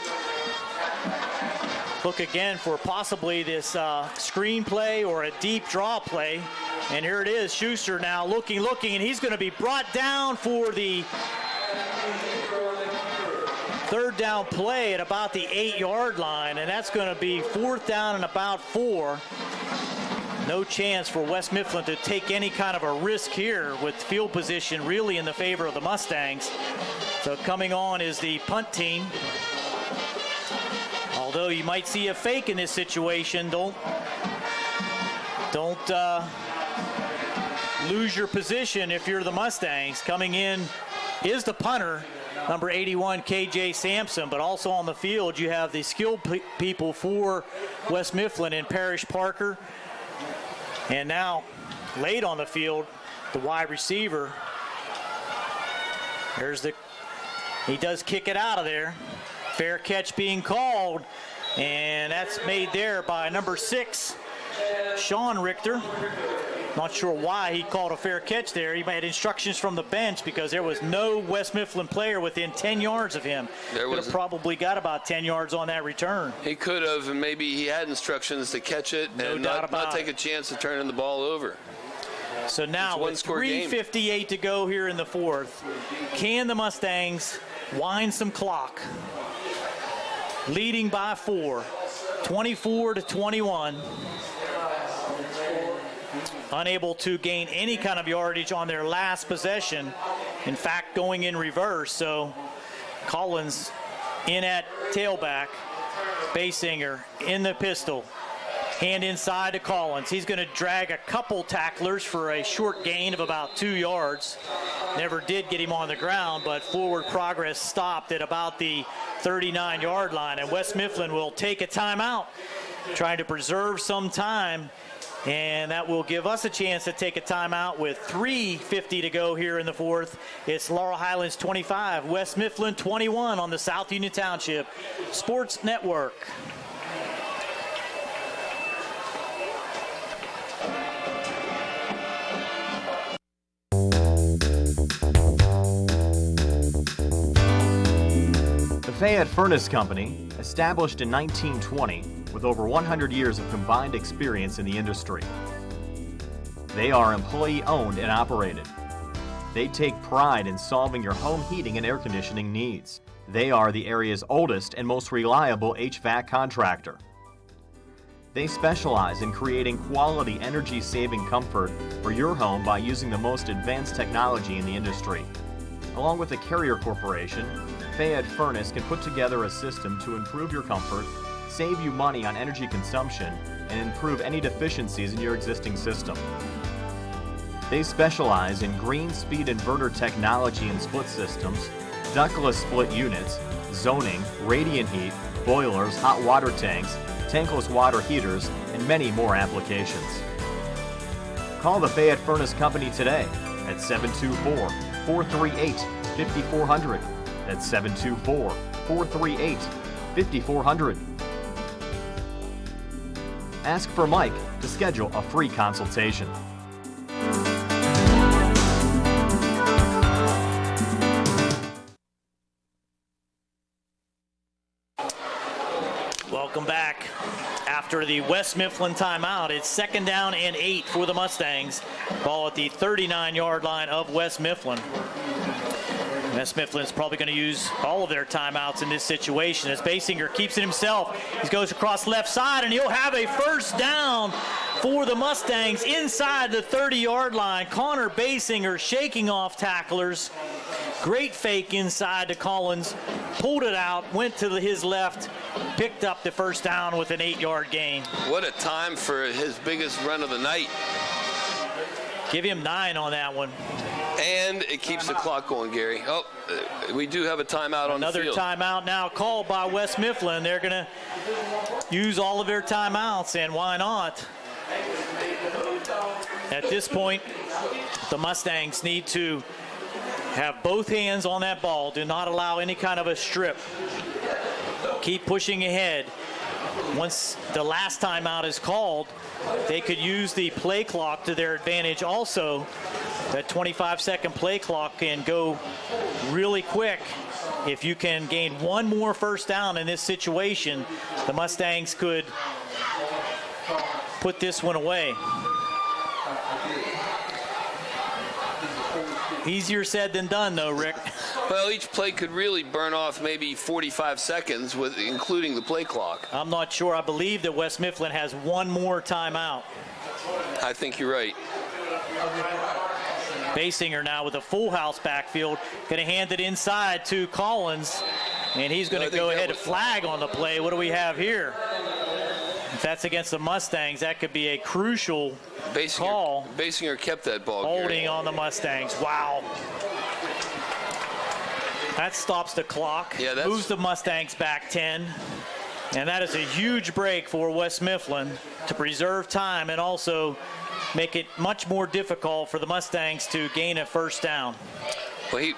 Speaker 1: look again for possibly this screen play or a deep draw play. And here it is, Schuster now looking, and he's going to be brought down for the third down play at about the 8-yard line, and that's going to be 4th down and about 4. No chance for West Mifflin to take any kind of a risk here with field position really in the favor of the Mustangs. So coming on is the punt team. Although you might see a fake in this situation, don't lose your position if you're the Mustangs. Coming in is the punter, number 81, KJ Sampson, but also on the field you have the skilled people for West Mifflin in Parrish Parker. And now, late on the field, the wide receiver. He does kick it out of there. Fair catch being called, and that's made there by number 6, Sean Richter. Not sure why he called a fair catch there. He had instructions from the bench because there was no West Mifflin player within 10 yards of him. Could have probably got about 10 yards on that return.
Speaker 5: He could have, and maybe he had instructions to catch it and not take a chance of turning the ball over.
Speaker 1: So now with 3:58 to go here in the fourth, can the Mustangs wind some clock? Leading by 4, 24-21. Unable to gain any kind of yardage on their last possession. In fact, going in reverse. So Collins in at tailback. Basinger in the pistol. Hand inside to Collins. He's going to drag a couple tacklers for a short gain of about 2 yards. Never did get him on the ground, but forward progress stopped at about the 39-yard line. And West Mifflin will take a timeout, trying to preserve some time. And that will give us a chance to take a timeout with 3:50 to go here in the fourth. It's Laurel Highlands 25, West Mifflin 21 on the South Union Township Sports Network.
Speaker 2: The Fayette Furnace Company, established in 1920, with over 100 years of combined experience in the industry. They are employee-owned and operated. They take pride in solving your home heating and air conditioning needs. They are the area's oldest and most reliable HVAC contractor. They specialize in creating quality energy-saving comfort for your home by using the most advanced technology in the industry. Along with the Carrier Corporation, Fayette Furnace can put together a system to improve your comfort, save you money on energy consumption, and improve any deficiencies in your existing system. They specialize in green speed inverter technology and split systems, ductless split units, zoning, radiant heat, boilers, hot water tanks, tankless water heaters, and many more applications. Call the Fayette Furnace Company today at 724-438-5400. That's 724-438-5400. Ask for Mike to schedule a free consultation.
Speaker 1: Welcome back. After the West Mifflin timeout, it's 2nd down and 8 for the Mustangs. Ball at the 39-yard line of West Mifflin. West Mifflin's probably going to use all of their timeouts in this situation as Basinger keeps it himself. He goes across left side, and he'll have a first down for the Mustangs inside the 30-yard line. Connor Basinger shaking off tacklers. Great fake inside to Collins. Pulled it out, went to his left, picked up the first down with an 8-yard gain.
Speaker 5: What a time for his biggest run of the night.
Speaker 1: Give him 9 on that one.
Speaker 5: And it keeps the clock going, Gary. Oh, we do have a timeout on the field.
Speaker 1: Another timeout now called by West Mifflin. They're going to use all of their timeouts, and why not? At this point, the Mustangs need to have both hands on that ball. Do not allow any kind of a strip. keep pushing ahead. Once the last timeout is called, they could use the play clock to their advantage also. That 25-second play clock can go really quick. If you can gain one more first down in this situation, the Mustangs could put this one away. Easier said than done, though, Rick.
Speaker 5: Well, each play could really burn off maybe 45 seconds, with including the play clock.
Speaker 1: I'm not sure. I believe that West Mifflin has one more timeout.
Speaker 5: I think you're right.
Speaker 1: Basinger now with a full house backfield, going to hand it inside to Collins, and he's going to go ahead and flag on the play. What do we have here? If that's against the Mustangs, that could be a crucial call.
Speaker 5: Basinger kept that ball.
Speaker 1: Holding on the Mustangs. Wow. That stops the clock.
Speaker 5: Yeah,
Speaker 1: moves the Mustangs back 10. And that is a huge break for West Mifflin to preserve time and also make it much more difficult for the Mustangs to gain a first down.
Speaker 5: Well,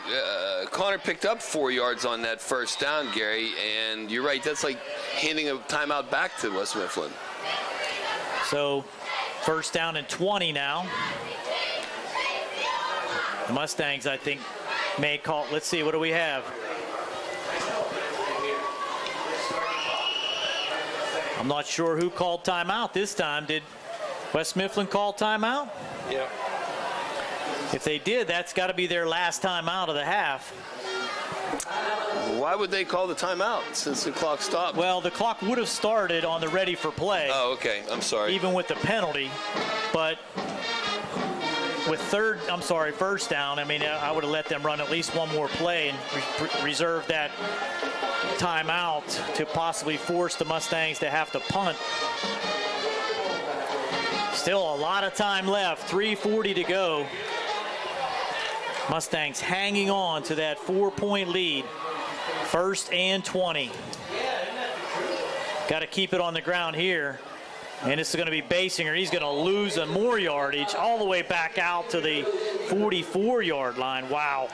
Speaker 5: Connor picked up 4 yards on that first down, Gary, and you're right, that's like handing a timeout back to West Mifflin.
Speaker 1: So, first down and 20 now. The Mustangs, I think, may call. Let's see, what do we have? I'm not sure who called timeout this time. Did West Mifflin call timeout?
Speaker 5: Yeah.
Speaker 1: If they did, that's got to be their last timeout of the half.
Speaker 5: Why would they call the timeout since the clock stopped?
Speaker 1: Well, the clock would have started on the ready for play.
Speaker 5: Oh, okay. I'm sorry.
Speaker 1: Even with the penalty. But with first down, I mean, I would have let them run at least one more play and reserve that timeout to possibly force the Mustangs to have to punt. Still a lot of time left, 3:40 to go. Mustangs hanging on to that 4-point lead. First and 20. Got to keep it on the ground here. And this is going to be Basinger. He's going to lose more yardage all the way back out to the 44-yard line. Wow.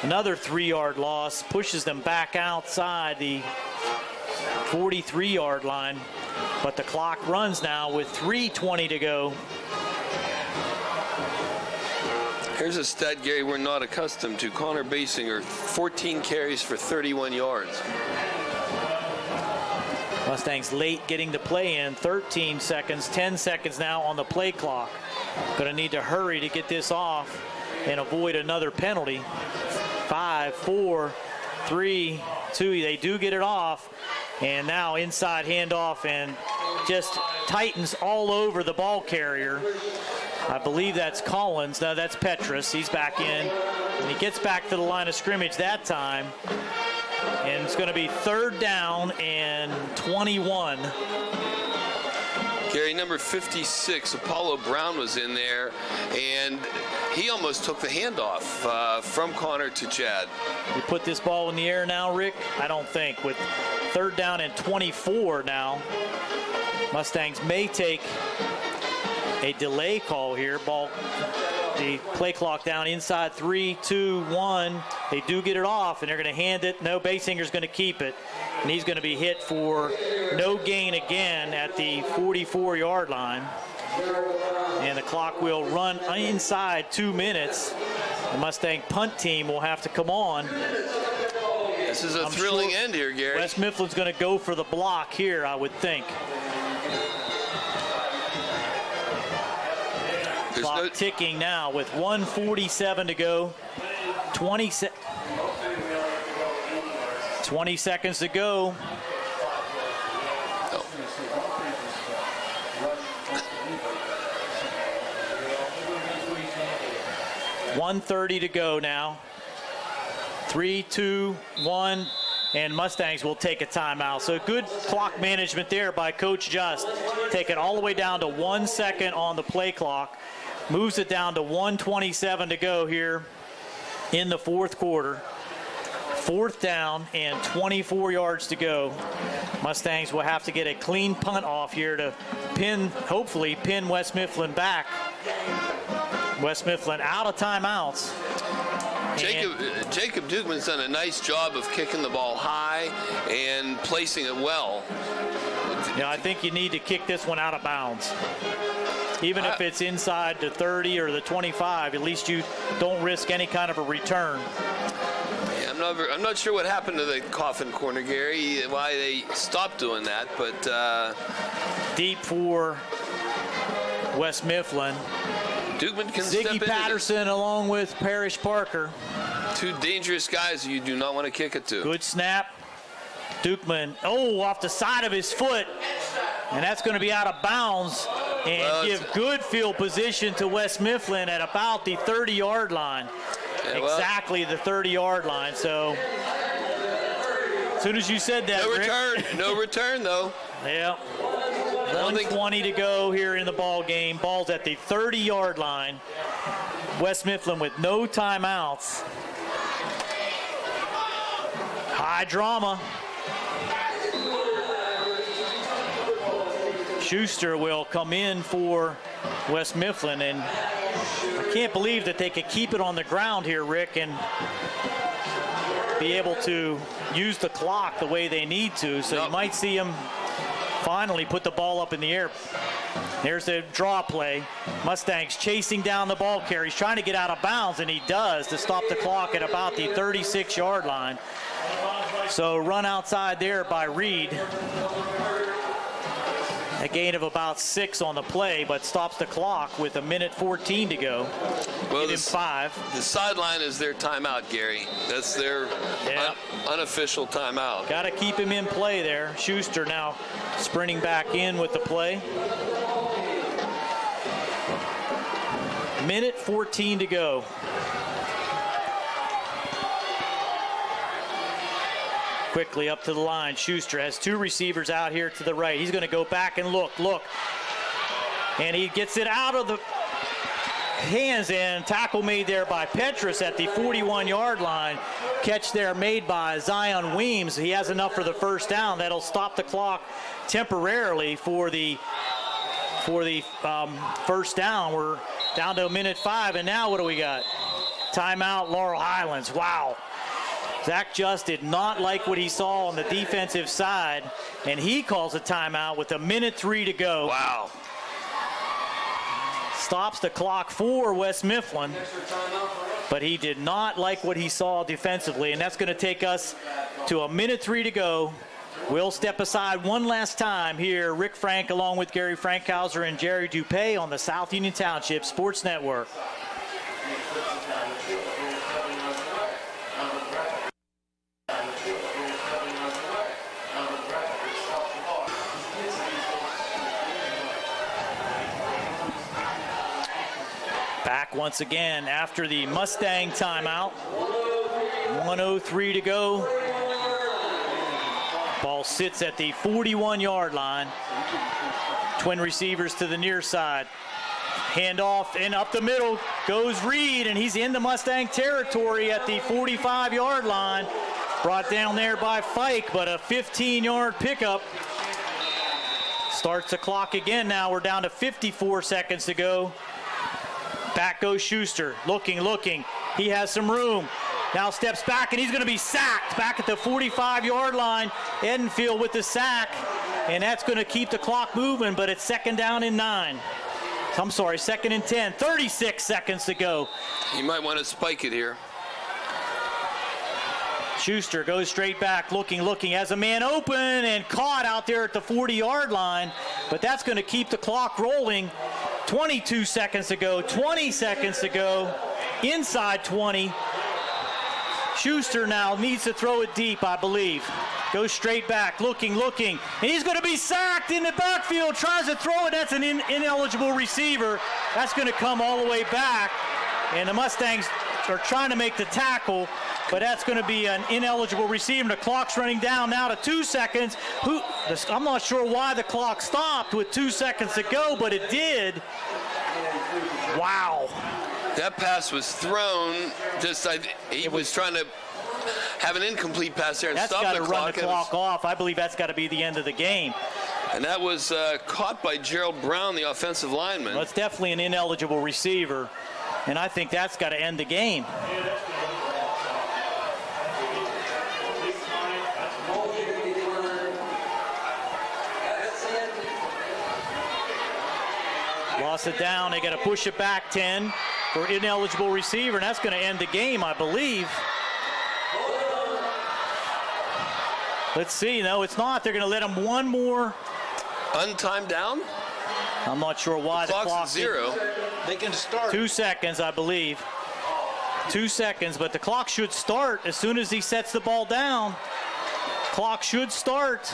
Speaker 1: Another 3-yard loss pushes them back outside the 43-yard line. But the clock runs now with 3:20 to go.
Speaker 5: Here's a stat, Gary, we're not accustomed to. Connor Basinger, 14 carries for 31 yards.
Speaker 1: Mustangs late getting the play in, 13 seconds, 10 seconds now on the play clock. Going to need to hurry to get this off and avoid another penalty. 5, 4, 3, 2, they do get it off. And now inside handoff and just tightens all over the ball carrier. I believe that's Collins. No, that's Petrus. He's back in. And he gets back to the line of scrimmage that time. And it's going to be third down and 21.
Speaker 5: Gary, number 56, Apollo Brown was in there, and he almost took the handoff from Connor to Chad.
Speaker 1: You put this ball in the air now, Rick? I don't think. With third down and 24 now, Mustangs may take a delay call here. The play clock down inside 3, 2, 1. They do get it off, and they're going to hand it. No, Basinger's going to keep it, and he's going to be hit for no gain again at the 44-yard line. And the clock will run inside 2 minutes. The Mustang punt team will have to come on.
Speaker 5: This is a thrilling end here, Gary.
Speaker 1: West Mifflin's going to go for the block here, I would think. Clock ticking now with 1:47 to go. 20 seconds to go.
Speaker 5: Oh.
Speaker 1: 1:30 to go now. 3, 2, 1. And Mustangs will take a timeout. So good clock management there by Coach Just. Take it all the way down to 1 second on the play clock. Moves it down to 1:27 to go here in the fourth quarter. Fourth down and 24 yards to go. Mustangs will have to get a clean punt off here to hopefully pin West Mifflin back. West Mifflin out of timeouts.
Speaker 5: Jacob Dukeman's done a nice job of kicking the ball high and placing it well.
Speaker 1: Yeah, I think you need to kick this one out of bounds. Even if it's inside the 30 or the 25, at least you don't risk any kind of a return.
Speaker 5: Yeah, I'm not sure what happened to the coffin corner, Gary, why they stopped doing that, but
Speaker 1: deep for West Mifflin.
Speaker 5: Dukeman can step
Speaker 1: Ziggy
Speaker 5: into
Speaker 1: Patterson along with Parrish Parker.
Speaker 5: Two dangerous guys you do not want to kick it to.
Speaker 1: Good snap. Dukeman, off the side of his foot, and that's going to be out of bounds and give good field position to West Mifflin at about the 30-yard line. Yeah, exactly the 30-yard line. So as soon as you said that,
Speaker 5: no return though.
Speaker 1: Yeah. 1:20 to go here in the ball game. Ball's at the 30-yard line. West Mifflin with no timeouts. High drama. Schuster will come in for West Mifflin, and I can't believe that they could keep it on the ground here, Rick, and be able to use the clock the way they need to. So you might see them finally put the ball up in the air. There's the draw play. Mustangs chasing down the ball carrier. He's trying to get out of bounds, and he does to stop the clock at about the 36-yard line. So run outside there by Reed. A gain of about 6 on the play, but stops the clock with 1:14 to go.
Speaker 5: Well,
Speaker 1: Give him 5.
Speaker 5: The sideline is their timeout, Gary. That's their unofficial timeout.
Speaker 1: Got to keep him in play there. Schuster now sprinting back in with the play. 1:14 to go. Quickly up to the line. Schuster has 2 receivers out here to the right. He's going to go back and look. And he gets it out of the hands, and tackle made there by Petrus at the 41-yard line. Catch there made by Zion Weems. He has enough for the first down. That'll stop the clock temporarily for the first down. We're down to 1:05, and now what do we got? Timeout, Laurel Highlands. Wow. Zach Just did not like what he saw on the defensive side, and he calls a timeout with 1:03 to go.
Speaker 5: Wow.
Speaker 1: Stops the clock for West Mifflin, but he did not like what he saw defensively, and that's going to take us to 1:03 to go. We'll step aside one last time here. Rick Frank along with Gary Frankhauser and Jerry Dupay on the South Union Township Sports Network. Back once again after the Mustang timeout. 1:03 to go. Ball sits at the 41-yard line. Twin receivers to the near side. Handoff and up the middle goes Reed, and he's in the Mustang territory at the 45-yard line. Brought down there by Fike, but a 15-yard pickup. Starts the clock again now. We're down to 54 seconds to go. Back goes Schuster, looking. He has some room. Now steps back, and he's going to be sacked back at the 45-yard line. Edenfield with the sack, and that's going to keep the clock moving, but it's second and 10. 36 seconds to go.
Speaker 5: You might want to spike it here.
Speaker 1: Schuster goes straight back, looking, has a man open and caught out there at the 40-yard line, but that's going to keep the clock rolling. 22 seconds to go, 20 seconds to go, inside 20. Schuster now needs to throw it deep, I believe. Goes straight back, looking, and he's going to be sacked in the backfield, tries to throw it. That's an ineligible receiver. That's going to come all the way back, and the Mustangs are trying to make the tackle, but that's going to be an ineligible receiver. The clock's running down now to 2 seconds. I'm not sure why the clock stopped with 2 seconds to go, but it did. Wow.
Speaker 5: That pass was thrown. He was trying to have an incomplete pass there and stop the clock.
Speaker 1: That's got to run the clock off. I believe that's got to be the end of the game.
Speaker 5: And that was caught by Gerald Brown, the offensive lineman.
Speaker 1: Well, it's definitely an ineligible receiver, and I think that's got to end the game. toss it down. They got to push it back 10 for ineligible receiver, and that's going to end the game, I believe. Let's see. No, it's not. They're going to let them one more.
Speaker 5: Untimed down?
Speaker 1: I'm not sure why the clock
Speaker 5: at 0.
Speaker 4: They can start.
Speaker 1: 2 seconds, I believe. 2 seconds, but the clock should start as soon as he sets the ball down. Clock should start.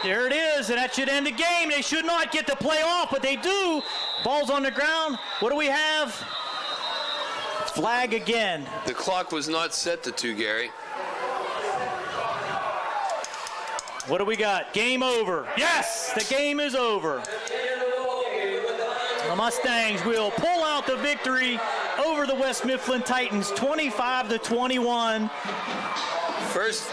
Speaker 1: There it is, and that should end the game. They should not get the play off, but they do. Ball's on the ground. What do we have? Flag again.
Speaker 5: The clock was not set to 2, Gary.
Speaker 1: What do we got? Game over. Yes, the game is over. The Mustangs will pull out the victory over the West Mifflin Titans, 25-21. First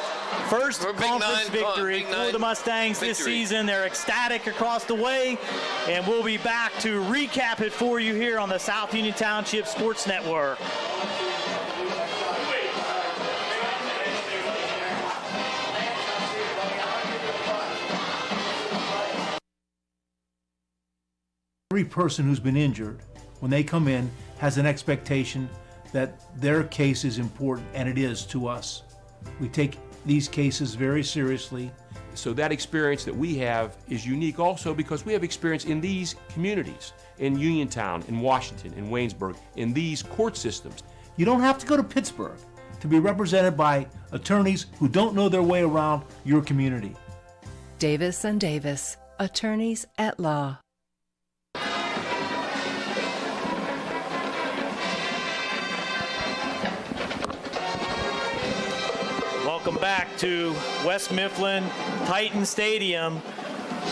Speaker 1: conference victory for the Mustangs this season. They're ecstatic across the way, and we'll be back to recap it for you here on the South Union Township Sports Network.
Speaker 9: Every person who's been injured, when they come in, has an expectation that their case is important, and it is to us. We take these cases very seriously.
Speaker 10: So that experience that we have is unique also because we have experience in these communities, in Uniontown, in Washington, in Waynesburg, in these court systems.
Speaker 9: You don't have to go to Pittsburgh to be represented by attorneys who don't know their way around your community.
Speaker 11: Davis and Davis, attorneys at law.
Speaker 1: Welcome back to West Mifflin Titan Stadium,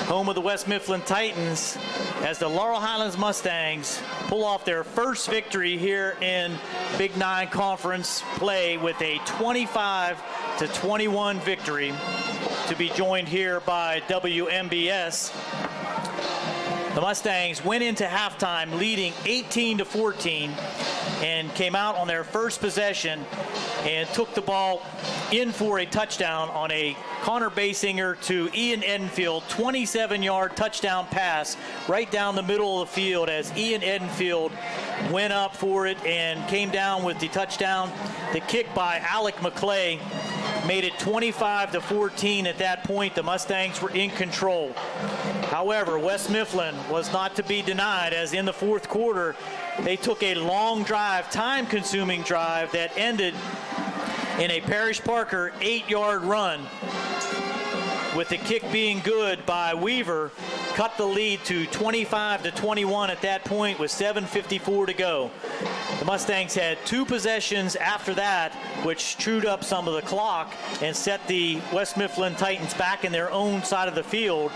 Speaker 1: home of the West Mifflin Titans, as the Laurel Highlands Mustangs pull off their first victory here in Big 9 Conference play with a 25-21 victory, to be joined here by WMBS. The Mustangs went into halftime leading 18-14 and came out on their first possession and took the ball in for a touchdown on a Connor Basinger to Ian Edenfield 27-yard touchdown pass right down the middle of the field as Ian Edenfield went up for it and came down with the touchdown. The kick by Alec McClay made it 25-14 at that point. The Mustangs were in control. However, West Mifflin was not to be denied, as in the fourth quarter, they took a long drive, time-consuming drive that ended in a Parrish Parker 8-yard run, with the kick being good by Weaver, cut the lead to 25-21 at that point with 7:54 to go. The Mustangs had 2 possessions after that, which chewed up some of the clock and set the West Mifflin Titans back in their own side of the field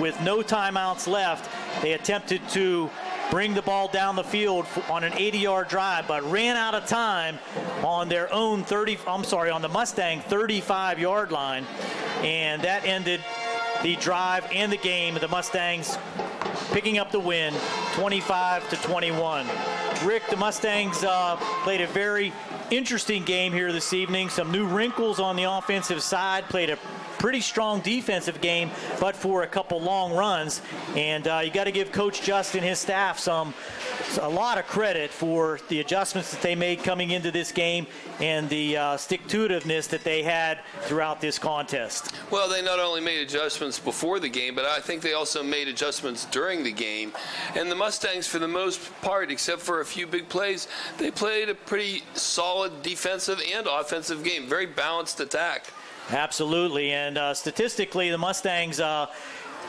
Speaker 1: with no timeouts left. They attempted to bring the ball down the field on an 80-yard drive, but ran out of time on their own on the Mustang 35-yard line, and that ended the drive and the game. The Mustangs picking up the win, 25-21. Rick, the Mustangs played a very interesting game here this evening. Some new wrinkles on the offensive side, played a pretty strong defensive game, but for a couple long runs. And you got to give Coach Justin and his staff a lot of credit for the adjustments that they made coming into this game and the stick-to-itiveness that they had throughout this contest.
Speaker 5: Well, they not only made adjustments before the game, but I think they also made adjustments during the game. And the Mustangs, for the most part, except for a few big plays, they played a pretty solid defensive and offensive game. Very balanced attack.
Speaker 1: Absolutely, and statistically, the Mustangs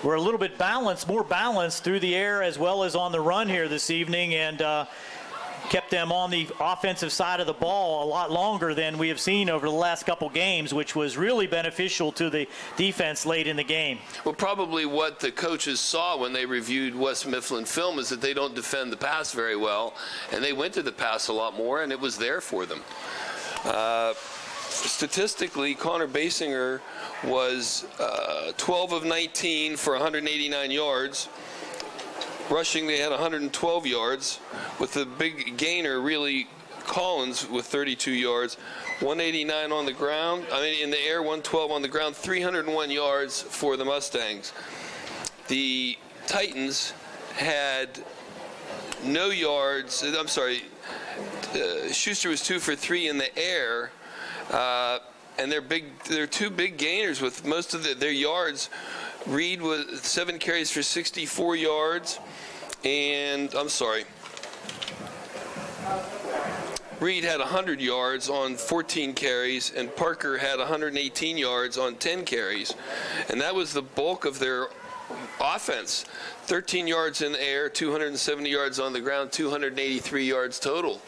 Speaker 1: were a little bit more balanced through the air as well as on the run here this evening, and kept them on the offensive side of the ball a lot longer than we have seen over the last couple games, which was really beneficial to the defense late in the game.
Speaker 5: Well, probably what the coaches saw when they reviewed West Mifflin film is that they don't defend the pass very well, and they went to the pass a lot more, and it was there for them. Statistically, Connor Basinger was 12 of 19 for 189 yards. Rushing, they had 112 yards, with the big gainer, really, Collins with 32 yards. 189 on the ground, in the air, 112 on the ground, 301 yards for the Mustangs. The Titans had no yards. I'm sorry. Schuster was 2 for 3 in the air, and they're two big gainers with most of their yards. Reed was 7 carries for 64 yards, and Reed had 100 yards on 14 carries, and Parker had 118 yards on 10 carries, and that was the bulk of their offense. 13 yards in the air, 270 yards on the ground, 283 yards total.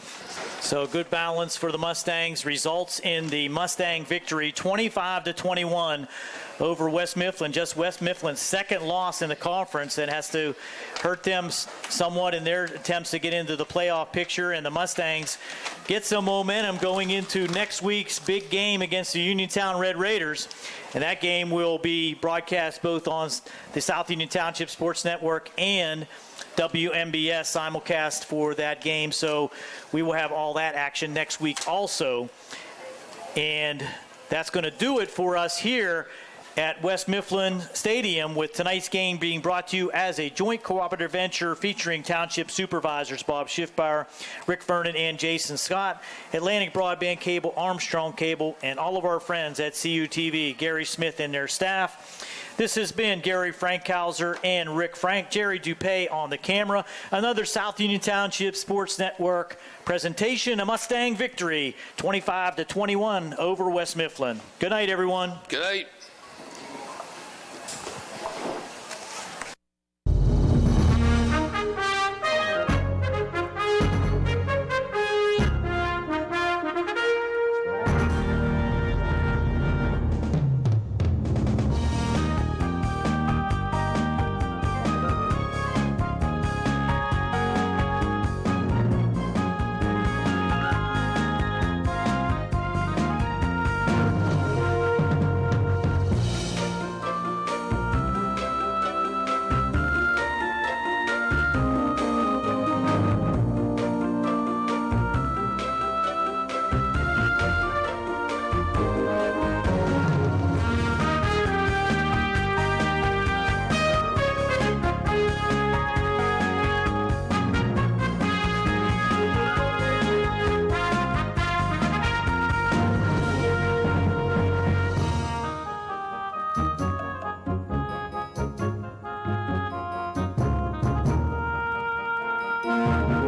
Speaker 1: So good balance for the Mustangs. Results in the Mustang victory, 25-21 over West Mifflin. Just West Mifflin's second loss in the conference, and has to hurt them somewhat in their attempts to get into the playoff picture. And the Mustangs get some momentum going into next week's big game against the Uniontown Red Raiders. And that game will be broadcast both on the South Union Township Sports Network and WMBS simulcast for that game. So we will have all that action next week also. And that's going to do it for us here at West Mifflin Stadium, with tonight's game being brought to you as a joint cooperative venture featuring Township Supervisors Bob Schiffbauer, Rick Vernon, and Jason Scott, Atlantic Broadband Cable, Armstrong Cable, and all of our friends at CUTV, Gary Smith and their staff. This has been Gary Frankhauser and Rick Frank, Jerry Dupay on the camera. Another South Union Township Sports Network presentation, a Mustang victory, 25-21 over West Mifflin. Good night, everyone.
Speaker 5: Good night.
Speaker 13: Thank you.